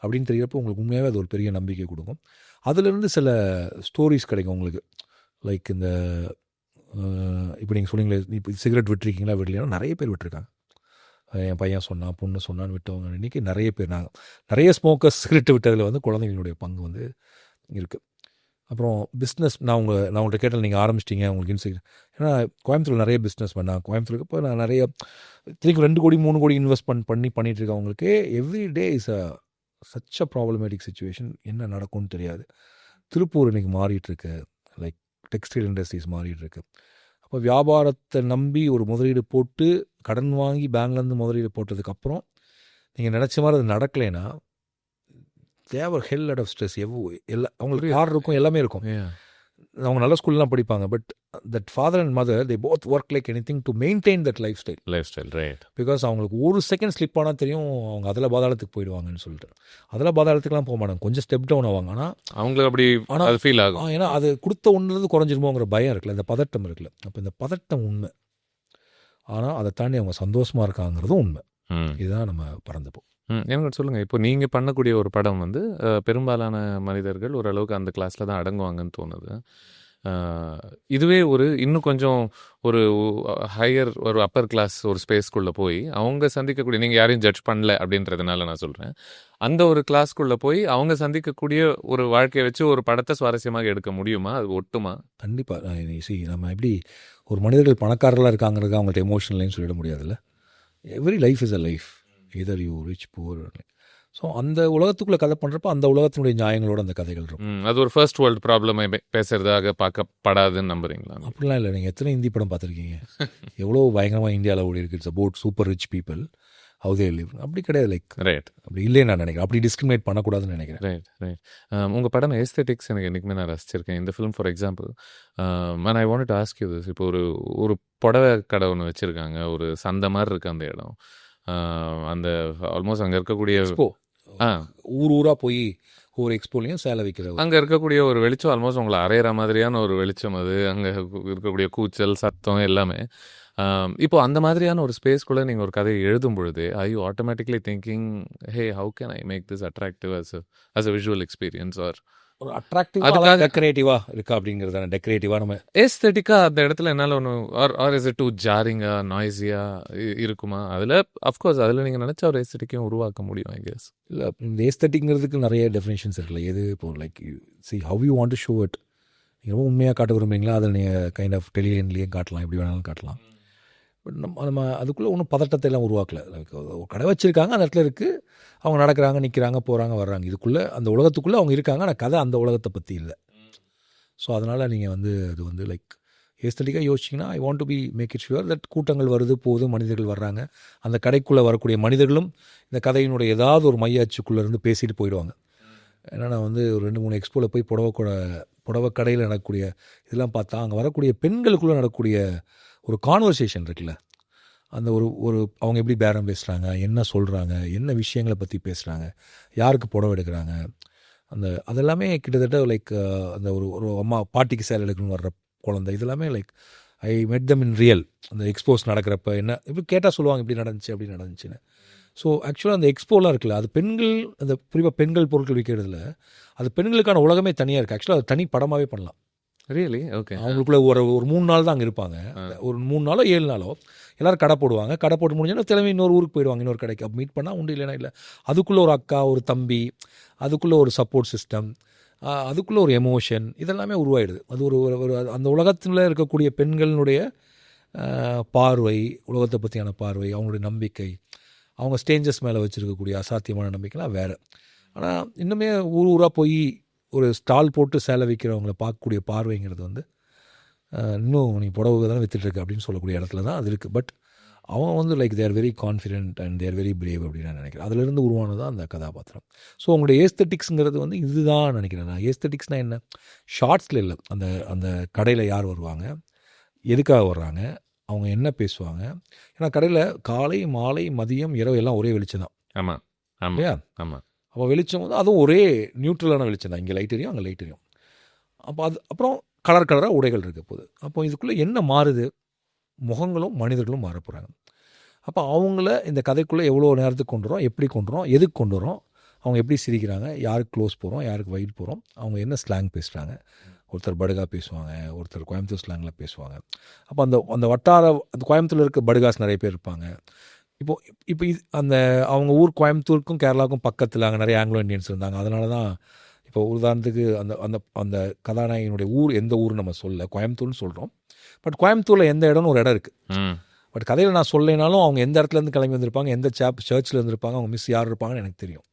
Speaker 1: அப்படின்னு தெரியறப்போ உங்களுக்கு உண்மையாகவே அது ஒரு பெரிய நம்பிக்கை கொடுக்கும். அதுலேருந்து சில ஸ்டோரிஸ் கிடைக்கும் உங்களுக்கு. லைக் இந்த இப்போ நீங்கள் சொன்னீங்களே, இப்போ சிகரெட் விட்டுருக்கீங்களா விடலையா, நிறைய பேர் விட்டுருக்காங்க. என் பையன் சொன்னான், பொண்ணு சொன்னான்னு விட்டவங்க இன்றைக்கி நிறைய பேர். நாங்கள் நிறைய ஸ்மோக்கர்ஸ் சிகரெட் விட்டதில் வந்து குழந்தைங்களுடைய பங்கு வந்து இருக்குது. அப்புறம் பிஸ்னஸ் நான் உங்கள்கிட்ட கேட்டால் நீங்கள் ஆரம்பிச்சிட்டிங்க உங்களுக்கு இன்செக்யூர். ஏன்னா கோயம்புத்தூர் நிறைய பிஸ்னஸ் பண்ணேன். கோயம்புத்தூருக்கு இப்போ நான் நிறைய திருப்பி 2 கோடி 3 கோடி இன்வெஸ்ட் பண்ணிகிட்டு இருக்கவங்களுக்கு every day is such a problematic situation. என்ன நடக்கும்னு தெரியாது. திருப்பூர் இன்றைக்கி மாறிட்டுருக்கு, லைக் டெக்ஸ்டைல் இண்டஸ்ட்ரீஸ் மாறிட்டுருக்கு. அப்போ வியாபாரத்தை நம்பி ஒரு முதலீடு போட்டு கடன் வாங்கி பேங்க்லேருந்து முதலீடு போட்டதுக்கப்புறம் நீங்கள் நினச்ச மாதிரி அது நடக்கலைன்னா தேவர் ஹெல் லாட் ஆஃப் ஸ்ட்ரெஸ். எல்லாம் அவங்களுக்கு கார் இருக்கும், எல்லாமே இருக்கும். அவங்க நல்ல ஸ்கூல்லாம் படிப்பாங்க. But that father and mother they both work like any thing to maintain that life style.
Speaker 2: Right.
Speaker 1: Because அவங்களுக்கு ஒரு செகண்ட் ஸ்லிப் ஆனால் தெரியும் அவங்க அதில் பாதாளத்துக்கு போயிடுவாங்கன்னு சொல்லிட்டு. அதில் பாதாளத்துக்குலாம் போக மாட்டாங்க, கொஞ்சம் ஸ்டெப் டவுன் ஆவாங்க. ஆனால்
Speaker 2: அவங்களுக்கு அப்படி ஆனால் ஃபீல் ஆகும்.
Speaker 1: ஏன்னா அது கொடுத்த ஒன்றுலேருந்து குறைஞ்சிருமோங்கிற பயம் இருக்குல்ல, இந்த பதட்டம் இருக்குல்ல. அப்போ இந்த பதட்டம் உண்மை, ஆனால் அதை தாண்டி அவங்க சந்தோஷமாக இருக்காங்கிறதும் உண்மை. இதுதான் நம்ம பறந்துப்போம்.
Speaker 2: எனக்கு சொல்லுங்கள், இப்போ நீங்கள் பண்ணக்கூடிய ஒரு படம் வந்து பெரும்பாலான மனிதர்கள் ஓரளவுக்கு அந்த கிளாஸில் தான் அடங்குவாங்கன்னு தோணுது. இதுவே ஒரு இன்னும் கொஞ்சம் ஒரு ஹையர் ஒரு அப்பர் கிளாஸ் ஒரு ஸ்பேஸ்க்குள்ளே போய் அவங்க சந்திக்கக்கூடிய, நீங்கள் யாரையும் ஜட்ஜ் பண்ணல அப்படின்றதுனால நான் சொல்கிறேன், அந்த ஒரு கிளாஸ்க்குள்ளே போய் அவங்க சந்திக்கக்கூடிய ஒரு வாழ்க்கையை வச்சு ஒரு படத்தை சுவாரஸ்யமாக எடுக்க முடியுமா? அது ஒட்டுமா?
Speaker 1: கண்டிப்பாக. நம்ம எப்படி ஒரு மனிதர்கள் பணக்காரர்களாக இருக்காங்கிறது அவங்கள்ட்ட எமோஷனல்னு சொல்லிட முடியாதுல்ல. Every life is a life, either you rich poor. So அந்த உலகத்துக்குள்ளே கதை பண்ணுறப்ப அந்த உலகத்தினுடைய நியாயங்களோட அந்த கதைகள் இருக்கும்.
Speaker 2: அது ஒரு ஃபர்ஸ்ட் வேர்ல்டு ப்ராப்ளமை பேசுகிறதாக பார்க்கப்படாதுன்னு நம்புறீங்களா?
Speaker 1: அப்படிலாம் இல்லை. நீங்கள் எத்தனை ஹிந்தி படம் பார்த்துருக்கீங்க? எவ்வளோ பயங்கரமாக இந்தியாவில் ஓடி இருக்குது. It's about super rich people, how they live. அப்படி கிடையாது. லைக்
Speaker 2: ரைட்,
Speaker 1: அப்படி இல்லையே நான் நினைக்கிறேன். அப்படி டிஸ்கிரிமினேட் பண்ணக்கூடாதுன்னு நினைக்கிறேன்.
Speaker 2: ரைட். உங்கள் படம் எஸ்தெட்டிக்ஸ் எனக்கு என்றைக்குமே நான் ரசிச்சிருக்கேன். இந்த film for example, I want to ask you this. இப்போ ஒரு புடவை கடை ஒன்று வச்சுருக்காங்க, ஒரு சந்தை மாதிரி இருக்குது அந்த இடம். அந்த ஆல்மோஸ்ட் அங்கே இருக்கக்கூடிய
Speaker 1: ஊராக போய் ஒரு எக்ஸ்போலையும் சேலை வைக்கிறது,
Speaker 2: அங்கே இருக்கக்கூடிய ஒரு வெளிச்சம் ஆல்மோஸ்ட் உங்களை அரையிற மாதிரியான ஒரு வெளிச்சம். அது அங்கே இருக்கக்கூடிய கூச்சல் சத்தம் எல்லாமே. இப்போ அந்த மாதிரியான ஒரு ஸ்பேஸ்க்குள்ளே நீங்கள் ஒரு கதையை எழுதும் பொழுது I you automatically thinking, hey how can I make this attractive as a visual experience, or
Speaker 1: ஒரு அட்ராக்டிவாக டெக்கரேட்டிவாக இருக்கா அப்படிங்கிறது டெக்கரேட்டிவாக நம்ம
Speaker 2: ஏஸ்தெட்டிக்காக அந்த இடத்துல என்னால் ஒன்று ஆர் இஸ் இட் டூ ஜாரிங்காக நாய்ஸியாக இருக்குமா? அதில் அஃப்கோர்ஸ் அதில் நீங்கள் நினச்சா ஒரு ஏஸ்தெட்டிக்கையும் உருவாக்க முடியும், ஐ கெஸ்.
Speaker 1: இல்லை, இந்த ஏஸ்தெட்டிக்ங்கிறதுக்கு நிறைய டெஃபினேஷன்ஸ் இருக்குல்ல. எது இப்போ like C how you want to show it. நீங்கள் ரொம்ப உண்மையாக காட்ட விரும்புறீங்களா, அதில் நீங்கள் கைண்ட் ஆஃப் டெலிலைன்லேயே காட்டலாம், எப்படி வேணாலும் காட்டலாம். பட் நம்ம அதுக்குள்ளே ஒன்றும் பதட்டத்தை எல்லாம் உருவாக்கலை. ஒரு கடை வச்சுருக்காங்க, அந்த இடத்துல இருக்குது, அவங்க நடக்கிறாங்க, நிற்கிறாங்க, போகிறாங்க, வர்றாங்க. இதுக்குள்ளே அந்த உலகத்துக்குள்ளே அவங்க இருக்காங்க, ஆனால் கதை அந்த உலகத்தை பற்றி இல்லை. ஸோ அதனால் நீங்கள் வந்து அது வந்து லைக் ஏஸ்தட்டிக்காக யோசிச்சிங்கன்னா I want to be make it sure that கூட்டங்கள் வருது போகுது, மனிதர்கள் வர்றாங்க, அந்த கடைக்குள்ளே வரக்கூடிய மனிதர்களும் இந்த கதையினுடைய ஏதாவது ஒரு மைய அச்சுக்குள்ளே இருந்து பேசிட்டு போயிடுவாங்க. ஏன்னா நான் வந்து ஒரு 2-3 எக்ஸ்போவில் போய் புடவை கடையில் நடக்கக்கூடிய இதெல்லாம் பார்த்தா அங்கே வரக்கூடிய பெண்களுக்குள்ளே நடக்கக்கூடிய ஒரு கான்வர்சேஷன் இருக்குல்ல, அந்த ஒரு அவங்க எப்படி பேரம் பேசுகிறாங்க, என்ன சொல்கிறாங்க, என்ன விஷயங்களை பற்றி பேசுகிறாங்க, யாருக்கு புடவை எடுக்கிறாங்க, அதெல்லாமே கிட்டத்தட்ட லைக் அந்த ஒரு அம்மா பாட்டிக்கு சேலை எடுக்கணும்னு வர்ற குழந்தை, இதெல்லாமே லைக் ஐ மெட் தம் இன் ரியல். அந்த எக்ஸ்போஸ் நடக்கிறப்ப என்ன இப்படி கேட்டால் சொல்லுவாங்க, இப்படி நடந்துச்சு அப்படி நடந்துச்சுன்னு. ஸோ ஆக்சுவலாக அந்த எக்ஸ்போலாம் இருக்குல்ல, அது பெண்கள், அந்த குறிப்பாக பெண்கள் பொருட்கள் விற்கிறதுல அது பெண்களுக்கான உலகமே தனியாக இருக்குது. ஆக்சுவலாக அது தனி படமாகவே பண்ணலாம்.
Speaker 2: ரியலி? ஓகே.
Speaker 1: அவங்களுக்குள்ள ஒரு 3 நாள் தான் அங்கே இருப்பாங்க. ஒரு 3 நாளோ 7 நாளோ எல்லோரும் கடை போடுவாங்க. கடை போட்டு முடிஞ்சோன்னா திரும்பி இன்னொரு ஊருக்கு போயிடுவாங்க, இன்னொரு கடைக்கு. அப்போ மீட் பண்ணால் உண்டு, இல்லைனா இல்லை. அதுக்குள்ளே ஒரு அக்கா, ஒரு தம்பி, அதுக்குள்ளே ஒரு சப்போர்ட் சிஸ்டம், அதுக்குள்ளே ஒரு எமோஷன், இதெல்லாமே உருவாயிடுது. அது ஒரு அந்த உலகத்தில் இருக்கக்கூடிய பெண்களினுடைய பார்வை, உலகத்தை பற்றியான பார்வை, அவங்களுடைய நம்பிக்கை, அவங்க ஸ்டேஞ்சஸ் மேலே வச்சுருக்கக்கூடிய அசாத்தியமான நம்பிக்கைலாம் வேறு. ஆனால் இன்னுமே ஊராக போய் ஒரு ஸ்டால் போட்டு சேலை விற்கிறவங்களை பார்க்கக்கூடிய பார்வைங்கிறது வந்து இன்னும் நீ புடவை தானே விற்றுட்டுருக்கு அப்படின்னு சொல்லக்கூடிய இடத்துல தான் அது இருக்குது. பட் அவன் வந்து like they're very confident and they're very brave அப்படின்னு நான் நினைக்கிறேன். அதிலிருந்து உருவானது தான் அந்த கதாபாத்திரம். ஸோ உங்களுடைய ஏஸ்தட்டிக்ஸுங்கிறது வந்து இதுதான் நினைக்கிறேன் நான். ஏஸ்தட்டிக்ஸ்னால் என்ன? ஷார்ட்ஸில் இல்லை, அந்த கடையில் யார் வருவாங்க, எதுக்காக வர்றாங்க, அவங்க என்ன பேசுவாங்க. ஏன்னா கடையில் காலை மாலை மதியம் இரவு எல்லாம் ஒரே வெளிச்சம் தான்.
Speaker 2: ஆமாம்
Speaker 1: இல்லையா?
Speaker 2: ஆமாம்.
Speaker 1: அப்போ வெளிச்சம் வந்து அதுவும் ஒரே நியூட்ரலான வெளிச்சம் தான். இங்கே லைட் எரியும், அங்கே லைட் எரியும். அப்போ அப்புறம் கலர் கலராக உடைகள் இருக்க போகுது. அப்போ இதுக்குள்ளே என்ன மாறுது? முகங்களும் மனிதர்களும் மாற போகிறாங்க. அப்போ அவங்கள இந்த கதைக்குள்ளே எவ்வளோ நேரத்துக்கு கொண்டு வரோம், எப்படி கொண்டு வரோம், எதுக்கு கொண்டு வரோம், அவங்க எப்படி சிரிக்கிறாங்க, யாருக்கு க்ளோஸ் போகிறோம், யாருக்கு வைட் போகிறோம், அவங்க என்ன ஸ்லாங் பேசுகிறாங்க. ஒருத்தர் படுகா பேசுவாங்க, ஒருத்தர் கோயம்புத்தூர் ஸ்லாங்கில் பேசுவாங்க. அப்போ அந்த அந்த வட்டார அந்த கோயம்புத்தூரில் இருக்க படுகாஸ் நிறைய பேர் இருப்பாங்க. இப்போ இப்போ அந்த அவங்க ஊர் கோயம்புத்தூருக்கும் கேரளாவுக்கும் பக்கத்தில் அங்கே நிறைய ஆங்கிலோ இந்தியன்ஸ் இருந்தாங்க. அதனால தான் இப்போ உதாரணத்துக்கு அந்த அந்த அந்த கதாநாயகனுடைய ஊர் எந்த ஊர்னு நம்ம சொல்ல கோயம்புத்தூர்னு சொல்கிறோம். பட் கோயம்புத்தூரில் எந்த இடம்னு ஒரு இடம் இருக்குது. பட் கதையில் நான் சொல்லினாலும் அவங்க எந்த இடத்துலேருந்து கிளம்பி வந்திருப்பாங்க, எந்த சர்ச்சில் இருந்திருப்பாங்க, அவங்க மிஸ் யார் இருப்பாங்கன்னு எனக்கு தெரியும்.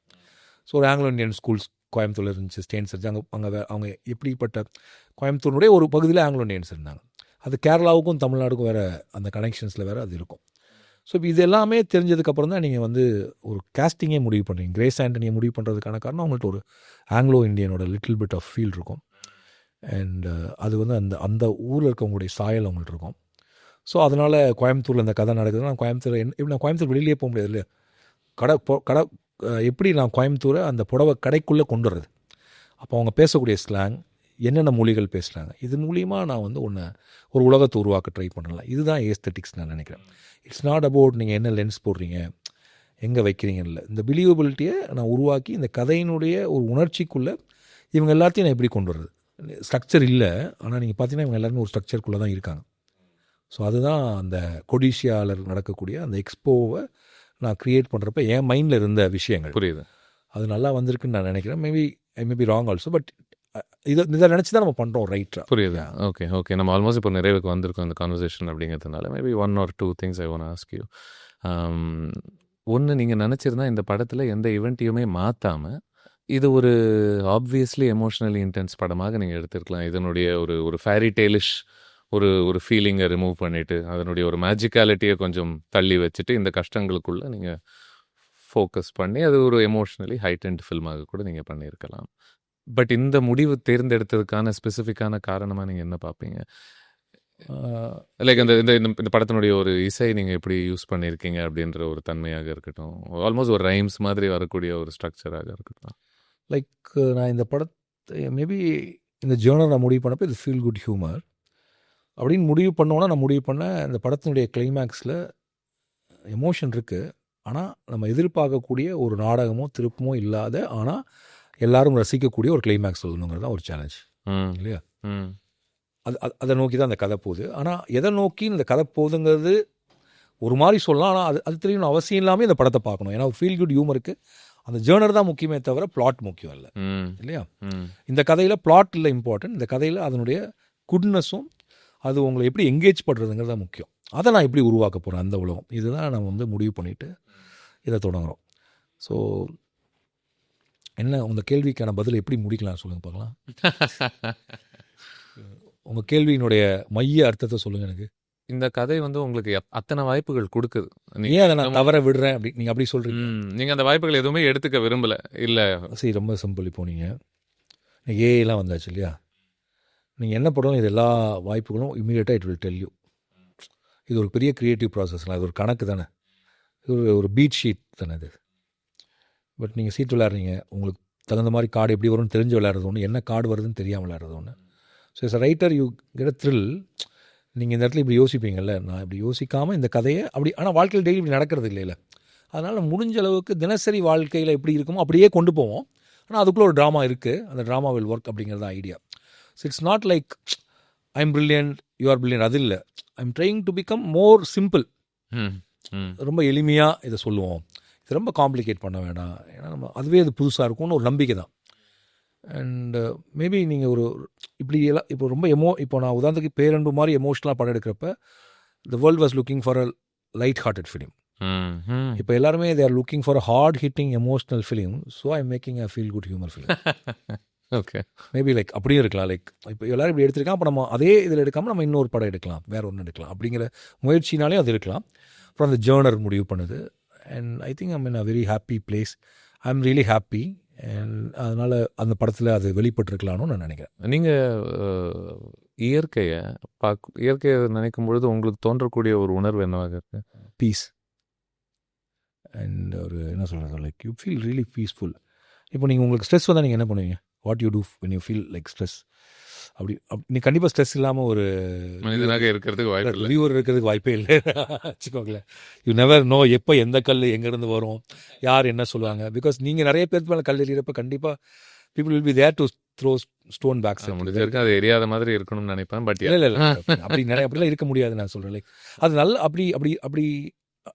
Speaker 1: ஸோ ஒரு ஆங்கிலோ இந்தியன் ஸ்கூல்ஸ் கோயம்புத்தூரில் இருந்துச்சு, ஸ்டேன்ஸ் இருந்துச்சு. அங்கே அவங்க எப்படிப்பட்ட கோயம்புத்தூருடைய ஒரு பகுதியில் ஆங்கிலோ இந்தியன்ஸ் இருந்தாங்க. அது கேரளாவுக்கும் தமிழ்நாடுக்கும் வேறு அந்த கனெக்ஷன்ஸில் வேறு அது இருக்கும். ஸோ இப்போ இது எல்லாமே தெரிஞ்சதுக்கப்புறம் தான் நீங்கள் வந்து ஒரு கேஸ்டிங்கே முடிவு பண்ணுறீங்க. கிரேஸ் ஆண்டனியை முடிவு பண்ணுறதுக்கான காரணம் அவங்கள்ட்ட ஒரு ஆங்கிலோ இந்தியனோட லிட்டில் பிட் ஆஃப் ஃபீல் இருக்கும். அண்ட் அது வந்து அந்த அந்த ஊரில் இருக்கவங்களுடைய சாயல் அவங்கள்ட்ட இருக்கும். ஸோ அதனால் கோயம்புத்தூரில் இந்த கதை நடக்குதுன்னா கோயம்புத்தூர் எப்படி நான் கோயம்புத்தூர் வெளியிலே போக முடியாது இல்லையா? கடை எப்படி நான் கோயம்புத்தூரை அந்த புடவை கடைக்குள்ளே கொண்டு வர்றது? அப்போ அவங்க பேசக்கூடிய ஸ்லாங், என்னென்ன மொழிகள் பேசுகிறாங்க, இது மூலிமா நான் வந்து ஒரு உலகத்தை உருவாக்க ட்ரை பண்ணலாம். இதுதான் ஏஸ்தட்டிக்ஸ் நான் நினைக்கிறேன். இட்ஸ் நாட் அபவுட் நீங்கள் என்ன லென்ஸ் போடுறீங்க, எங்கே வைக்கிறீங்கன்னு இல்லை. இந்த பிலீவபிலிட்டியை நான் உருவாக்கி இந்த கதையினுடைய ஒரு உணர்ச்சிக்குள்ளே இவங்க எல்லாத்தையும் நான் எப்படி கொண்டு வர்றது? ஸ்ட்ரக்சர் இல்லை, ஆனால் நீங்கள் பார்த்தீங்கன்னா இவங்க எல்லாருமே ஒரு ஸ்ட்ரக்சருக்குள்ளே தான் இருக்காங்க. ஸோ அதுதான் அந்த கொடிஷியாவில் நடக்கக்கூடிய அந்த எக்ஸ்போவை நான் க்ரியேட் பண்ணுறப்ப என் மைண்டில் இருந்த விஷயங்கள்.
Speaker 2: புரியுது.
Speaker 1: அது நல்லா வந்திருக்குன்னு நான் நினைக்கிறேன். Maybe wrong also. பட் இதை நினச்சி தான் நம்ம பண்ணுறோம். ரைட்டாக
Speaker 2: புரியுது. ஓகே. நம்ம ஆல்மோஸ்ட் இப்போ நிறைவுக்கு வந்திருக்கோம் இந்த கான்வர்சேஷன் அப்படிங்கிறதுனால maybe 1 or 2 things I want ask you. ஒன்று, நீங்கள் நினச்சிருந்தா இந்த படத்தில் எந்த ஈவெண்ட்டையுமே மாற்றாமல் இது ஒரு ஆப்வியஸ்லி எமோஷ்னலி இன்டென்ஸ் படமாக நீங்கள் எடுத்துருக்கலாம். இதனுடைய ஒரு ஃபேரி டெய்லிஷ் ஒரு ஃபீலிங்கை ரிமூவ் பண்ணிவிட்டு அதனுடைய ஒரு மேஜிக்காலிட்டியை கொஞ்சம் தள்ளி வச்சுட்டு இந்த கஷ்டங்களுக்குள்ளே நீங்கள் ஃபோக்கஸ் பண்ணி அது ஒரு எமோஷ்னலி ஹைட்டன்ட் ஃபில்மாக கூட நீங்கள் பண்ணியிருக்கலாம். பட் இந்த முடிவு தேர்ந்தெடுத்ததுக்கான ஸ்பெசிஃபிக்கான காரணமாக நீங்கள் என்ன பார்ப்பீங்க? லைக் அந்த இந்த படத்தினுடைய ஒரு இசை நீங்கள் எப்படி யூஸ் பண்ணியிருக்கீங்க அப்படின்ற ஒரு தன்மையாக இருக்கட்டும், ஆல்மோஸ்ட் ஒரு ரைம்ஸ் மாதிரி வரக்கூடிய ஒரு ஸ்ட்ரக்சராக இருக்கட்டும்.
Speaker 1: லைக் நான் இந்த படத்தை மேபி இந்த ஜேர்னர் நான் முடிவு பண்ணப்போ இது ஃபீல் குட் ஹியூமர் அப்படின்னு முடிவு பண்ணோன்னா நான் முடிவு பண்ணேன். இந்த படத்தினுடைய கிளைமேக்ஸில் எமோஷன் இருக்குது, ஆனால் நம்ம எதிர்பார்க்கக்கூடிய ஒரு நாடகமோ திருப்பமோ இல்லாத, ஆனால் எல்லாரும் ரசிக்கக்கூடிய ஒரு கிளைமேக்ஸ் சொல்லணுங்கிறது தான் ஒரு சேலஞ்ச் இல்லையா? அதை நோக்கி தான் அந்த கதை போகுது. ஆனால் எதை நோக்கி இந்த கதை போகுதுங்கிறது ஒரு மாதிரி சொல்லலாம், ஆனால் அது தெரியணும் அவசியம் இல்லாமல் இந்த படத்தை பார்க்கணும். ஏன்னா ஃபீல் குட் ஹியூமருக்கு அந்த ஜேர்னர் தான் முக்கியமே தவிர பிளாட் முக்கியம் இல்லை இல்லையா? இந்த கதையில் பிளாட் இல்லை இம்பார்ட்டன்ட். இந்த கதையில் அதனுடைய குட்னஸும் அது உங்களை எப்படி எங்கேஜ் பண்ணுறதுங்கிறது தான் முக்கியம். அதை நான் எப்படி உருவாக்க போகிறேன் அந்த உலகம், இதுதான் நம்ம வந்து முடிவு பண்ணிவிட்டு இதை தொடங்குறோம். ஸோ என்ன உங்கள் கேள்விக்கான பதில் எப்படி முடிக்கலாம் சொல்லுங்கள் பார்க்கலாம். உங்கள் கேள்வியினுடைய மைய அர்த்தத்தை சொல்லுங்கள் எனக்கு.
Speaker 2: இந்த கதை வந்து உங்களுக்கு அத்தனை வாய்ப்புகள் கொடுக்குது,
Speaker 1: ஏன் அதை நான் தவற விடுறேன் அப்படி நீங்கள் அப்படி சொல்கிறீங்க?
Speaker 2: நீங்கள் அந்த வாய்ப்புகள் எதுவுமே எடுத்துக்க விரும்பலை இல்லை?
Speaker 1: சரி, ரொம்ப சிம்பிள். இப்போ நீங்கள் ஏஐலாம் வந்தாச்சு இல்லையா? நீங்கள் என்ன பண்ணணும், இது எல்லா வாய்ப்புகளும் இமீடியட்டாக இட் வில் டெல் யூ. இது ஒரு பெரிய க்ரியேட்டிவ் ப்ராசஸ்லாம், இது ஒரு கணக்கு தானே, இது ஒரு பீட் ஷீட் தானே இது. பட் நீங்கள் சீட் விளையாடுறீங்க, உங்களுக்கு தகுந்த மாதிரி கார்டு எப்படி வரும்னு தெரிஞ்சு விளையாடுறது ஒன்று, என்ன கார்டு வருதுன்னு தெரியாமல் விளையாடுறது ஒன்று. So is a writer you get a thrill. நீங்கள் இந்த இடத்துல இப்படி யோசிப்பீங்கள்ல, நான் இப்படி யோசிக்காமல் இந்த கதையை அப்படி, ஆனால் வாழ்க்கையில் டெய்லி இப்படி நடக்கிறது இல்லைல்ல. அதனால் முடிஞ்ச அளவுக்கு தினசரி வாழ்க்கையில் எப்படி இருக்குமோ அப்படியே கொண்டு போவோம். ஆனால் அதுக்குள்ளே ஒரு ட்ராமா இருக்குது, அந்த ட்ராமா வில் ஒர்க் அப்படிங்கிறது தான் idea. So it's not like I'm brilliant you are brilliant, அது இல்லை. I'm trying to become more simple. ரொம்ப எளிமையாக இதை சொல்லுவோம், இது ரொம்ப காம்ப்ளிகேட் பண்ண வேண்டாம், ஏன்னா நம்ம அதுவே அது புதுசாக இருக்கும்னு ஒரு நம்பிக்கை தான். அண்ட் மேபி நீங்கள் இப்படி எல்லாம் இப்போ ரொம்ப இப்போ நான் உதாரணத்துக்கு பேரன்பு மாதிரி எமோஷ்னலாக படம் எடுக்கிறப்ப the world was looking for a light hearted film. இப்போ எல்லாருமே they are looking for a heart hitting emotional film. So I am making a feel good humour film.
Speaker 2: Okay,
Speaker 1: maybe like அப்படியும் இருக்கலாம். லைக் இப்போ எல்லாரும் இப்படி எடுத்திருக்கான், அப்போ நம்ம அதே இதில் எடுக்காமல் நம்ம இன்னொரு படம் எடுக்கலாம், வேறு ஒன்று எடுக்கலாம் அப்படிங்கிற முயற்சினாலே அது இருக்கலாம். அப்புறம் அந்த ஜேர்னர் முடிவு பண்ணுது. And I think I'm in a very happy place. I am really happy. And அதனால் அந்த படத்தில் அது வெளிப்பட்டுருக்கலான்னு நான் நினைக்கிறேன்.
Speaker 2: நீங்கள் இயற்கையை நினைக்கும் பொழுது உங்களுக்கு தோன்றக்கூடிய ஒரு உணர்வு என்னவாக இருக்குது?
Speaker 1: பீஸ். அண்ட் ஒரு என்ன சொல்கிறது, like you feel really peaceful. இப்போ நீங்கள் உங்களுக்கு ஸ்ட்ரெஸ் வந்தால் நீங்கள் என்ன பண்ணுவீங்க? What you do when you feel like stress? நீ கண்டிப்பாக ஸ்ட்ரெஸ் இல்லாமல் ஒரு
Speaker 2: மனிதனாக இருக்கிறதுக்கு வாய்ப்பு இல்லை.
Speaker 1: ரிவ்யூவர் இருக்கிறதுக்கு வாய்ப்பே இல்லை வச்சுக்கோங்களேன். யூ நெவர் நோ எப்போ எந்த கல் எங்கேருந்து வரும், யார் என்ன சொல்லுவாங்க. பிகாஸ் நீங்கள் நிறைய பேருக்கு மேலே கல் எறிகிறப்ப கண்டிப்பாக people will be there to throw stone backs.
Speaker 2: முடிஞ்ச வரைக்கும் அது எரியாத மாதிரி இருக்கணும்னு நினைப்பேன். பட்
Speaker 1: இல்லை இல்லை அப்படிலாம் இருக்க முடியாது நான் சொல்கிறேன். லைக் அது நல்ல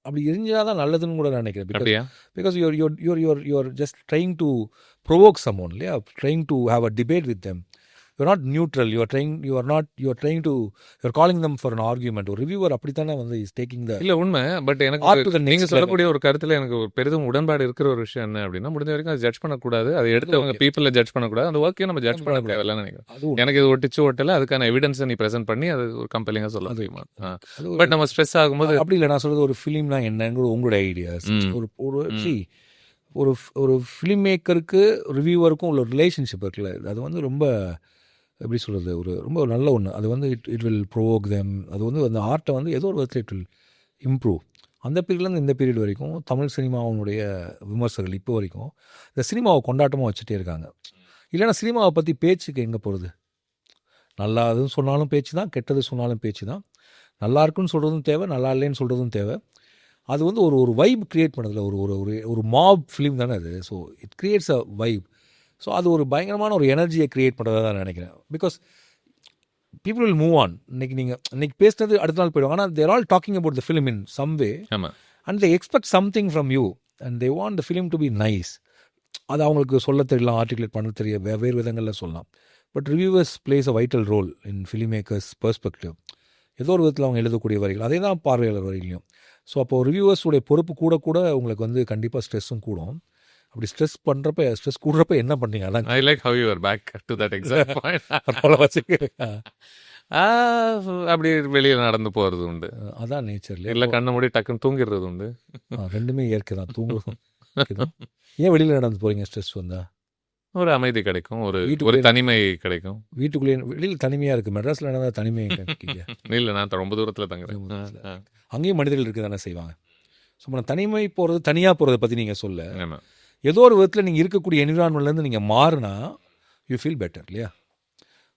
Speaker 1: அப்படி எரிஞ்சாதான் நல்லதுன்னு கூட நான் நினைக்கிறேன்.
Speaker 2: அப்படியா?
Speaker 1: Because you're just trying to provoke someone இல்லையா, trying to have a debate with them. You're not neutral. You're trying to, you're calling them for an argument. ஒரு ரிவ்யூவர் அப்படித்தானே வந்து இஸ் டேக்கிங் த
Speaker 2: இல்லை உண்மை. But
Speaker 1: art to
Speaker 2: எனக்கு
Speaker 1: the next
Speaker 2: நீங்கள்
Speaker 1: level.
Speaker 2: சொல்லக்கூடிய ஒரு கருத்தில் எனக்கு ஒரு பெரிதும் உடன்பாடு இருக்கிற ஒரு விஷயம் என்ன அப்படின்னா, முடிஞ்ச வரைக்கும் அதை ஜட்ஜ் பண்ணக்கூடாது, அதை எடுத்தவங்க பீப்புளை ஜட்ஜ் பண்ணக்கூடாது, அந்த ஒர்க்கையும் நம்ம ஜட்ஜ் பண்ண தேவையில்லைன்னு நினைக்கிறேன்.
Speaker 1: அதுவும்
Speaker 2: எனக்கு இது ஒட்டிச்சு ஓட்டல, அதுக்கான எவிடன்ஸை நீ ப்ரெசென்ட் பண்ணி அது ஒரு கம்பெனிங்காக சொல்ல முடியுமா?
Speaker 1: அது
Speaker 2: பட் நம்ம ஸ்ட்ரெஸ் ஆகும்போது
Speaker 1: அப்படி இல்லை. நான் சொல்கிறது ஒரு ஃபிலிம்னா என்னங்கிற உங்களோட ஐடியாஸ். ஒரு see, ஒரு ஃபிலிம் மேக்கருக்கு ரிவ்யூவருக்கும் உள்ள ரிலேஷன்ஷிப் இருக்குல்ல, அது வந்து ரொம்ப எப்படி சொல்கிறது, ரொம்ப நல்ல ஒன்று. அது வந்து இட் வில் ப்ரோவோக் தெம். அது வந்து அந்த ஆர்ட்டை வந்து ஏதோ ஒரு விதத்தில் இட் வில் இம்ப்ரூவ். அந்த பீரியட்லேருந்து இந்த பீரியட் வரைக்கும் தமிழ் சினிமாவுடைய விமர்சகர்கள் இப்போ வரைக்கும் இந்த சினிமாவை கொண்டாட்டமாக வச்சுட்டே இருக்காங்க. இல்லைன்னா சினிமாவை பற்றி பேச்சுக்கு எங்கே போகிறது? நல்லாதுன்னு சொன்னாலும் பேச்சு தான், கெட்டது சொன்னாலும் பேச்சு தான். நல்லா இருக்குன்னு சொல்கிறதும் தேவை, நல்லா இல்லைன்னு சொல்கிறதும் தேவை. அது வந்து ஒரு வைப் க்ரியேட் பண்ணுறதுல ஒரு மாப் ஃபிலிம் தானே அது. So it creates a vibe. So அது ஒரு பயங்கரமான ஒரு எனர்ஜியை க்ரியேட் பண்ணுறதா தான் நினைக்கிறேன். Because people will move on. இன்னைக்கு பேசுனது அடுத்த நாள் போயிடுவாங்க. ஆனால் they're all talking about the film in some way and they expect something from you and they want the film to be nice. அது அவங்களுக்கு சொல்ல தெரியலாம், ஆர்டிகுலேட் பண்ண தெரிய வெவ்வேறு விதங்களில் சொல்லலாம். But reviewers plays a vital role in film makers perspective. ஏதோ ஒரு விதத்தில் அவங்க எழுதக்கூடிய வரிகள் அதே தான் பார்வையாளர் வரிகளையும். ஸோ அப்போது ரிவ்யூவர்ஸுடைய பொறுப்பு கூட உங்களுக்கு வந்து கண்டிப்பாக ஸ்ட்ரெஸ்ஸும் கூடும். அப்படி ஸ்ட்ரெஸ் கூடுறப்ப என்ன பண்ணீங்க? அதான்
Speaker 2: I like how you are back to that exact point.
Speaker 1: வச்சுக்க
Speaker 2: அப்படி வெளியில் நடந்து போகிறது உண்டு.
Speaker 1: அதான் நேச்சர்ல.
Speaker 2: இல்லை கண்ணை மூடி டக்குன்னு தூங்கிடுறது உண்டு.
Speaker 1: ரெண்டுமே இயற்கை தான். தூங்குறதும் ஏன் வெளியில் நடந்து போகிறீங்க? ஸ்ட்ரெஸ் வந்தா
Speaker 2: ஒரு அமைதி கிடைக்கும், ஒரு தனிமை கிடைக்கும்.
Speaker 1: வீட்டுக்குள்ளேயே வெளியில் தனிமையாக இருக்குது. மெட்ராஸில் நடந்தால் தனிமை
Speaker 2: இல்லை, நான் ரொம்ப தூரத்தில் தங்குறேன்.
Speaker 1: அங்கேயும் மனிதர்கள் இருக்க தானே செய்வாங்க. ஸோ நம்ம தனிமை போகிறது, தனியாக போகிறத பற்றி நீங்கள் சொல்ல,
Speaker 2: ஆமாம்,
Speaker 1: ஏதோ ஒரு விதத்தில் நீங்கள் இருக்கக்கூடிய என்விரான்மெண்ட்லேருந்து நீங்கள் மாறினா யூ ஃபீல் பெட்டர் இல்லையா?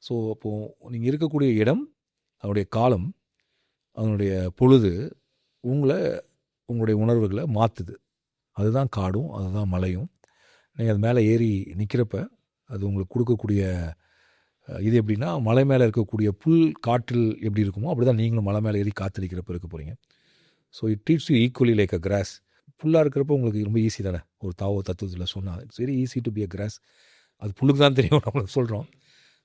Speaker 1: ஸோ அப்போது நீங்கள் இருக்கக்கூடிய இடம், அதனுடைய காலம், அதனுடைய பொழுது உங்களுடைய உணர்வுகளை மாற்றுது. அதுதான் காடும், அதுதான் மலையும். நீங்கள் அது மேலே ஏறி நிற்கிறப்ப அது உங்களுக்கு கொடுக்கக்கூடிய இது எப்படின்னா, மலை மேலே இருக்கக்கூடிய புல் காற்றில் எப்படி இருக்குமோ அப்படி தான் நீங்களும் மலை மேலே ஏறி காற்றடிக்கிறப்ப இருக்க போகிறீங்க. So it treats you equally like a grass. புல்லாக இருக்கிறப்ப உங்களுக்கு ரொம்ப ஈஸி தானே, ஒரு தாவோ தத்துவத்தில் சொன்னால் it's very easy to be a grass. அது புல்லுக்கு தான் தெரியும், நம்மளுக்கு சொல்கிறோம்.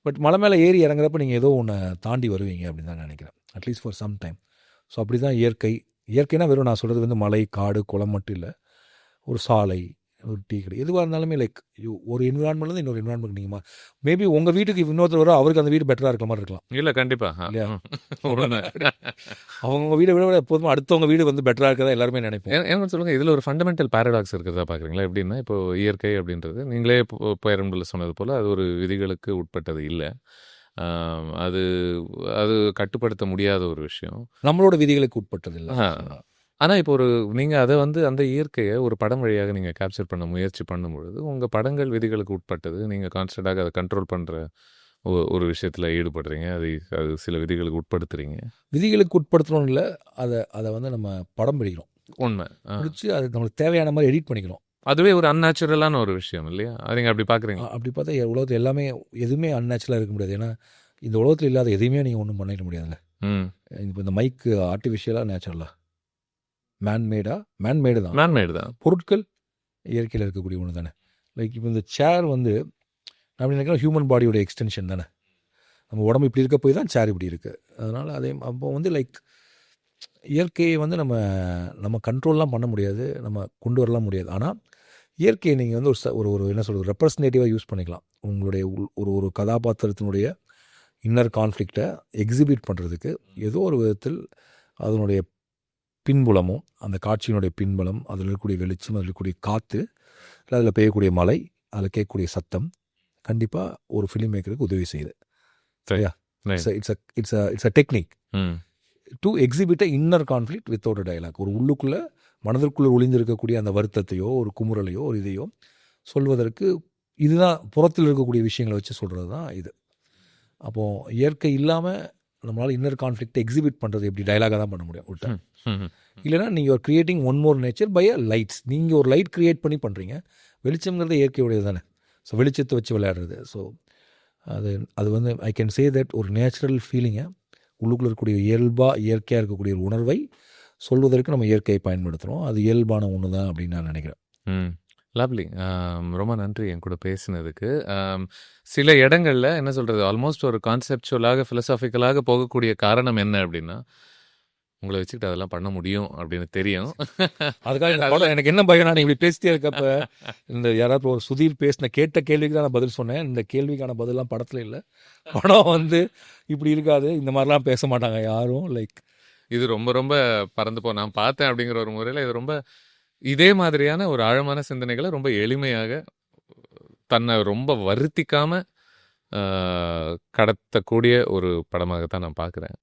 Speaker 1: பட் மலை மேலே ஏறி இறங்குறப்ப நீங்கள் ஏதோ ஒன்று தாண்டி வருவீங்க அப்படின்னு தான் நினைக்கிறேன், at least for some time. So அப்படி தான் இயற்கைனா வெறும் நான் சொல்கிறது வந்து மலை, காடு, குளம் மட்டும் இல்லை. ஒரு சாலை, ஒரு டீ கடை, எதுவாக இருந்தாலுமே லைக் ஒரு என்விரான்மெண்ட்லேருந்து இன்னொரு என்விரான்மெண்ட் நீங்கள் மேபி உங்கள் வீட்டுக்கு இன்னொருத்தர் வர அவருக்கு அந்த வீடு பெட்டராக இருக்கிற மாதிரி இருக்கலாம்.
Speaker 2: இல்லை கண்டிப்பாக
Speaker 1: இல்லையா? அவங்க வீடை விட எப்போதுமே அடுத்தவங்க வீடு வந்து பெட்டராக இருக்கிறதா எல்லாருமே நினைப்பேன்.
Speaker 2: எனக்கு சொல்லுங்கள், இதில் ஒரு ஃபண்டமெண்டல் பேரடாக்ஸ் இருக்கிறதா பார்க்குறீங்களா? எப்படின்னா, இப்போ இயற்கை அப்படின்றது நீங்களே பேரம்பில் சொன்னது போல் அது ஒரு விதிகளுக்கு உட்பட்டது இல்லை. அது அது கட்டுப்படுத்த முடியாத ஒரு விஷயம், நம்மளோட
Speaker 1: விதிகளுக்கு உட்பட்டது இல்லை.
Speaker 2: ஆனால் இப்போ நீங்கள் அதை வந்து அந்த இயற்கையை ஒரு படம் வழியாக நீங்கள் கேப்சர் பண்ண முயற்சி பண்ணும்பொழுது உங்கள் படங்கள் விதிகளுக்கு உட்பட்டது, நீங்கள் கான்ஸ்டண்ட்டாக அதை கண்ட்ரோல் பண்ணுற ஒரு விஷயத்தில் ஈடுபடுறீங்க, அது சில விதிகளுக்கு உட்படுத்துறீங்க.
Speaker 1: விதிகளுக்கு உட்படுத்தணும் இல்லை, அதை வந்து நம்ம படம் பிடிக்கிறோம்,
Speaker 2: உண்மை
Speaker 1: பிடிச்சி அது நம்மளுக்கு தேவையான மாதிரி எடிட் பண்ணிக்கிறோம்.
Speaker 2: அதுவே ஒரு அன்நேச்சுரலான ஒரு விஷயம் இல்லையா? அது நீங்கள் அப்படி பார்க்குறீங்க?
Speaker 1: அப்படி பார்த்தா உலகத்தில் எல்லாமே எதுவுமே அன்நேச்சுரலாக இருக்க முடியாது. ஏன்னா இந்த உலகத்தில் இல்லாத எதையுமே நீங்கள் ஒன்றும் பண்ணிட முடியாதுல்ல. இப்போ இந்த மைக்கு ஆர்டிஃபிஷியலாக நேச்சுரலாக மேன்மேடு தான். பொருட்கள் இயற்கையில் இருக்கக்கூடிய ஒன்று தானே. லைக் இப்போ இந்த சேர் வந்து நம்ம நினைக்கிறோம் ஹியூமன் பாடியோட எக்ஸ்டென்ஷன் தானே. நம்ம உடம்பு இப்படி இருக்க போய் தான் சேர் இப்படி இருக்குது. அதனால் அப்போ வந்து லைக் இயற்கையை வந்து நம்ம கண்ட்ரோல்லாம் பண்ண முடியாது, நம்ம கொண்டு வரலாம் முடியாது. ஆனால் இயற்கையை நீங்கள் வந்து ஒரு என்ன சொல்கிறது, ரெப்ரசன்டேட்டிவாக யூஸ் பண்ணிக்கலாம். உங்களுடைய ஒரு கதாபாத்திரத்தினுடைய இன்னர் கான்ஃப்ளிக்டை எக்ஸிபிட் பண்ணுறதுக்கு ஏதோ ஒரு விதத்தில் அதனுடைய பின்புலமும், அந்த காட்சியினுடைய பின்புலம், அதில் இருக்கக்கூடிய வெளிச்சம், அதில் இருக்கக்கூடிய காற்று, அதில் பெய்யக்கூடிய மழை, அதில் கேட்கக்கூடிய சத்தம் கண்டிப்பாக ஒரு ஃபிலிம் மேக்கருக்கு உதவி செய்யுது. சரியா? It's a technique to exhibit a inner conflict without a dialogue. ஒரு உள்ளுக்குள்ளே மனதிற்குள்ளே ஒளிந்திருக்கக்கூடிய அந்த வருத்தத்தையோ ஒரு குமுறலையோ ஒரு இதையோ சொல்வதற்கு இதுதான் புறத்தில் இருக்கக்கூடிய விஷயங்களை வச்சு சொல்கிறது தான் இது. அப்போது இயற்கை இல்லாமல் நம்மளால் இன்னர் கான்ஃப்ளிக்ட் எக்ஸிபிட் பண்ணுறது எப்படி டைலாகாக தான் பண்ண முடியும் விட்டா. இல்லைனா நீங்கள் ஒரு creating one more nature by a lights. நீங்கள் ஒரு லைட் க்ரியேட் பண்ணி பண்ணுறீங்க. வெளிச்சம்ங்கிறது இயற்கையுடையது தானே. ஸோ வெளிச்சத்தை வச்சு விளையாடுறது. ஸோ அது வந்து ஐ கேன் சே தட் ஒரு நேச்சுரல் ஃபீலிங்கை உள்ளுக்குள்ளே இருக்கக்கூடிய இயற்கையாக இருக்கக்கூடிய ஒரு உணர்வை சொல்வதற்கு நம்ம இயற்கையை பயன்படுத்துகிறோம். அது இயல்பான ஒன்று தான் அப்படின்னு நான் நினைக்கிறேன்.
Speaker 2: லவ்லி. ரொம்ப நன்றி என் கூட பேசினதுக்கு. சில இடங்களில் என்ன சொல்கிறது, ஆல்மோஸ்ட் ஒரு கான்செப்சுவலாக ஃபிலசாஃபிக்கலாக போகக்கூடிய காரணம் என்ன அப்படின்னா, உங்களை வச்சுக்கிட்டு அதெல்லாம் பண்ண முடியும் அப்படின்னு தெரியும்.
Speaker 1: அதுக்காக எனக்கு என்ன பயம்னா, நீ இப்படி பேசிட்டே இருக்கப்ப இந்த யாராவது ஒரு சுதீர் கேட்ட கேள்விக்கு தான் நான் பதில் சொன்னேன். இந்த கேள்விக்கான பதிலாம் படத்தில் இல்லை. படம் வந்து இப்படி இருக்காது, இந்த மாதிரிலாம் பேச மாட்டாங்க யாரும். லைக்
Speaker 2: இது ரொம்ப ரொம்ப பறந்து நான் பார்த்தேன் அப்படிங்கிற ஒரு முறையில் இது ரொம்ப இதே மாதிரியான ஒரு ஆழமான சிந்தனைகளை ரொம்ப எளிமையாக தன்னை ரொம்ப வருத்திக்காம கடத்தக்கூடிய ஒரு படமாகத்தான் நான் பார்க்குறேன்.